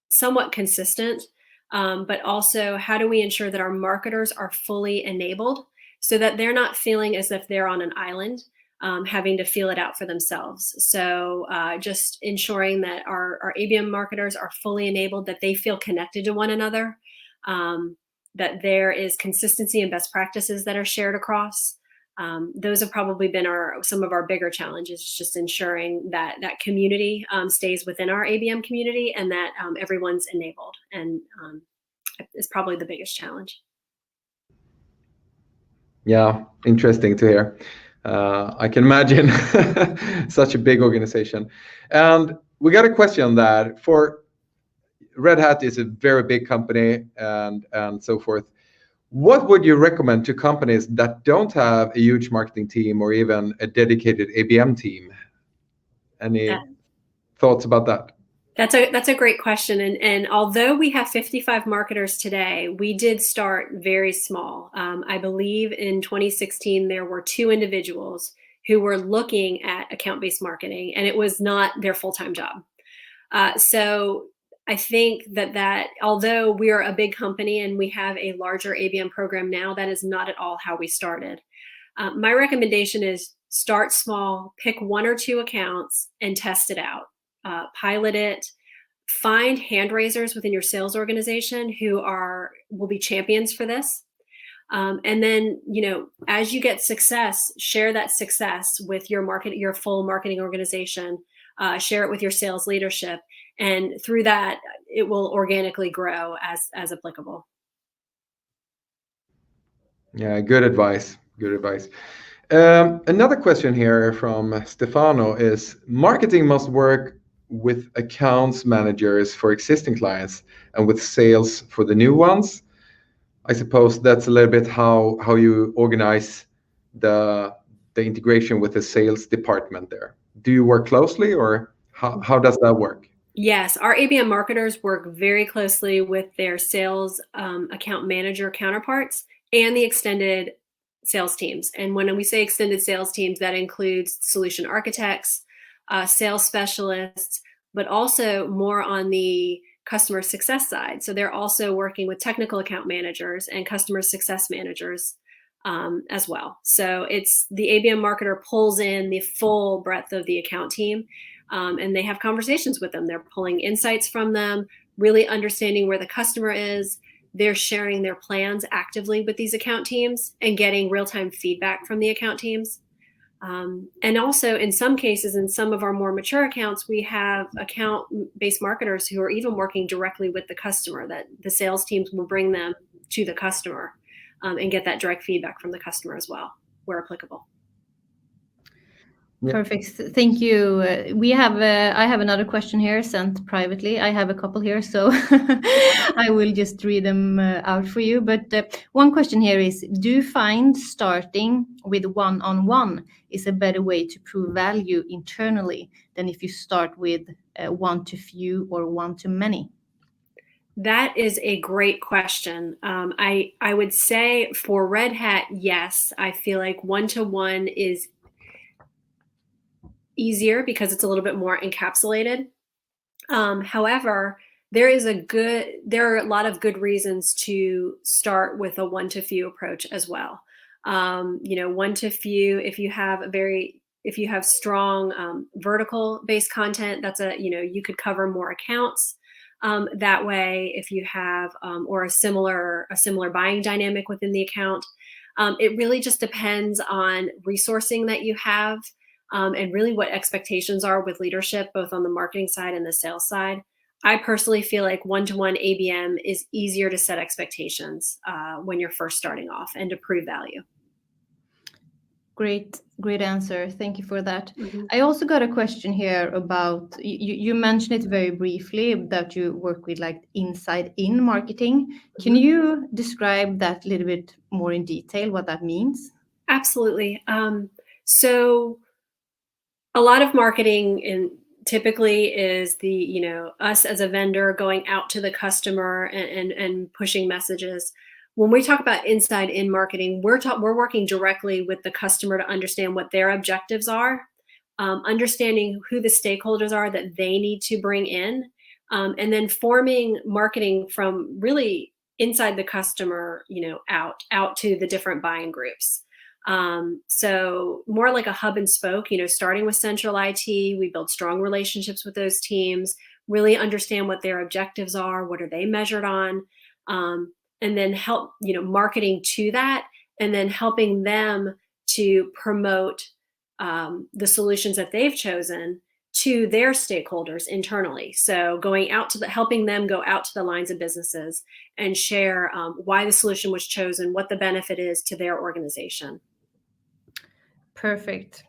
somewhat consistent, but also how do we ensure that our marketers are fully enabled so that they're not feeling as if they're on an island, having to feel it out for themselves. So just ensuring that our ABM marketers are fully enabled, that they feel connected to one another, that there is consistency and best practices that are shared across. Those have probably been some of our bigger challenges, just ensuring that that community stays within our ABM community and that everyone's enabled, and is probably the biggest challenge. Yeah, interesting to hear. I can imagine such a big organization. And we got a question that for Red Hat is a very big company and so forth. What would you recommend to companies that don't have a huge marketing team or even a dedicated ABM team? Any thoughts about that? That's a great question. And although we have 55 marketers today, we did start very small. I believe in 2016, there were 2 individuals who were looking at account-based marketing, and it was not their full-time job. So I think that although we are a big company and we have a larger ABM program now, that is not at all how we started. My recommendation is start small, pick 1 or 2 accounts and test it out. Pilot it, find hand raisers within your sales organization who will be champions for this. And then, as you get success, share that success with your full marketing organization, share it with your sales leadership. And through that, it will organically grow as applicable. Yeah, good advice. Good advice. Another question here from Stefano is, marketing must work with accounts managers for existing clients and with sales for the new ones. I suppose that's a little bit how you organize the integration with the sales department there. Do you work closely, or how does that work? Yes, our ABM marketers work very closely with their sales account manager counterparts and the extended sales teams. And when we say extended sales teams, that includes solution architects, sales specialists, but also more on the customer success side. So they're also working with technical account managers and customer success managers as well. So it's the ABM marketer pulls in the full breadth of the account team, and they have conversations with them. They're pulling insights from them, really understanding where the customer is. They're sharing their plans actively with these account teams and getting real-time feedback from the account teams. And also, in some cases, in some of our more mature accounts, we have account-based marketers who are even working directly with the customer, that the sales teams will bring them to the customer and get that direct feedback from the customer as well, where applicable. Yeah. Perfect. Thank you. I have another question here sent privately. I have a couple here, so I will just read them out for you. But one question here is, do you find starting with one-on-one is a better way to prove value internally than if you start with one-to-few or one-to-many? That is a great question. I would say for Red Hat, yes. I feel like one-to-one is easier because it's a little bit more encapsulated. However, there are a lot of good reasons to start with a one-to-few approach as well. One-to-few, if you have strong vertical-based content, you could cover more accounts. That way, if you have or a similar buying dynamic within the account, it really just depends on resourcing that you have. And really what expectations are with leadership, both on the marketing side and the sales side. I personally feel like one-to-one ABM is easier to set expectations when you're first starting off and to prove value. Great answer. Thank you for that. Mm-hmm. I also got a question here about, you mentioned it very briefly, that you work with like inside-in marketing. Mm-hmm. Can you describe that a little bit more in detail, what that means? Absolutely. So a lot of marketing typically is us as a vendor going out to the customer and pushing messages. When we talk about inside-in marketing, we're working directly with the customer to understand what their objectives are, understanding who the stakeholders are that they need to bring in, and then forming marketing from really inside the customer, out to the different buying groups. So more like a hub and spoke, starting with central IT, we build strong relationships with those teams, really understand what their objectives are, what are they measured on, and then help, marketing to that, and then helping them to promote the solutions that they've chosen to their stakeholders internally. So helping them go out to the lines of businesses and share why the solution was chosen, what the benefit is to their organization. Perfect.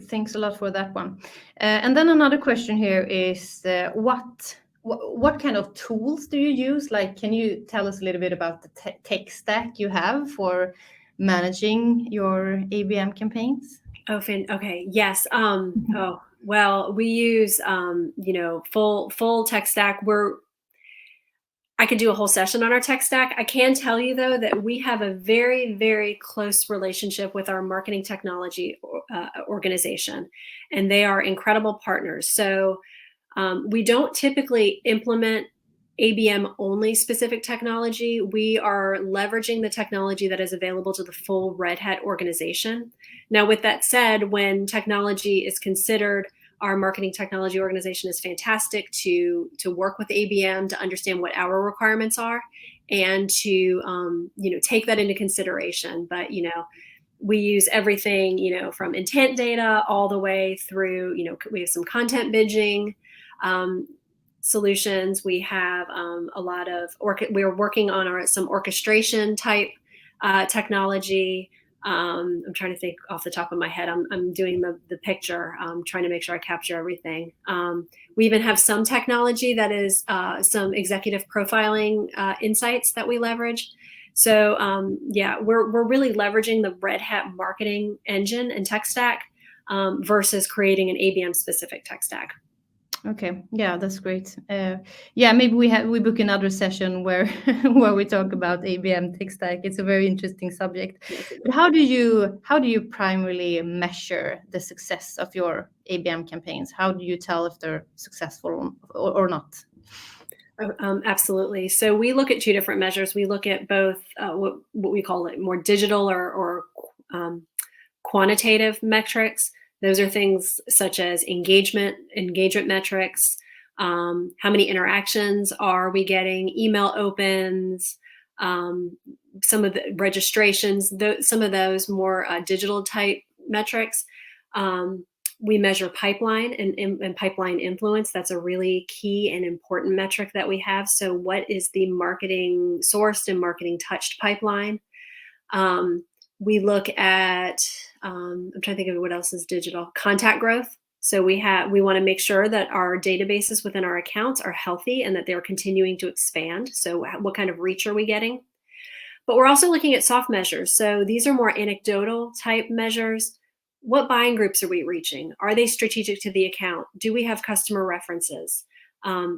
Thanks a lot for that one. And then another question here is, what kind of tools do you use? Like, can you tell us a little bit about the tech stack you have for managing your ABM campaigns? Okay. Yes. Well, we use, full tech stack. I could do a whole session on our tech stack. I can tell you, though, that we have a very, very close relationship with our marketing technology organization, and they are incredible partners. So we don't typically implement ABM only specific technology. We are leveraging the technology that is available to the full Red Hat organization. Now, with that said, when technology is considered, our marketing technology organization is fantastic to work with ABM to understand what our requirements are and to take that into consideration. But we use everything from intent data all the way through. We have some content binging solutions. We have a lot of we're working on some orchestration type technology. I'm trying to think off the top of my head. I'm doing the picture, trying to make sure I capture everything. We even have some technology that is some executive profiling insights that we leverage. So we're really leveraging the Red Hat marketing engine and tech stack versus creating an ABM specific tech stack. Okay, yeah, that's great. Maybe we book another session where where we talk about ABM tech stack. It's a very interesting subject. But how do you primarily measure the success of your ABM campaigns? How do you tell if they're successful or not? Absolutely. So we look at two different measures. We look at both what we call more digital or quantitative metrics. Those are things such as engagement metrics. How many interactions are we getting? Email opens, some of the registrations, some of those more digital type metrics. We measure pipeline and pipeline influence. That's a really key and important metric that we have. So what is the marketing sourced and marketing touched pipeline? We look at, I'm trying to think of what else is digital, contact growth. So we want to make sure that our databases within our accounts are healthy and that they're continuing to expand. So what kind of reach are we getting? But we're also looking at soft measures. So these are more anecdotal type measures. What buying groups are we reaching? Are they strategic to the account? Do we have customer references?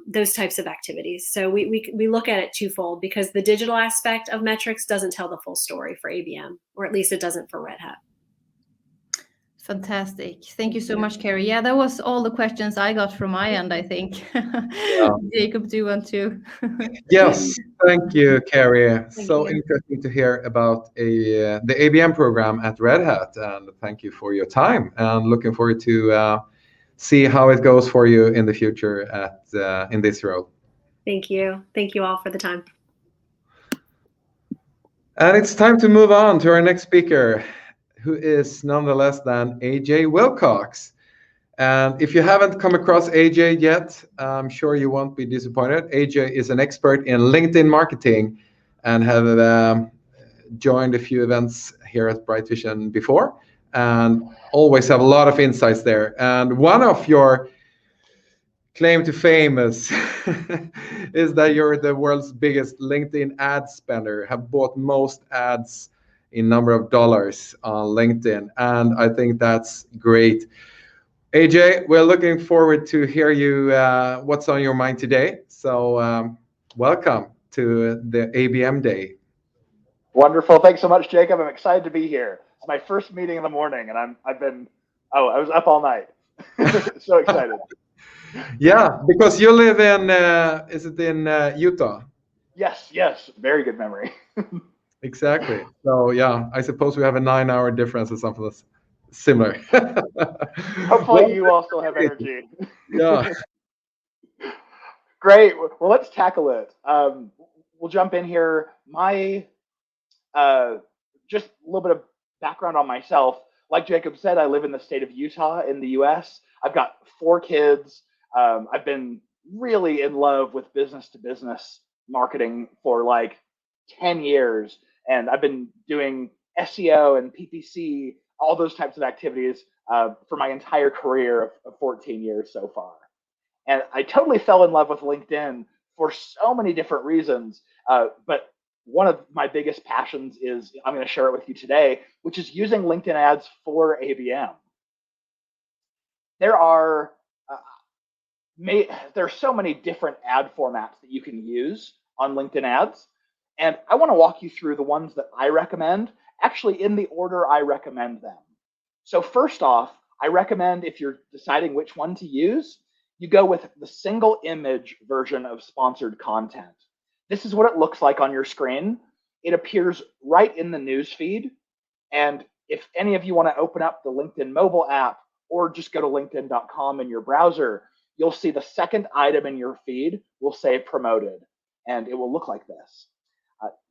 Those types of activities. So we look at it twofold, because the digital aspect of metrics doesn't tell the full story for ABM, or at least it doesn't for Red Hat. Fantastic. Thank you so much, Kari. Yeah, that was all the questions I got from my end, I think. Jacob, do you want to? Yes, thank you, Kari. Interesting to hear about the ABM program at Red Hat, and thank you for your time, and looking forward to see how it goes for you in the future in this role. Thank you. Thank you all for the time. And it's time to move on to our next speaker, who is none less than AJ Wilcox. And if you haven't come across AJ yet, I'm sure you won't be disappointed. AJ is an expert in LinkedIn marketing and have joined a few events here at Bright Vision before, and always have a lot of insights there. And one of your claim to fame is that you're the world's biggest LinkedIn ad spender, have bought most ads in number of dollars on LinkedIn. And I think that's great. AJ, we're looking forward to hear you what's on your mind today. So welcome to the ABM Day. Wonderful. Thanks so much, Jacob. I'm excited to be here. It's my first meeting in the morning, and I was up all night. So excited. Yeah, because you live in, is it in Utah? Yes. Very good memory. Exactly. So yeah, I suppose we have a 9-hour difference or something that's similar. Hopefully you also have energy. Yeah. Great. Well, let's tackle it. We'll jump in here. Just a little bit of background on myself. Like Jacob said, I live in the state of Utah in the US. I've got 4 kids. I've been really in love with business-to-business marketing for like 10 years. And I've been doing SEO and PPC, all those types of activities for my entire career of 14 years so far. And I totally fell in love with LinkedIn for so many different reasons. But one of my biggest passions is, I'm going to share it with you today, which is using LinkedIn ads for ABM. There are so many different ad formats that you can use on LinkedIn ads. And I want to walk you through the ones that I recommend, actually in the order I recommend them. So first off, I recommend, if you're deciding which one to use, you go with the single image version of sponsored content. This is what it looks like on your screen. It appears right in the news feed. And if any of you want to open up the LinkedIn mobile app or just go to linkedin.com in your browser, you'll see the second item in your feed will say promoted, and it will look like this.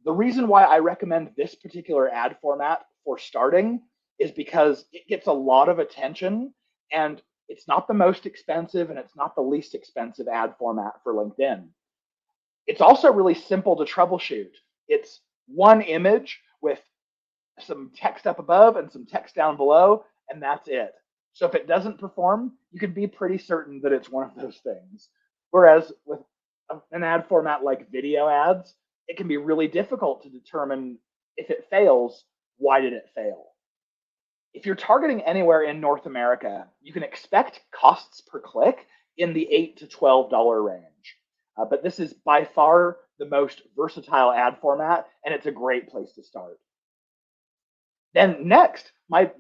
The reason why I recommend this particular ad format for starting is because it gets a lot of attention, and it's not the most expensive and it's not the least expensive ad format for LinkedIn. It's also really simple to troubleshoot. It's one image with some text up above and some text down below, and that's it. So if it doesn't perform, you can be pretty certain that it's one of those things. Whereas with an ad format like video ads, it can be really difficult to determine if it fails, why did it fail? If you're targeting anywhere in North America, you can expect costs per click in the $8 to $12 range. But this is by far the most versatile ad format, and it's a great place to start. Then next, my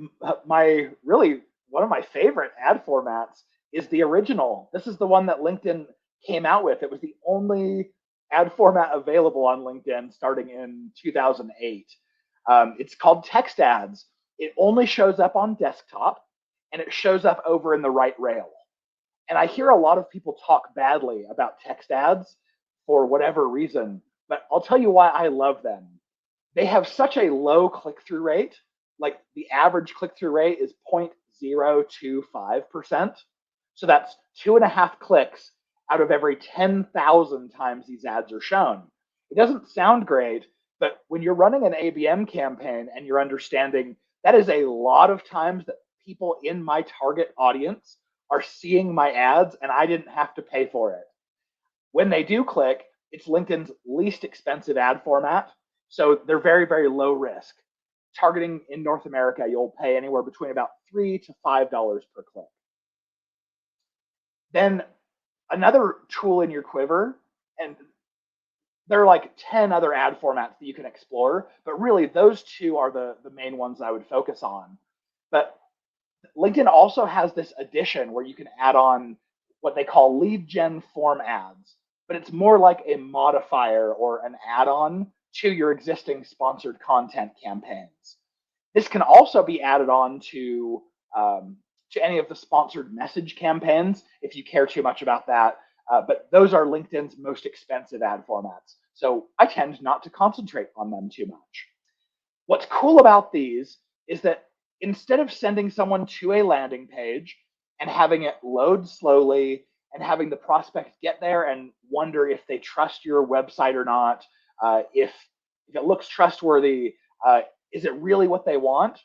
really one of my favorite ad formats is the original. This is the one that LinkedIn came out with. It was the only ad format available on LinkedIn starting in 2008. It's called text ads. It only shows up on desktop, and it shows up over in the right rail. And I hear a lot of people talk badly about text ads for whatever reason, but I'll tell you why I love them. They have such a low click-through rate. Like the average click-through rate is 0.025%. So that's 2.5 clicks out of every 10,000 times these ads are shown. It doesn't sound great, but when you're running an ABM campaign and you're understanding that is a lot of times that people in my target audience are seeing my ads and I didn't have to pay for it. When they do click, it's LinkedIn's least expensive ad format. So they're very, very low risk. Targeting in North America, you'll pay anywhere between about $3 to $5 per click. Then another tool in your quiver, and there are like 10 other ad formats that you can explore, but really those two are the main ones I would focus on. But LinkedIn also has this addition where you can add on what they call lead gen form ads, but it's more like a modifier or an add-on to your existing sponsored content campaigns. This can also be added on to any of the sponsored message campaigns if you care too much about that. But those are LinkedIn's most expensive ad formats. So I tend not to concentrate on them too much. What's cool about these is that instead of sending someone to a landing page and having it load slowly and having the prospect get there and wonder if they trust your website or not, if it looks trustworthy, is it really what they want?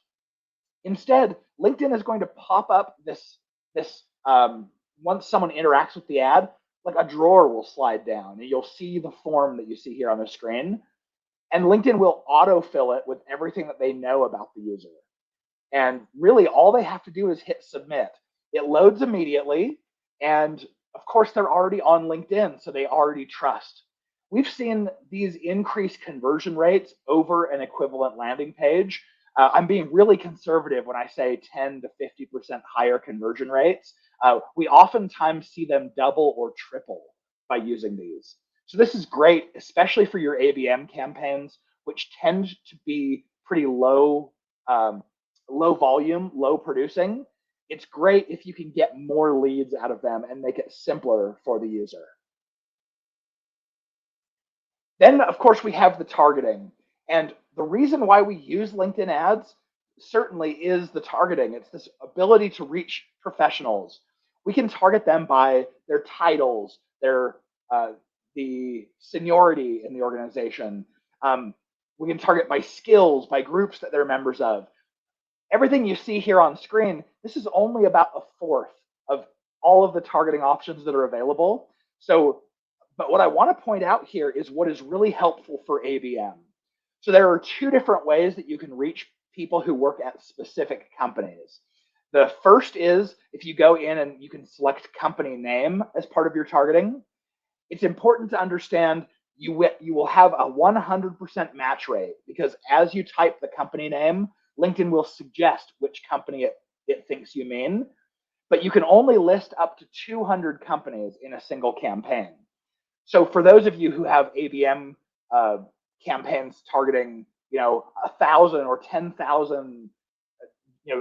Instead, LinkedIn is going to pop up this once someone interacts with the ad, like a drawer will slide down and you'll see the form that you see here on the screen. And LinkedIn will autofill it with everything that they know about the user. And really all they have to do is hit submit. It loads immediately. And of course, they're already on LinkedIn, so they already trust. We've seen these increased conversion rates over an equivalent landing page. I'm being really conservative when I say 10 to 50% higher conversion rates. We oftentimes see them double or triple by using these. So this is great, especially for your ABM campaigns, which tend to be pretty low volume, low producing. It's great if you can get more leads out of them and make it simpler for the user. Then, of course, we have the targeting. And the reason why we use LinkedIn ads certainly is the targeting. It's this ability to reach professionals. We can target them by their titles, their the seniority in the organization. We can target by skills, by groups that they're members of. Everything you see here on screen, this is only about a fourth of all of the targeting options that are available. So, but what I want to point out here is what is really helpful for ABM. So there are two different ways that you can reach people who work at specific companies. The first is if you go in and you can select company name as part of your targeting. It's important to understand you will have a 100% match rate because as you type the company name, LinkedIn will suggest which company it thinks you mean, but you can only list up to 200 companies in a single campaign. So for those of you who have ABM campaigns targeting, 1,000 or 10,000,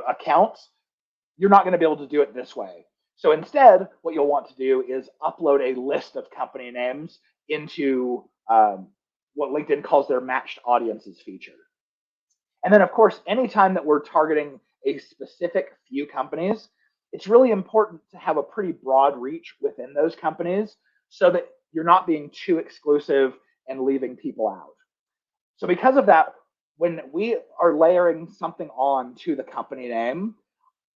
accounts, you're not going to be able to do it this way. So instead, what you'll want to do is upload a list of company names into what LinkedIn calls their matched audiences feature. And then, of course, anytime that we're targeting a specific few companies, it's really important to have a pretty broad reach within those companies so that you're not being too exclusive and leaving people out. So because of that, when we are layering something on to the company name,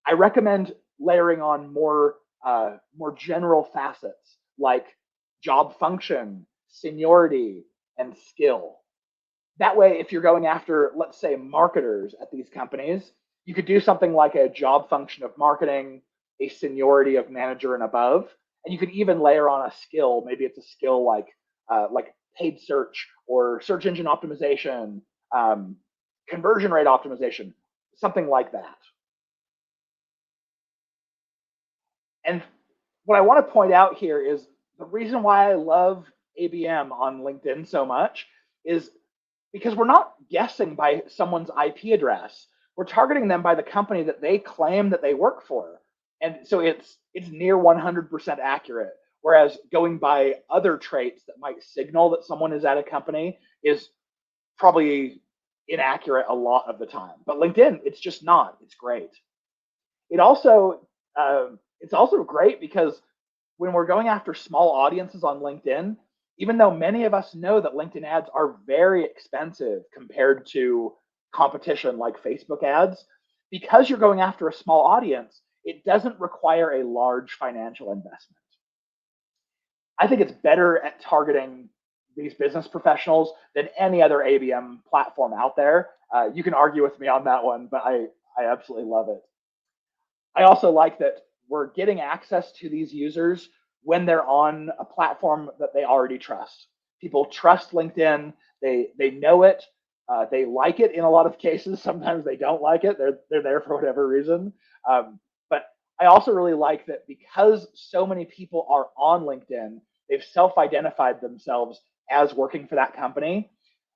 I recommend layering on more general facets like job function, seniority, and skill. That way, if you're going after, let's say, marketers at these companies, you could do something like a job function of marketing, a seniority of manager and above, and you could even layer on a skill. Maybe it's a skill like paid search or search engine optimization, conversion rate optimization, something like that. And what I want to point out here is the reason why I love ABM on LinkedIn so much is because we're not guessing by someone's IP address. We're targeting them by the company that they claim that they work for. And so it's near 100% accurate. Whereas going by other traits that might signal that someone is at a company is probably inaccurate a lot of the time. But LinkedIn, it's just not. It's great. It's also great because when we're going after small audiences on LinkedIn, even though many of us know that LinkedIn ads are very expensive compared to competition like Facebook ads, because you're going after a small audience, it doesn't require a large financial investment. I think it's better at targeting these business professionals than any other ABM platform out there. You can argue with me on that one, but I absolutely love it. I also like that we're getting access to these users when they're on a platform that they already trust. People trust LinkedIn, they know it, they like it in a lot of cases. Sometimes they don't like it, they're there for whatever reason. But I also really like that because so many people are on LinkedIn, they've self-identified themselves as working for that company.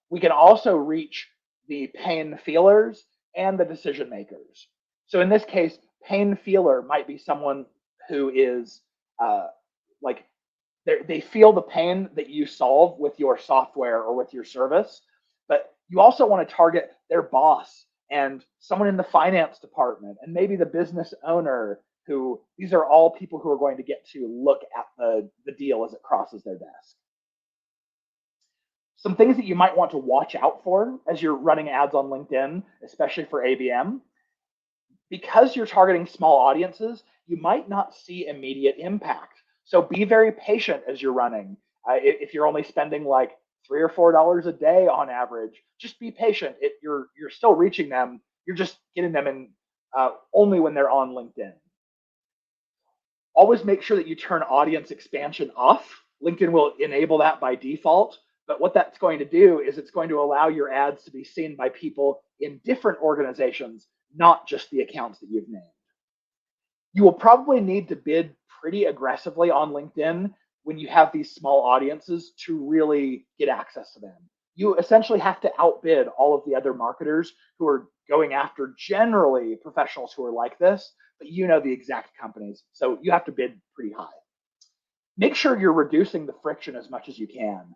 We can also reach the pain feelers and the decision makers. So in this case, pain feeler might be someone who is like they feel the pain that you solve with your software or with your service, but you also want to target their boss and someone in the finance department and maybe the business owner, who these are all people who are going to get to look at the deal as it crosses their desk. Some things that you might want to watch out for as you're running ads on LinkedIn, especially for ABM. Because you're targeting small audiences, you might not see immediate impact. So be very patient as you're running. If you're only spending like $3 or $4 a day on average, just be patient. You're still reaching them. You're just getting them in only when they're on LinkedIn. Always make sure that you turn audience expansion off. LinkedIn will enable that by default. But what that's going to do is it's going to allow your ads to be seen by people in different organizations, not just the accounts that you've named. You will probably need to bid pretty aggressively on LinkedIn when you have these small audiences to really get access to them. You essentially have to outbid all of the other marketers who are going after generally professionals who are like this, but you know the exact companies, so you have to bid pretty high. Make sure you're reducing the friction as much as you can.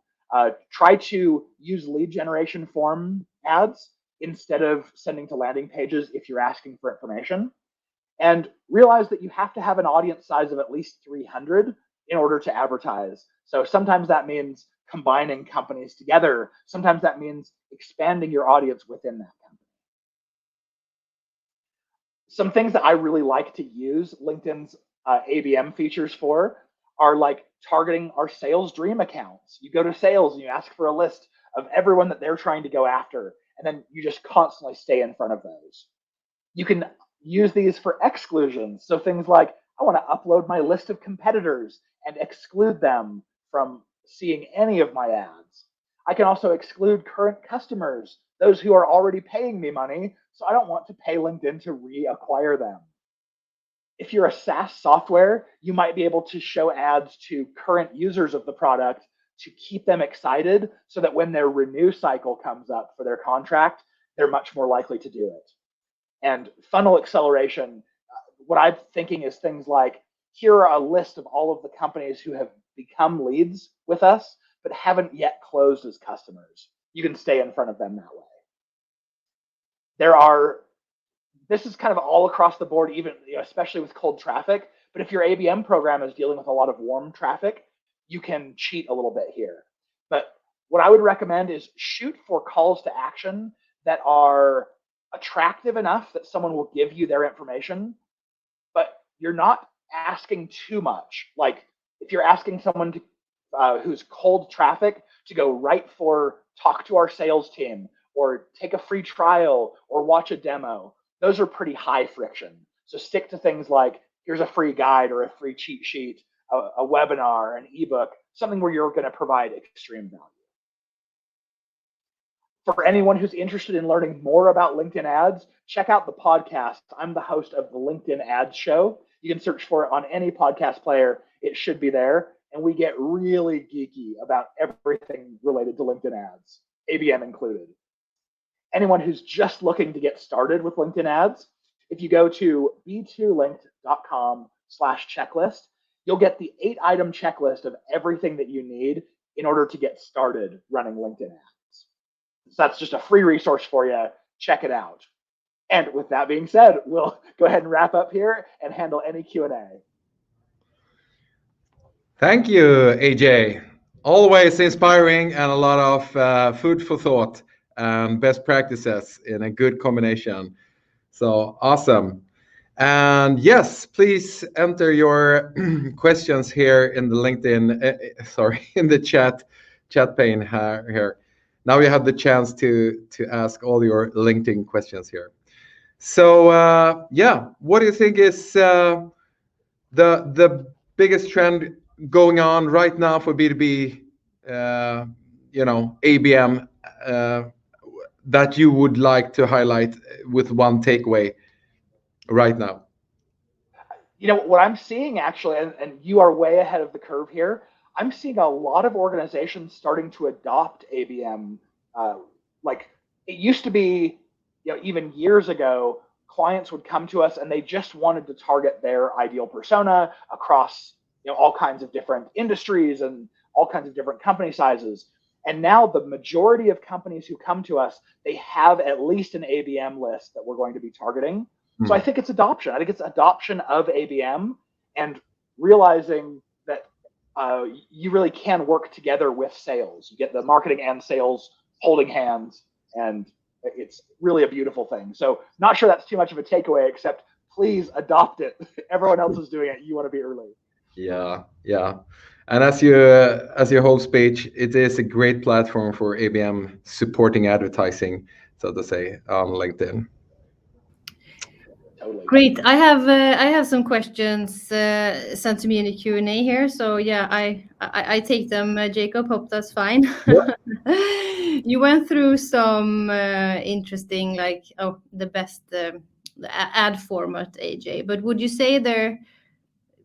Try to use lead generation form ads instead of sending to landing pages if you're asking for information. And realize that you have to have an audience size of at least 300 in order to advertise. So sometimes that means combining companies together. Sometimes that means expanding your audience within that company. Some things that I really like to use LinkedIn's ABM features for are like targeting our sales dream accounts. You go to sales and you ask for a list of everyone that they're trying to go after, and then you just constantly stay in front of those. You can use these for exclusions. So things like, I want to upload my list of competitors and exclude them from seeing any of my ads. I can also exclude current customers, those who are already paying me money, so I don't want to pay LinkedIn to reacquire them. If you're a SaaS software, you might be able to show ads to current users of the product to keep them excited so that when their renew cycle comes up for their contract, they're much more likely to do it. And funnel acceleration, what I'm thinking is things like, here are a list of all of the companies who have become leads with us but haven't yet closed as customers. You can stay in front of them that way. This is kind of all across the board, even especially with cold traffic. But if your ABM program is dealing with a lot of warm traffic, you can cheat a little bit here. But what I would recommend is shoot for calls to action that are attractive enough that someone will give you their information, but you're not asking too much. Like if you're asking someone to, who's cold traffic to go right for talk to our sales team or take a free trial or watch a demo, those are pretty high friction. So stick to things like here's a free guide or a free cheat sheet, a webinar, an ebook, something where you're going to provide extreme value. For anyone who's interested in learning more about LinkedIn ads, check out the podcast. I'm the host of the LinkedIn Ads Show. You can search for it on any podcast player. It should be there. And we get really geeky about everything related to LinkedIn ads, ABM included. Anyone who's just looking to get started with LinkedIn ads, if you go to b2linked.com/checklist, you'll get the 8-item checklist of everything that you need in order to get started running LinkedIn ads. So that's just a free resource for you. Check it out. And with that being said, we'll go ahead and wrap up here and handle any Q&A. Thank you, AJ. Always inspiring and a lot of food for thought and best practices in a good combination. So awesome. And yes, please enter your questions here in the LinkedIn, in the chat pane here. Now you have the chance to ask all your LinkedIn questions here. So yeah, what do you think is the biggest trend going on right now for B2B, ABM, that you would like to highlight with one takeaway right now? What I'm seeing actually, and you are way ahead of the curve here, I'm seeing a lot of organizations starting to adopt ABM. Like it used to be, even years ago, clients would come to us and they just wanted to target their ideal persona across all kinds of different industries and all kinds of different company sizes. And now the majority of companies who come to us, they have at least an ABM list that we're going to be targeting. So I think it's adoption. I think it's adoption of ABM and realizing that you really can work together with sales. You get the marketing and sales holding hands, and it's really a beautiful thing. So not sure that's too much of a takeaway, except please adopt it. Everyone else is doing it. You want to be early. Yeah. And as your whole speech, it is a great platform for ABM supporting advertising, so to say, on LinkedIn. Totally. Great. I have some questions sent to me in the Q&A here. So yeah, I take them. Jacob, hope that's fine. Yeah. You went through some interesting, the best ad format, AJ. But would you say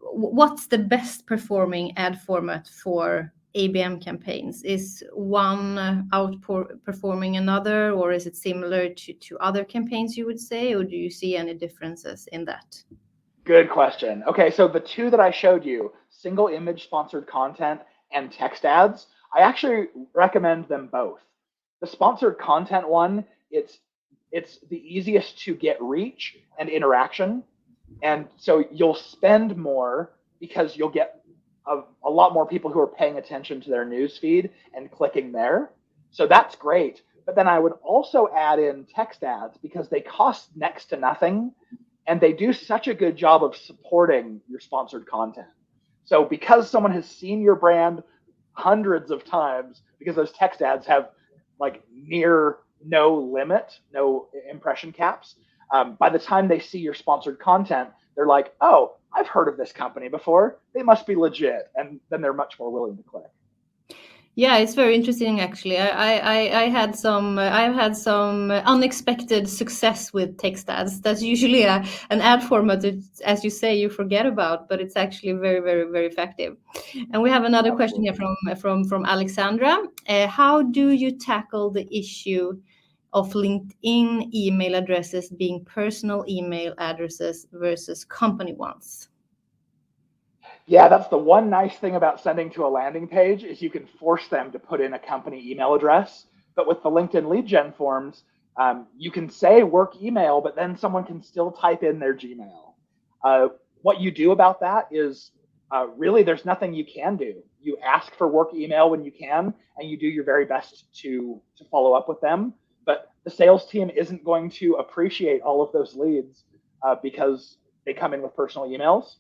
what's the best performing ad format for ABM campaigns? Is one outperforming another, or is it similar to other campaigns, you would say, or do you see any differences in that? Good question. Okay, so the two that I showed you, single image sponsored content and text ads, I actually recommend them both. The sponsored content one, it's the easiest to get reach and interaction. And so you'll spend more because you'll get a lot more people who are paying attention to their news feed and clicking there. So that's great. But then I would also add in text ads because they cost next to nothing and they do such a good job of supporting your sponsored content. So because someone has seen your brand hundreds of times, because those text ads have near no limit, no impression caps, by the time they see your sponsored content, they're like, oh, I've heard of this company before. They must be legit. And then they're much more willing to click. Yeah, it's very interesting, actually. I've had some unexpected success with text ads. That's usually an ad format that, as you say, you forget about, but it's actually very, very, very effective. And we have another question here from Alexandra. How do you tackle the issue of LinkedIn email addresses being personal email addresses versus company ones? Yeah, that's the one nice thing about sending to a landing page is you can force them to put in a company email address. But with the LinkedIn lead gen forms, you can say work email, but then someone can still type in their Gmail. What you do about that is really there's nothing you can do. You ask for work email when you can, and you do your very best to follow up with them. But the sales team isn't going to appreciate all of those leads because they come in with personal emails.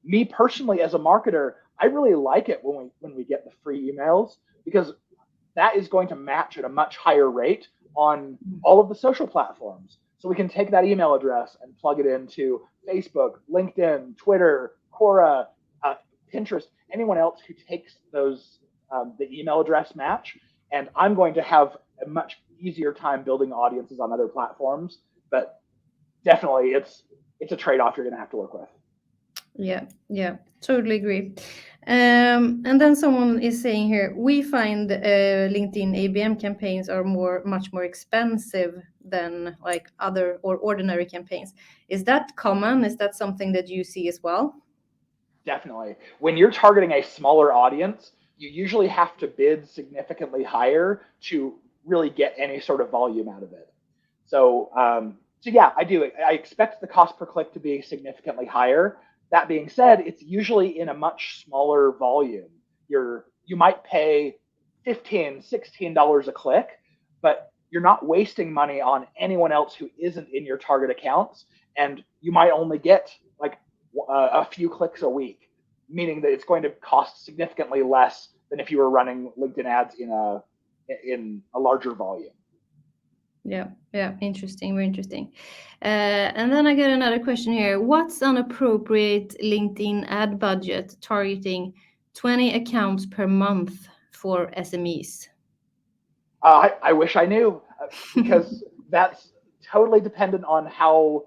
Me personally, as a marketer, I really like it when we get the free emails because that is going to match at a much higher rate on all of the social platforms. So we can take that email address and plug it into Facebook, LinkedIn, Twitter, Quora, Pinterest, anyone else who takes those the email address match. And I'm going to have a much easier time building audiences on other platforms. But definitely, it's a trade-off you're going to have to work with. Yeah, totally agree. And then someone is saying here, we find LinkedIn ABM campaigns are much more expensive than like other or ordinary campaigns. Is that common? Is that something that you see as well? Definitely. When you're targeting a smaller audience, you usually have to bid significantly higher to really get any sort of volume out of it. So yeah, I do. I expect the cost per click to be significantly higher. That being said, it's usually in a much smaller volume. You might pay $15, $16 a click, but you're not wasting money on anyone else who isn't in your target accounts, and you might only get like a few clicks a week, meaning that it's going to cost significantly less than if you were running LinkedIn ads in a larger volume. Yeah, interesting, very interesting. And then I get another question here. What's an appropriate LinkedIn ad budget targeting 20 accounts per month for SMEs? I wish I knew because that's totally dependent on how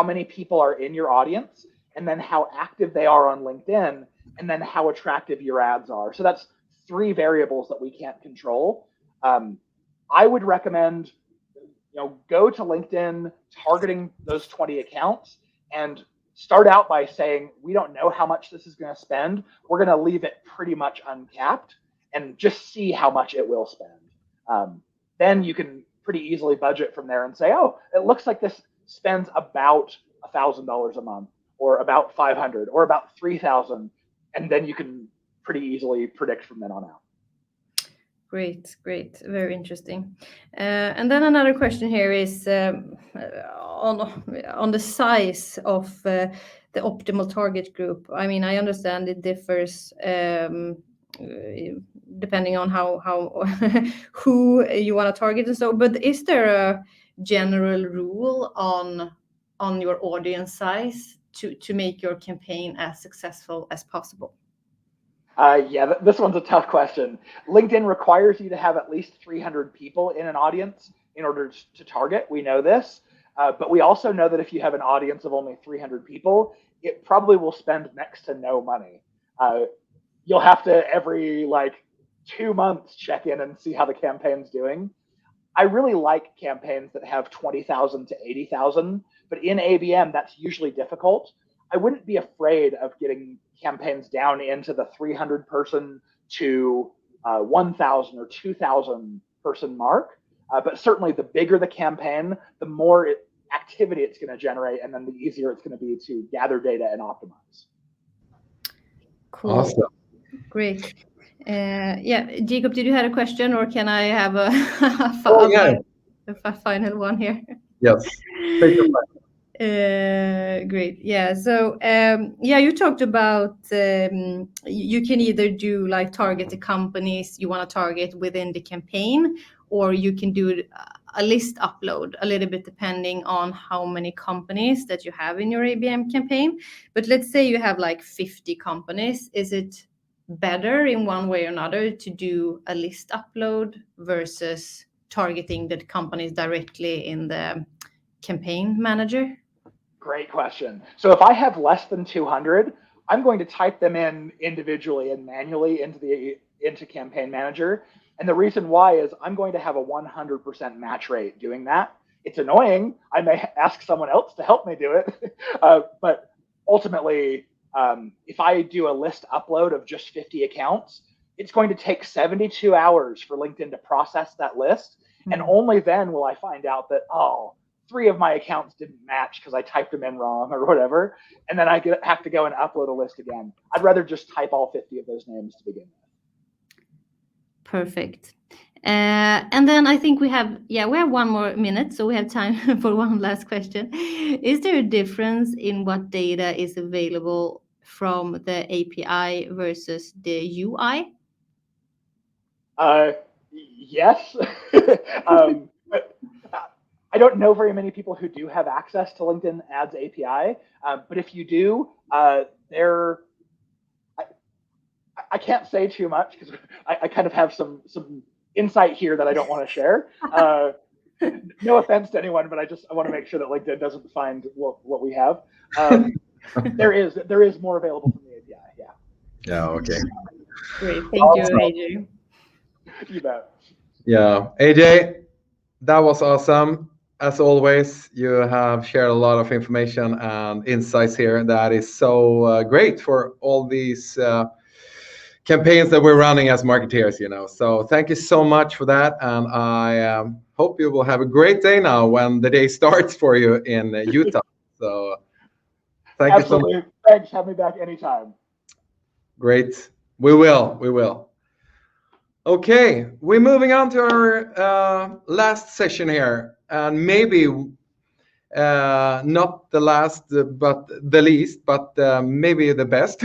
many people are in your audience and then how active they are on LinkedIn and then how attractive your ads are. So that's 3 variables that we can't control. I would recommend go to LinkedIn targeting those 20 accounts and start out by saying, we don't know how much this is going to spend. We're going to leave it pretty much uncapped and just see how much it will spend. Then you can pretty easily budget from there and say, oh, it looks like this spends about $1,000 a month or about 500 or about 3,000. And then you can pretty easily predict from then on out. Great. Very interesting. And then another question here is on the size of the optimal target group. I mean, I understand it differs depending on how who you want to target and so. But is there a general rule on your audience size to make your campaign as successful as possible? Yeah, this one's a tough question. LinkedIn requires you to have at least 300 people in an audience in order to target. We know this, but we also know that if you have an audience of only 300 people, it probably will spend next to no money. You'll have to every 2 months check in and see how the campaign's doing. I really like campaigns that have 20,000 to 80,000, but in ABM, that's usually difficult. I wouldn't be afraid of getting campaigns down into the 300 person to 1,000 or 2,000 person mark. But certainly the bigger the campaign, the more activity it's going to generate, and then the easier it's going to be to gather data and optimize. Cool. Awesome. Great. Yeah, Jacob, did you have a question, or can I have a final one here? Yes. Take your time. Great. Yeah. So you talked about you can either do target the companies you want to target within the campaign, or you can do a list upload a little bit depending on how many companies that you have in your ABM campaign. But let's say you have 50 companies. Is it better in one way or another to do a list upload versus targeting the companies directly in the campaign manager? Great question. So if I have less than 200, I'm going to type them in individually and manually into Campaign Manager. And the reason why is I'm going to have a 100% match rate doing that. It's annoying. I may ask someone else to help me do it. But ultimately, if I do a list upload of just 50 accounts, it's going to take 72 hours for LinkedIn to process that list. And only then will I find out that, 3 of my accounts didn't match because I typed them in wrong or whatever. And then I have to go and upload a list again. I'd rather just type all 50 of those names to begin with. Perfect. And then I think we have 1 more minute, so we have time for one last question. Is there a difference in what data is available from the API versus the UI? Yes. I don't know very many people who do have access to LinkedIn Ads API, but if you do, I can't say too much because I kind of have some insight here that I don't want to share. No offense to anyone, but I want to make sure that LinkedIn doesn't find what we have. There is more available from the API. Yeah. Yeah. Okay. Great. Thank you, AJ. You bet. Yeah, AJ, that was awesome. As always, you have shared a lot of information and insights here. That is so great for all these campaigns that we're running as marketeers, So thank you so much for that. And I hope you will have a great day now when the day starts for you in Utah. So thank you so much. Thanks. Have me back anytime. Great. We will. Okay, we're moving on to our last session here, and maybe not the last, but the least, but maybe the best.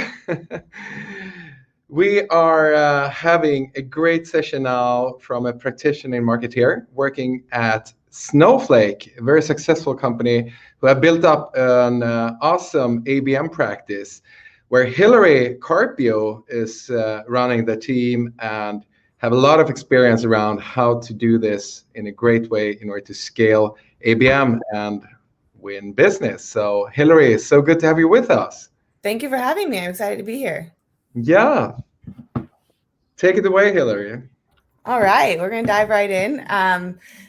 We are having a great session now from a practitioner marketeer working at Snowflake, a very successful company who have built up an awesome ABM practice, where Hillary Carpio is running the team and have a lot of experience around how to do this in a great way in order to scale ABM and win business. So Hillary, it's so good to have you with us. Thank you for having me. I'm excited to be here. Yeah. Take it away, Hillary. All right, we're going to dive right in.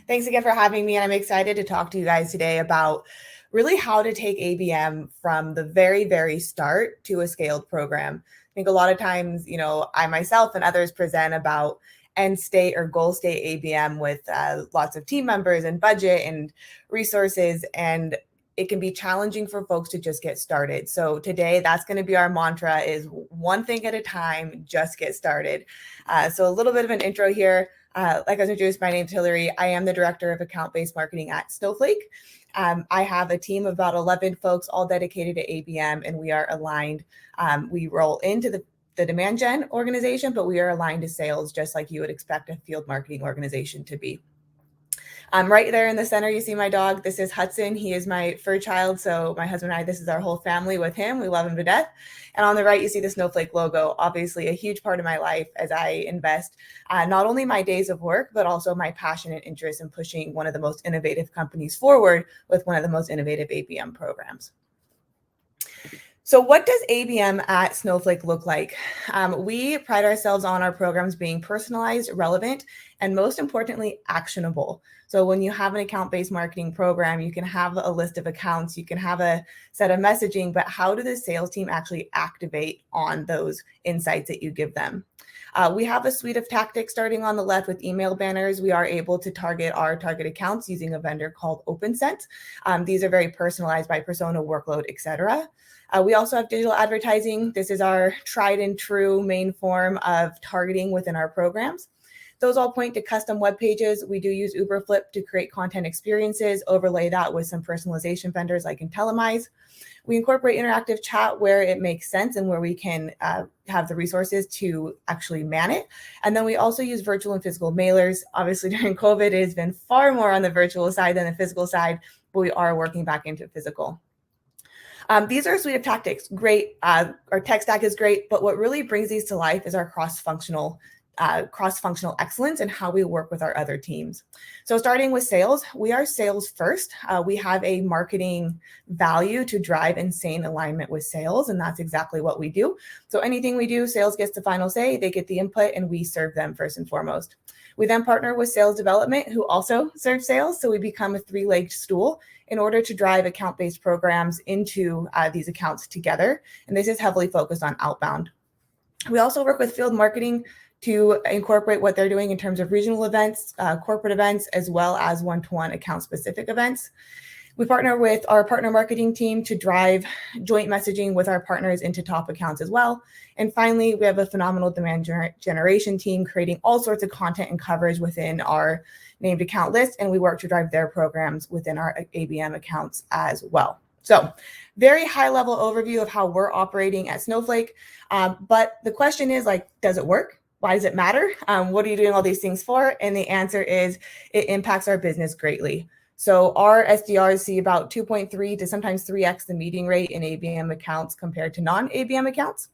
Thanks again for having me. And I'm excited to talk to you guys today about really how to take ABM from the very, very start to a scaled program. I think a lot of times, I myself and others present about end state or goal state ABM with lots of team members and budget and resources, and it can be challenging for folks to just get started. So today, that's going to be our mantra: is one thing at a time, just get started. So a little bit of an intro here. Like I was introduced, my name's Hillary. I am the director of account-based marketing at Snowflake. I have a team of about 11 folks, all dedicated to ABM, and we are aligned. We roll into the demand gen organization, but we are aligned to sales, just like you would expect a field marketing organization to be. Right there in the center, you see my dog. This is Hudson. He is my fur child. So my husband and I, this is our whole family with him. We love him to death. And on the right, you see the Snowflake logo, obviously a huge part of my life as I invest not only my days of work, but also my passion and interest in pushing one of the most innovative companies forward with one of the most innovative ABM programs. So what does ABM at Snowflake look like? We pride ourselves on our programs being personalized, relevant, and most importantly, actionable. So when you have an account-based marketing program, you can have a list of accounts, you can have a set of messaging, but how do the sales team actually activate on those insights that you give them? We have a suite of tactics starting on the left with email banners. We are able to target our target accounts using a vendor called OpenSent. These are very personalized by persona, workload, etc. We also have digital advertising. This is our tried and true main form of targeting within our programs. Those all point to custom web pages. We do use Uberflip to create content experiences, overlay that with some personalization vendors like Intellimize. We incorporate interactive chat where it makes sense and where we can have the resources to actually man it. And then we also use virtual and physical mailers. Obviously, during COVID, it has been far more on the virtual side than the physical side, but we are working back into physical. These are a suite of tactics. Great. Our tech stack is great, but what really brings these to life is our cross-functional cross-functional excellence and how we work with our other teams. So starting with sales, we are sales first. We have a marketing value to drive insane alignment with sales, and that's exactly what we do. So anything we do, sales gets the final say, they get the input, and we serve them first and foremost. We then partner with sales development, who also serve sales, so we become a three-legged stool in order to drive account-based programs into these accounts together, and this is heavily focused on outbound. We also work with field marketing to incorporate what they're doing in terms of regional events, corporate events, as well as one-to-one account-specific events. We partner with our partner marketing team to drive joint messaging with our partners into top accounts as well. And finally, we have a phenomenal demand generation team creating all sorts of content and coverage within our named account list, and we work to drive their programs within our ABM accounts as well. So very high level overview of how we're operating at Snowflake. But the question is, like, does it work? Why does it matter? What are you doing all these things for? And the answer is it impacts our business greatly. So our SDRs see about 2.3 to sometimes 3x the meeting rate in ABM accounts compared to non-ABM accounts.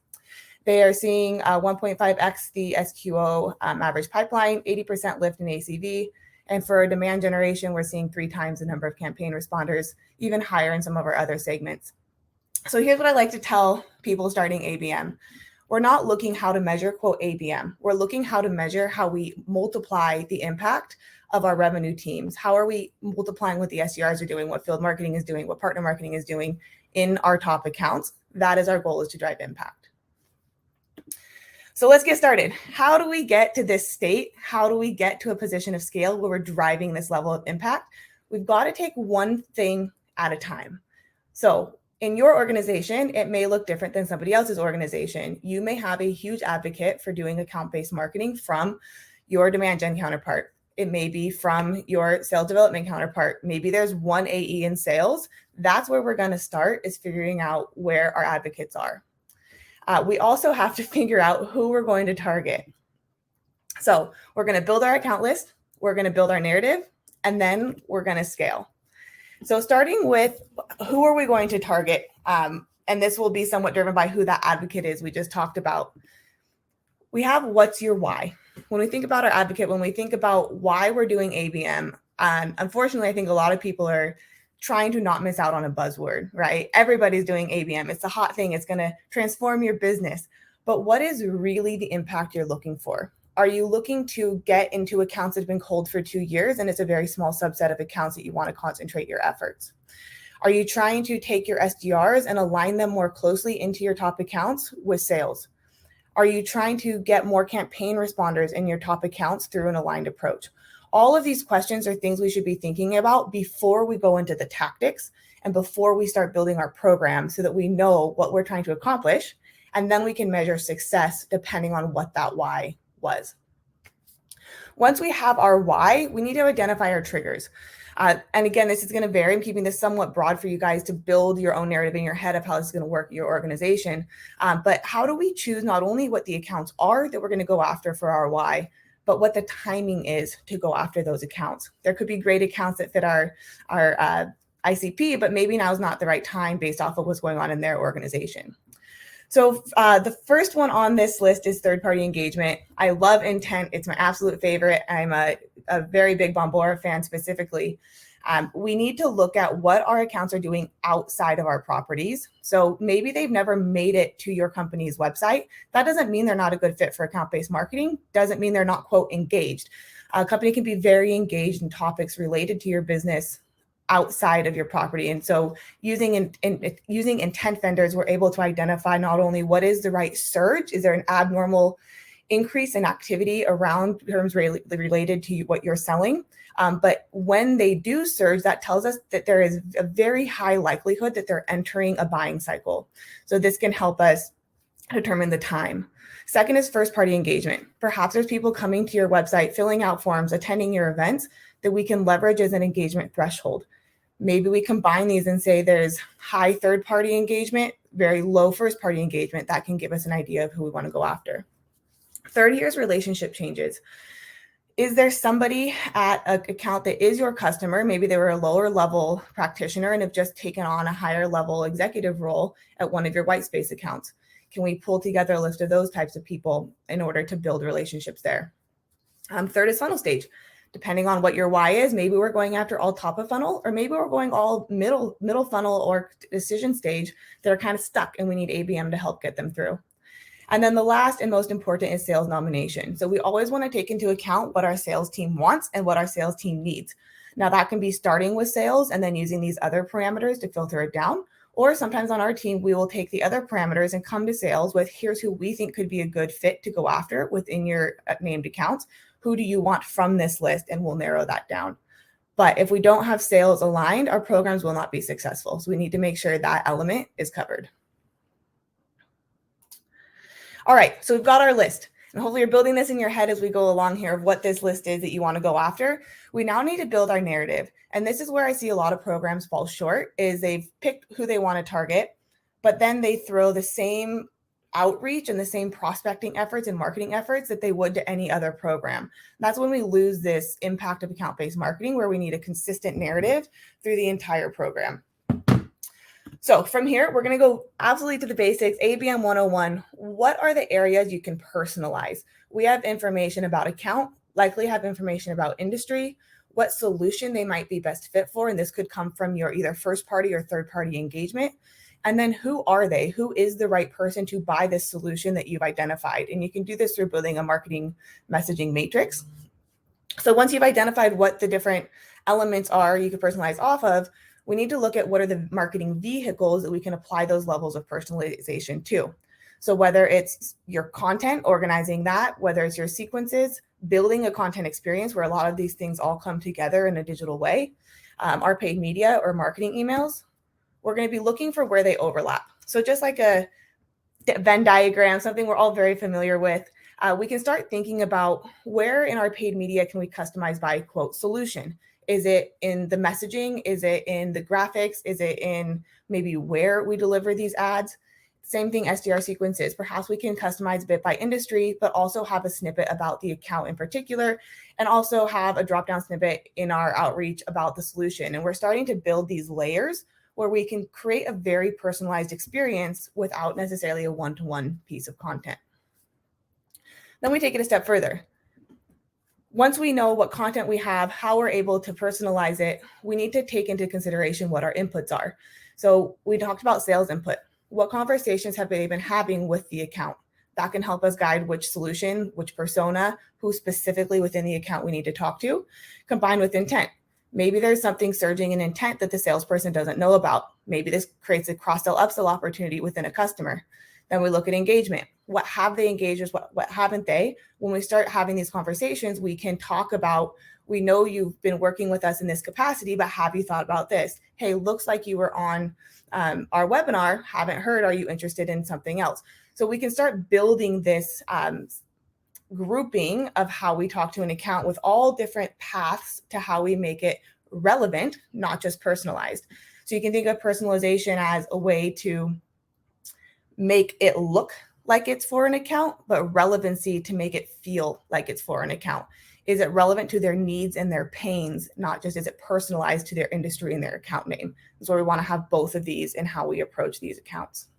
They are seeing 1.5x the SQO average pipeline, 80% lift in ACV. And for demand generation, we're seeing 3 times the number of campaign responders, even higher in some of our other segments. So here's what I like to tell people starting ABM. We're not looking how to measure, quote, ABM. We're looking how to measure how we multiply the impact of our revenue teams. How are we multiplying what the SDRs are doing, what field marketing is doing, what partner marketing is doing in our top accounts? That is our goal, is to drive impact. So let's get started. How do we get to this state? How do we get to a position of scale where we're driving this level of impact? We've got to take one thing at a time. So in your organization, it may look different than somebody else's organization. You may have a huge advocate for doing account-based marketing from your demand gen counterpart. It may be from your sales development counterpart. Maybe there's one AE in sales. That's where we're going to start, is figuring out where our advocates are. We also have to figure out who we're going to target. So we're going to build our account list. We're going to build our narrative, and then we're going to scale. So starting with who are we going to target? And this will be somewhat driven by who that advocate is we just talked about. We have what's your why. When we think about our advocate, when we think about why we're doing ABM, unfortunately, I think a lot of people are trying to not miss out on a buzzword, right? Everybody's doing ABM. It's a hot thing. It's going to transform your business. But what is really the impact you're looking for? Are you looking to get into accounts that have been cold for 2 years and it's a very small subset of accounts that you want to concentrate your efforts? Are you trying to take your SDRs and align them more closely into your top accounts with sales? Are you trying to get more campaign responders in your top accounts through an aligned approach? All of these questions are things we should be thinking about before we go into the tactics and before we start building our program, so that we know what we're trying to accomplish, and then we can measure success depending on what that why was. Once we have our why, we need to identify our triggers. And again, this is going to vary. I'm keeping this somewhat broad for you guys to build your own narrative in your head of how this is going to work in your organization. But how do we choose not only what the accounts are that we're going to go after for our why, but what the timing is to go after those accounts? There could be great accounts that fit our ICP, but maybe now is not the right time based off of what's going on in their organization. So the first one on this list is third-party engagement. I love intent. It's my absolute favorite. I'm a very big Bombora fan specifically. We need to look at what our accounts are doing outside of our properties. So maybe they've never made it to your company's website. That doesn't mean they're not a good fit for account-based marketing. Doesn't mean they're not, quote, engaged. A company can be very engaged in topics related to your business outside of your property. And so using intent vendors, we're able to identify not only what is the right surge, is there an abnormal increase in activity around terms related to what you're selling, but when they do surge, that tells us that there is a very high likelihood that they're entering a buying cycle. So this can help us determine the time. Second is first-party engagement. Perhaps there's people coming to your website, filling out forms, attending your events that we can leverage as an engagement threshold. Maybe we combine these and say there's high third-party engagement, very low first-party engagement. That can give us an idea of who we want to go after. Third here is relationship changes. Is there somebody at an account that is your customer? Maybe they were a lower level practitioner and have just taken on a higher level executive role at one of your white space accounts. Can we pull together a list of those types of people in order to build relationships there? Third is funnel stage. Depending on what your why is, maybe we're going after all top of funnel, or maybe we're going all middle funnel or decision stage that are kind of stuck and we need ABM to help get them through. And then the last and most important is sales nomination. So we always want to take into account what our sales team wants and what our sales team needs. Now that can be starting with sales and then using these other parameters to filter it down. Or sometimes on our team, we will take the other parameters and come to sales with, here's who we think could be a good fit to go after within your named accounts. Who do you want from this list? And we'll narrow that down. But if we don't have sales aligned, our programs will not be successful. So we need to make sure that element is covered. All right, so we've got our list. And hopefully you're building this in your head as we go along here of what this list is that you want to go after. We now need to build our narrative. And this is where I see a lot of programs fall short, is they've picked who they want to target, but then they throw the same outreach and the same prospecting efforts and marketing efforts that they would to any other program. That's when we lose this impact of account-based marketing, where we need a consistent narrative through the entire program. So from here, we're going to go absolutely to the basics. ABM 101, what are the areas you can personalize? We have information about account, likely have information about industry, what solution they might be best fit for. And this could come from your either first party or third party engagement. And then who are they? Who is the right person to buy this solution that you've identified? And you can do this through building a marketing messaging matrix. So once you've identified what the different elements are you can personalize off of, we need to look at what are the marketing vehicles that we can apply those levels of personalization to. So whether it's your content, organizing that, whether it's your sequences, building a content experience where a lot of these things all come together in a digital way, our paid media or marketing emails, we're going to be looking for where they overlap. So just like a Venn diagram, something we're all very familiar with, we can start thinking about where in our paid media can we customize by, quote, solution. Is it in the messaging? Is it in the graphics? Is it in maybe where we deliver these ads? Same thing, SDR sequences. Perhaps we can customize a bit by industry, but also have a snippet about the account in particular, and also have a drop-down snippet in our outreach about the solution. And we're starting to build these layers where we can create a very personalized experience without necessarily a one-to-one piece of content. Then we take it a step further. Once we know what content we have, how we're able to personalize it, we need to take into consideration what our inputs are. So we talked about sales input. What conversations have they been having with the account? That can help us guide which solution, which persona, who specifically within the account we need to talk to, combined with intent. Maybe there's something surging in intent that the salesperson doesn't know about. Maybe this creates a cross-sell, upsell opportunity within a customer. Then we look at engagement. What have they engaged with? What haven't they? When we start having these conversations, we can talk about, we know you've been working with us in this capacity, but have you thought about this? Hey, looks like you were on our webinar, haven't heard, are you interested in something else? So we can start building this grouping of how we talk to an account with all different paths to how we make it relevant, not just personalized. So you can think of personalization as a way to make it look like it's for an account, but relevancy to make it feel like it's for an account. Is it relevant to their needs and their pains, not just is it personalized to their industry and their account name? So we want to have both of these in how we approach these accounts.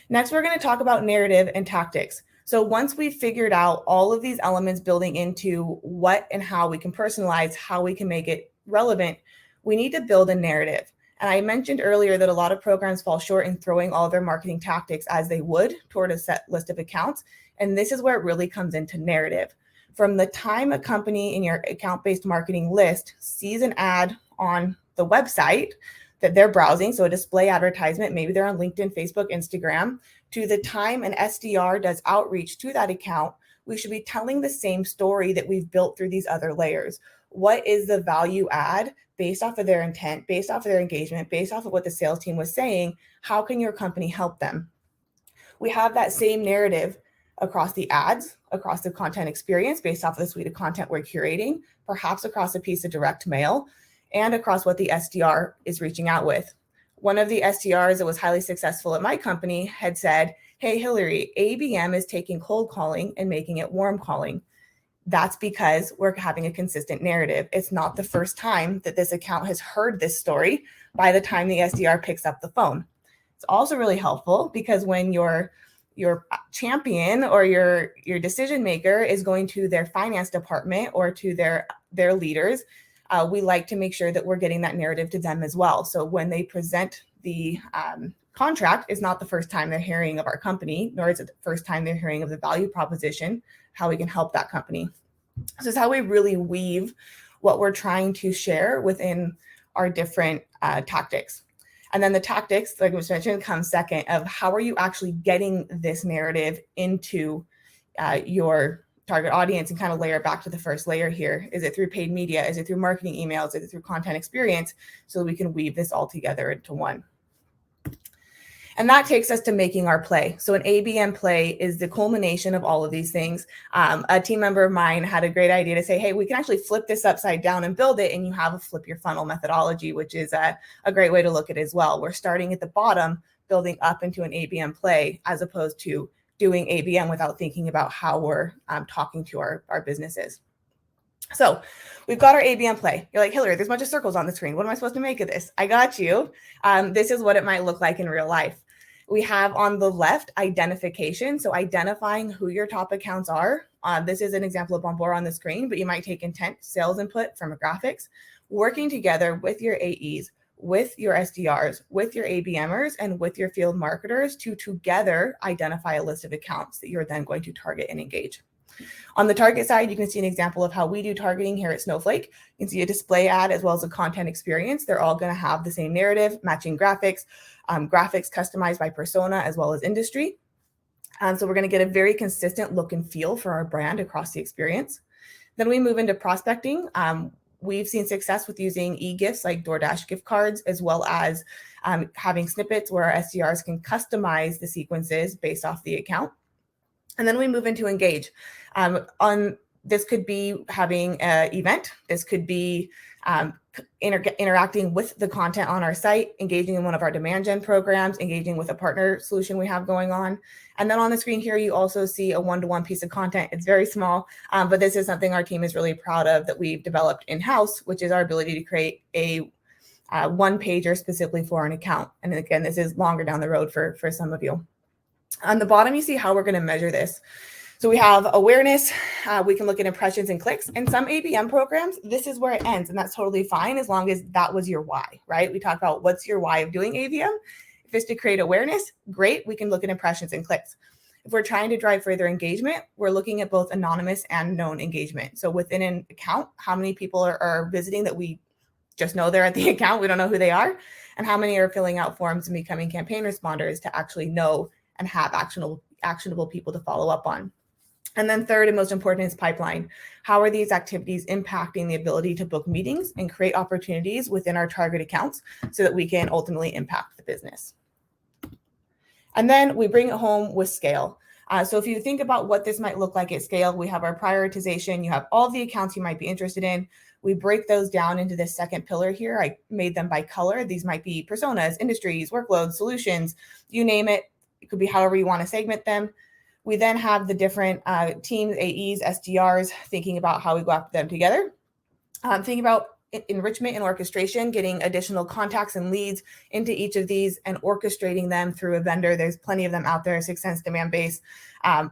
Next, we're going to talk about narrative and tactics. So once we've figured out all of these elements building into what and how we can personalize, how we can make it relevant, we need to build a narrative. And I mentioned earlier that a lot of programs fall short in throwing all their marketing tactics as they would toward a set list of accounts. And this is where it really comes into narrative. From the time a company in your account-based marketing list sees an ad on the website that they're browsing, so a display advertisement, maybe they're on LinkedIn, Facebook, Instagram, to the time an SDR does outreach to that account, we should be telling the same story that we've built through these other layers. What is the value add based off of their intent, based off of their engagement, based off of what the sales team was saying? How can your company help them? We have that same narrative across the ads, across the content experience, based off of the suite of content we're curating, perhaps across a piece of direct mail, and across what the SDR is reaching out with. One of the SDRs that was highly successful at my company had said, hey, Hillary, ABM is taking cold calling and making it warm calling. That's because we're having a consistent narrative. It's not the first time that this account has heard this story by the time the SDR picks up the phone. It's also really helpful because when your champion or your decision maker is going to their finance department or to their leaders, we like to make sure that we're getting that narrative to them as well. So when they present the contract, it's not the first time they're hearing of our company, nor is it the first time they're hearing of the value proposition, how we can help that company. This is how we really weave what we're trying to share within our different tactics. And then the tactics, like was mentioned, comes second of how are you actually getting this narrative into your target audience, and kind of layer back to the first layer here. Is it through paid media? Is it through marketing emails? Is it through content experience? So we can weave this all together into one. And that takes us to making our play. So an ABM play is the culmination of all of these things. A team member of mine had a great idea to say, hey, we can actually flip this upside down and build it. And you have a flip your funnel methodology, which is a great way to look at it as well. We're starting at the bottom, building up into an ABM play, as opposed to doing ABM without thinking about how we're talking to our businesses. So we've got our ABM play. You're like, Hillary, there's a bunch of circles on the screen. What am I supposed to make of this? I got you. This is what it might look like in real life. We have on the left identification. So identifying who your top accounts are. This is an example of Bombora on the screen, but you might take intent, sales input, firmographics, working together with your AEs, with your SDRs, with your ABMers, and with your field marketers to together identify a list of accounts that you're then going to target and engage. On the target side, you can see an example of how we do targeting here at Snowflake. You can see a display ad as well as a content experience. They're all going to have the same narrative, matching graphics, graphics customized by persona as well as industry. So we're going to get a very consistent look and feel for our brand across the experience. Then we move into prospecting. We've seen success with using e-gifts like DoorDash gift cards, as well as having snippets where our SDRs can customize the sequences based off the account. And then we move into engage. This could be having an event. This could be interacting with the content on our site, engaging in one of our demand gen programs, engaging with a partner solution we have going on. And then on the screen here, you also see a one-to-one piece of content. It's very small, but this is something our team is really proud of that we've developed in-house, which is our ability to create a one-pager specifically for an account. And again, this is longer down the road for some of you. On the bottom, you see how we're going to measure this. So we have awareness. We can look at impressions and clicks. In some ABM programs, this is where it ends, and that's totally fine as long as that was your why, right? We talk about what's your why of doing ABM. If it's to create awareness, great. We can look at impressions and clicks. If we're trying to drive further engagement, we're looking at both anonymous and known engagement. So within an account, how many people are visiting that we just know they're at the account, we don't know who they are, and how many are filling out forms and becoming campaign responders to actually know and have actionable people to follow up on. And then third and most important is pipeline. How are these activities impacting the ability to book meetings and create opportunities within our target accounts so that we can ultimately impact the business? And then we bring it home with scale. So if you think about what this might look like at scale, we have our prioritization. You have all the accounts you might be interested in. We break those down into this second pillar here. I made them by color. These might be personas, industries, workloads, solutions, you name it. It could be however you want to segment them. We then have the different teams, AEs, SDRs, thinking about how we go after them together. Thinking about enrichment and orchestration, getting additional contacts and leads into each of these and orchestrating them through a vendor. There's plenty of them out there, 6 Sense, Demandbase,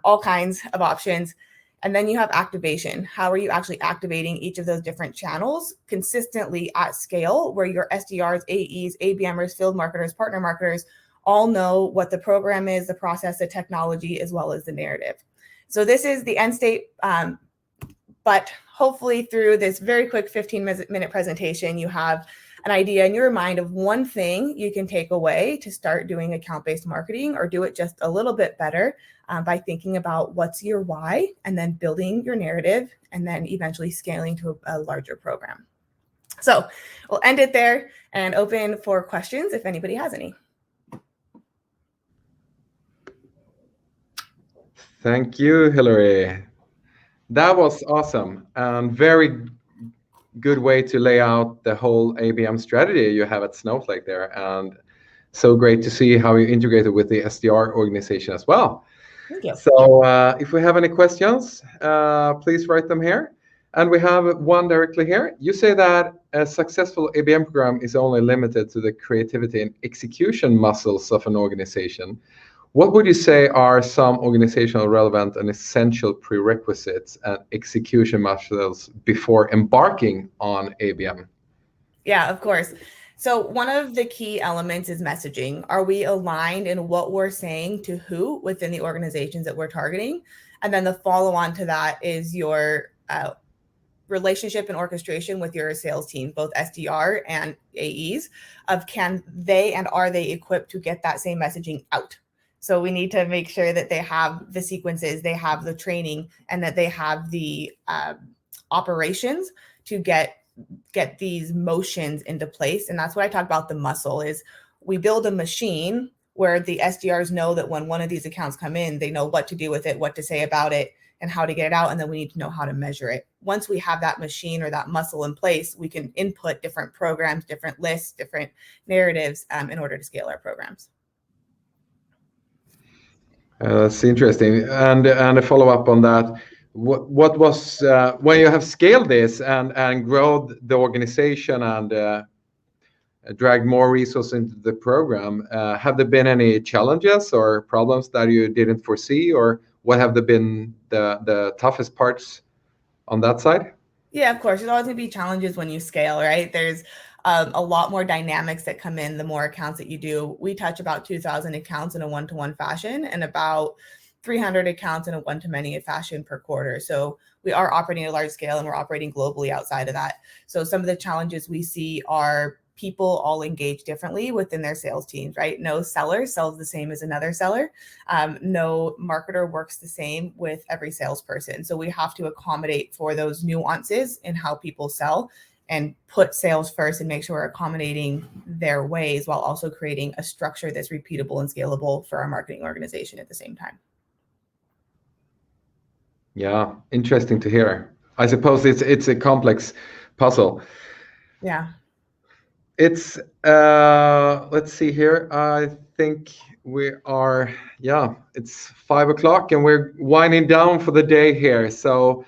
all kinds of options. And then you have activation. How are you actually activating each of those different channels consistently at scale where your SDRs, AEs, ABMers, field marketers, partner marketers all know what the program is, the process, the technology, as well as the narrative. So this is the end state, but hopefully through this very quick 15-minute presentation, you have an idea in your mind of one thing you can take away to start doing account-based marketing or do it just a little bit better by thinking about what's your why and then building your narrative and then eventually scaling to a larger program. So we'll end it there and open for questions if anybody has any. Thank you, Hillary. That was awesome and very good way to lay out the whole ABM strategy you have at Snowflake there. And so great to see how you integrated with the SDR organization as well. Thank you. So if we have any questions, please write them here. And we have one directly here. You say that a successful ABM program is only limited to the creativity and execution muscles of an organization. What would you say are some organizational relevant and essential prerequisites and execution muscles before embarking on ABM? Yeah, of course. So one of the key elements is messaging. Are we aligned in what we're saying to who within the organizations that we're targeting? And then the follow-on to that is your relationship and orchestration with your sales team, both SDR and AEs, of can they and are they equipped to get that same messaging out? So we need to make sure that they have the sequences, they have the training, and that they have the operations to get these motions into place. And that's what I talk about, the muscle is we build a machine where the SDRs know that when one of these accounts come in, they know what to do with it, what to say about it, and how to get it out. And then we need to know how to measure it. Once we have that machine or that muscle in place, we can input different programs, different lists, different narratives in order to scale our programs. That's interesting. And a follow-up on that, what was, when you have scaled this and grown the organization and dragged more resources into the program, have there been any challenges or problems that you didn't foresee, or what have been the toughest parts on that side? Yeah, of course. There's always going to be challenges when you scale, right? There's a lot more dynamics that come in the more accounts that you do. We touch about 2,000 accounts in a one-to-one fashion and about 300 accounts in a one-to-many fashion per quarter. So we are operating at a large scale and we're operating globally outside of that. So some of the challenges we see are people all engage differently within their sales teams, right? No seller sells the same as another seller. No marketer works the same with every salesperson. So we have to accommodate for those nuances in how people sell and put sales first and make sure we're accommodating their ways while also creating a structure that's repeatable and scalable for our marketing organization at the same time. Yeah, interesting to hear. I suppose it's a complex puzzle. Yeah. It's let's see here. I think we are, yeah, it's 5 o'clock and we're winding down for the day here. So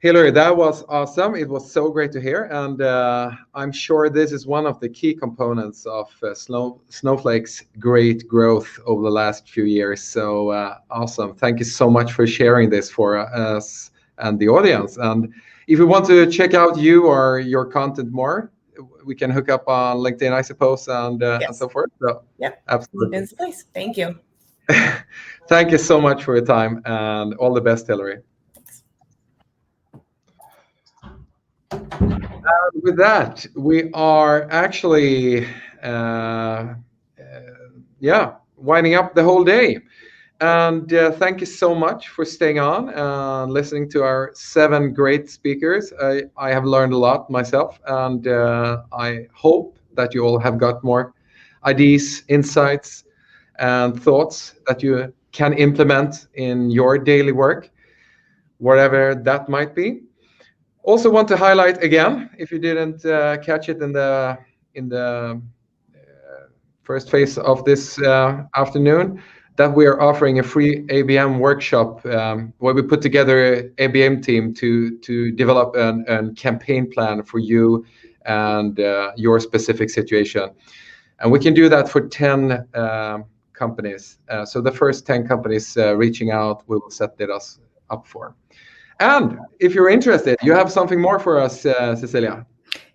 Hillary, that was awesome. It was so great to hear. And I'm sure this is one of the key components of Snowflake's great growth over the last few years. So awesome. Thank you so much for sharing this for us and the audience. And if you want to check out you or your content more, we can hook up on LinkedIn, I suppose, and so forth. So, yep, absolutely. LinkedIn's the place. Thank you. Thank you so much for your time and all the best, Hillary. With that, we are actually, winding up the whole day. And thank you so much for staying on and listening to our 7 great speakers. I have learned a lot myself, and I hope that you all have got more ideas, insights, and thoughts that you can implement in your daily work, whatever that might be. Also want to highlight again, if you didn't catch it in the first phase of this afternoon, that we are offering a free ABM workshop where we put together an ABM team to develop a campaign plan for you and your specific situation. And we can do that for 10 companies. So the first 10 companies reaching out, we will set that up for. And if you're interested, you have something more for us, Cecilia.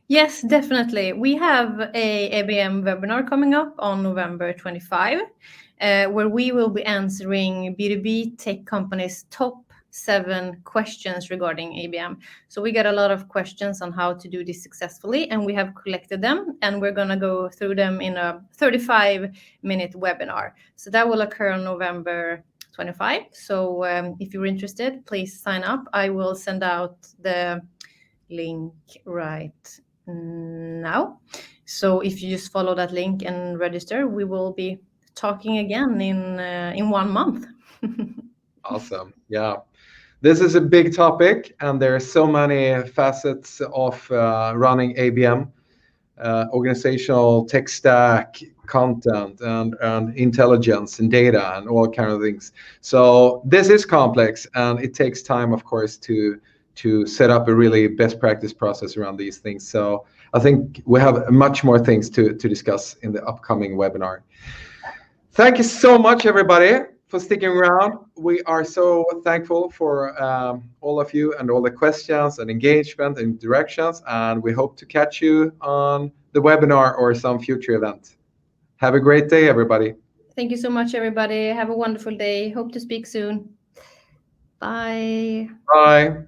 Yes, definitely. We have a ABM webinar coming up on November 25, where we will be answering B2B tech companies' top 7 questions regarding ABM. So we got a lot of questions on how to do this successfully, and we have collected them, and we're going to go through them in a 35-minute webinar. So that will occur on November 25. So if you're interested, please sign up. I will send out the link right now. So if you just follow that link and register, we will be talking again in 1 month. Awesome. Yeah. This is a big topic, and there are so many facets of running ABM, organizational tech stack, content, and intelligence and data and all kind of things. So this is complex, and it takes time, of course, to to set up a really best practice process around these things. So I think we have much more things to discuss in the upcoming webinar. Thank you so much, everybody, for sticking around. We are so thankful for all of you and all the questions and engagement and directions, and we hope to catch you on the webinar or some future event. Have a great day, everybody. Thank you so much, everybody. Have a wonderful day. Hope to speak soon. Bye. Bye.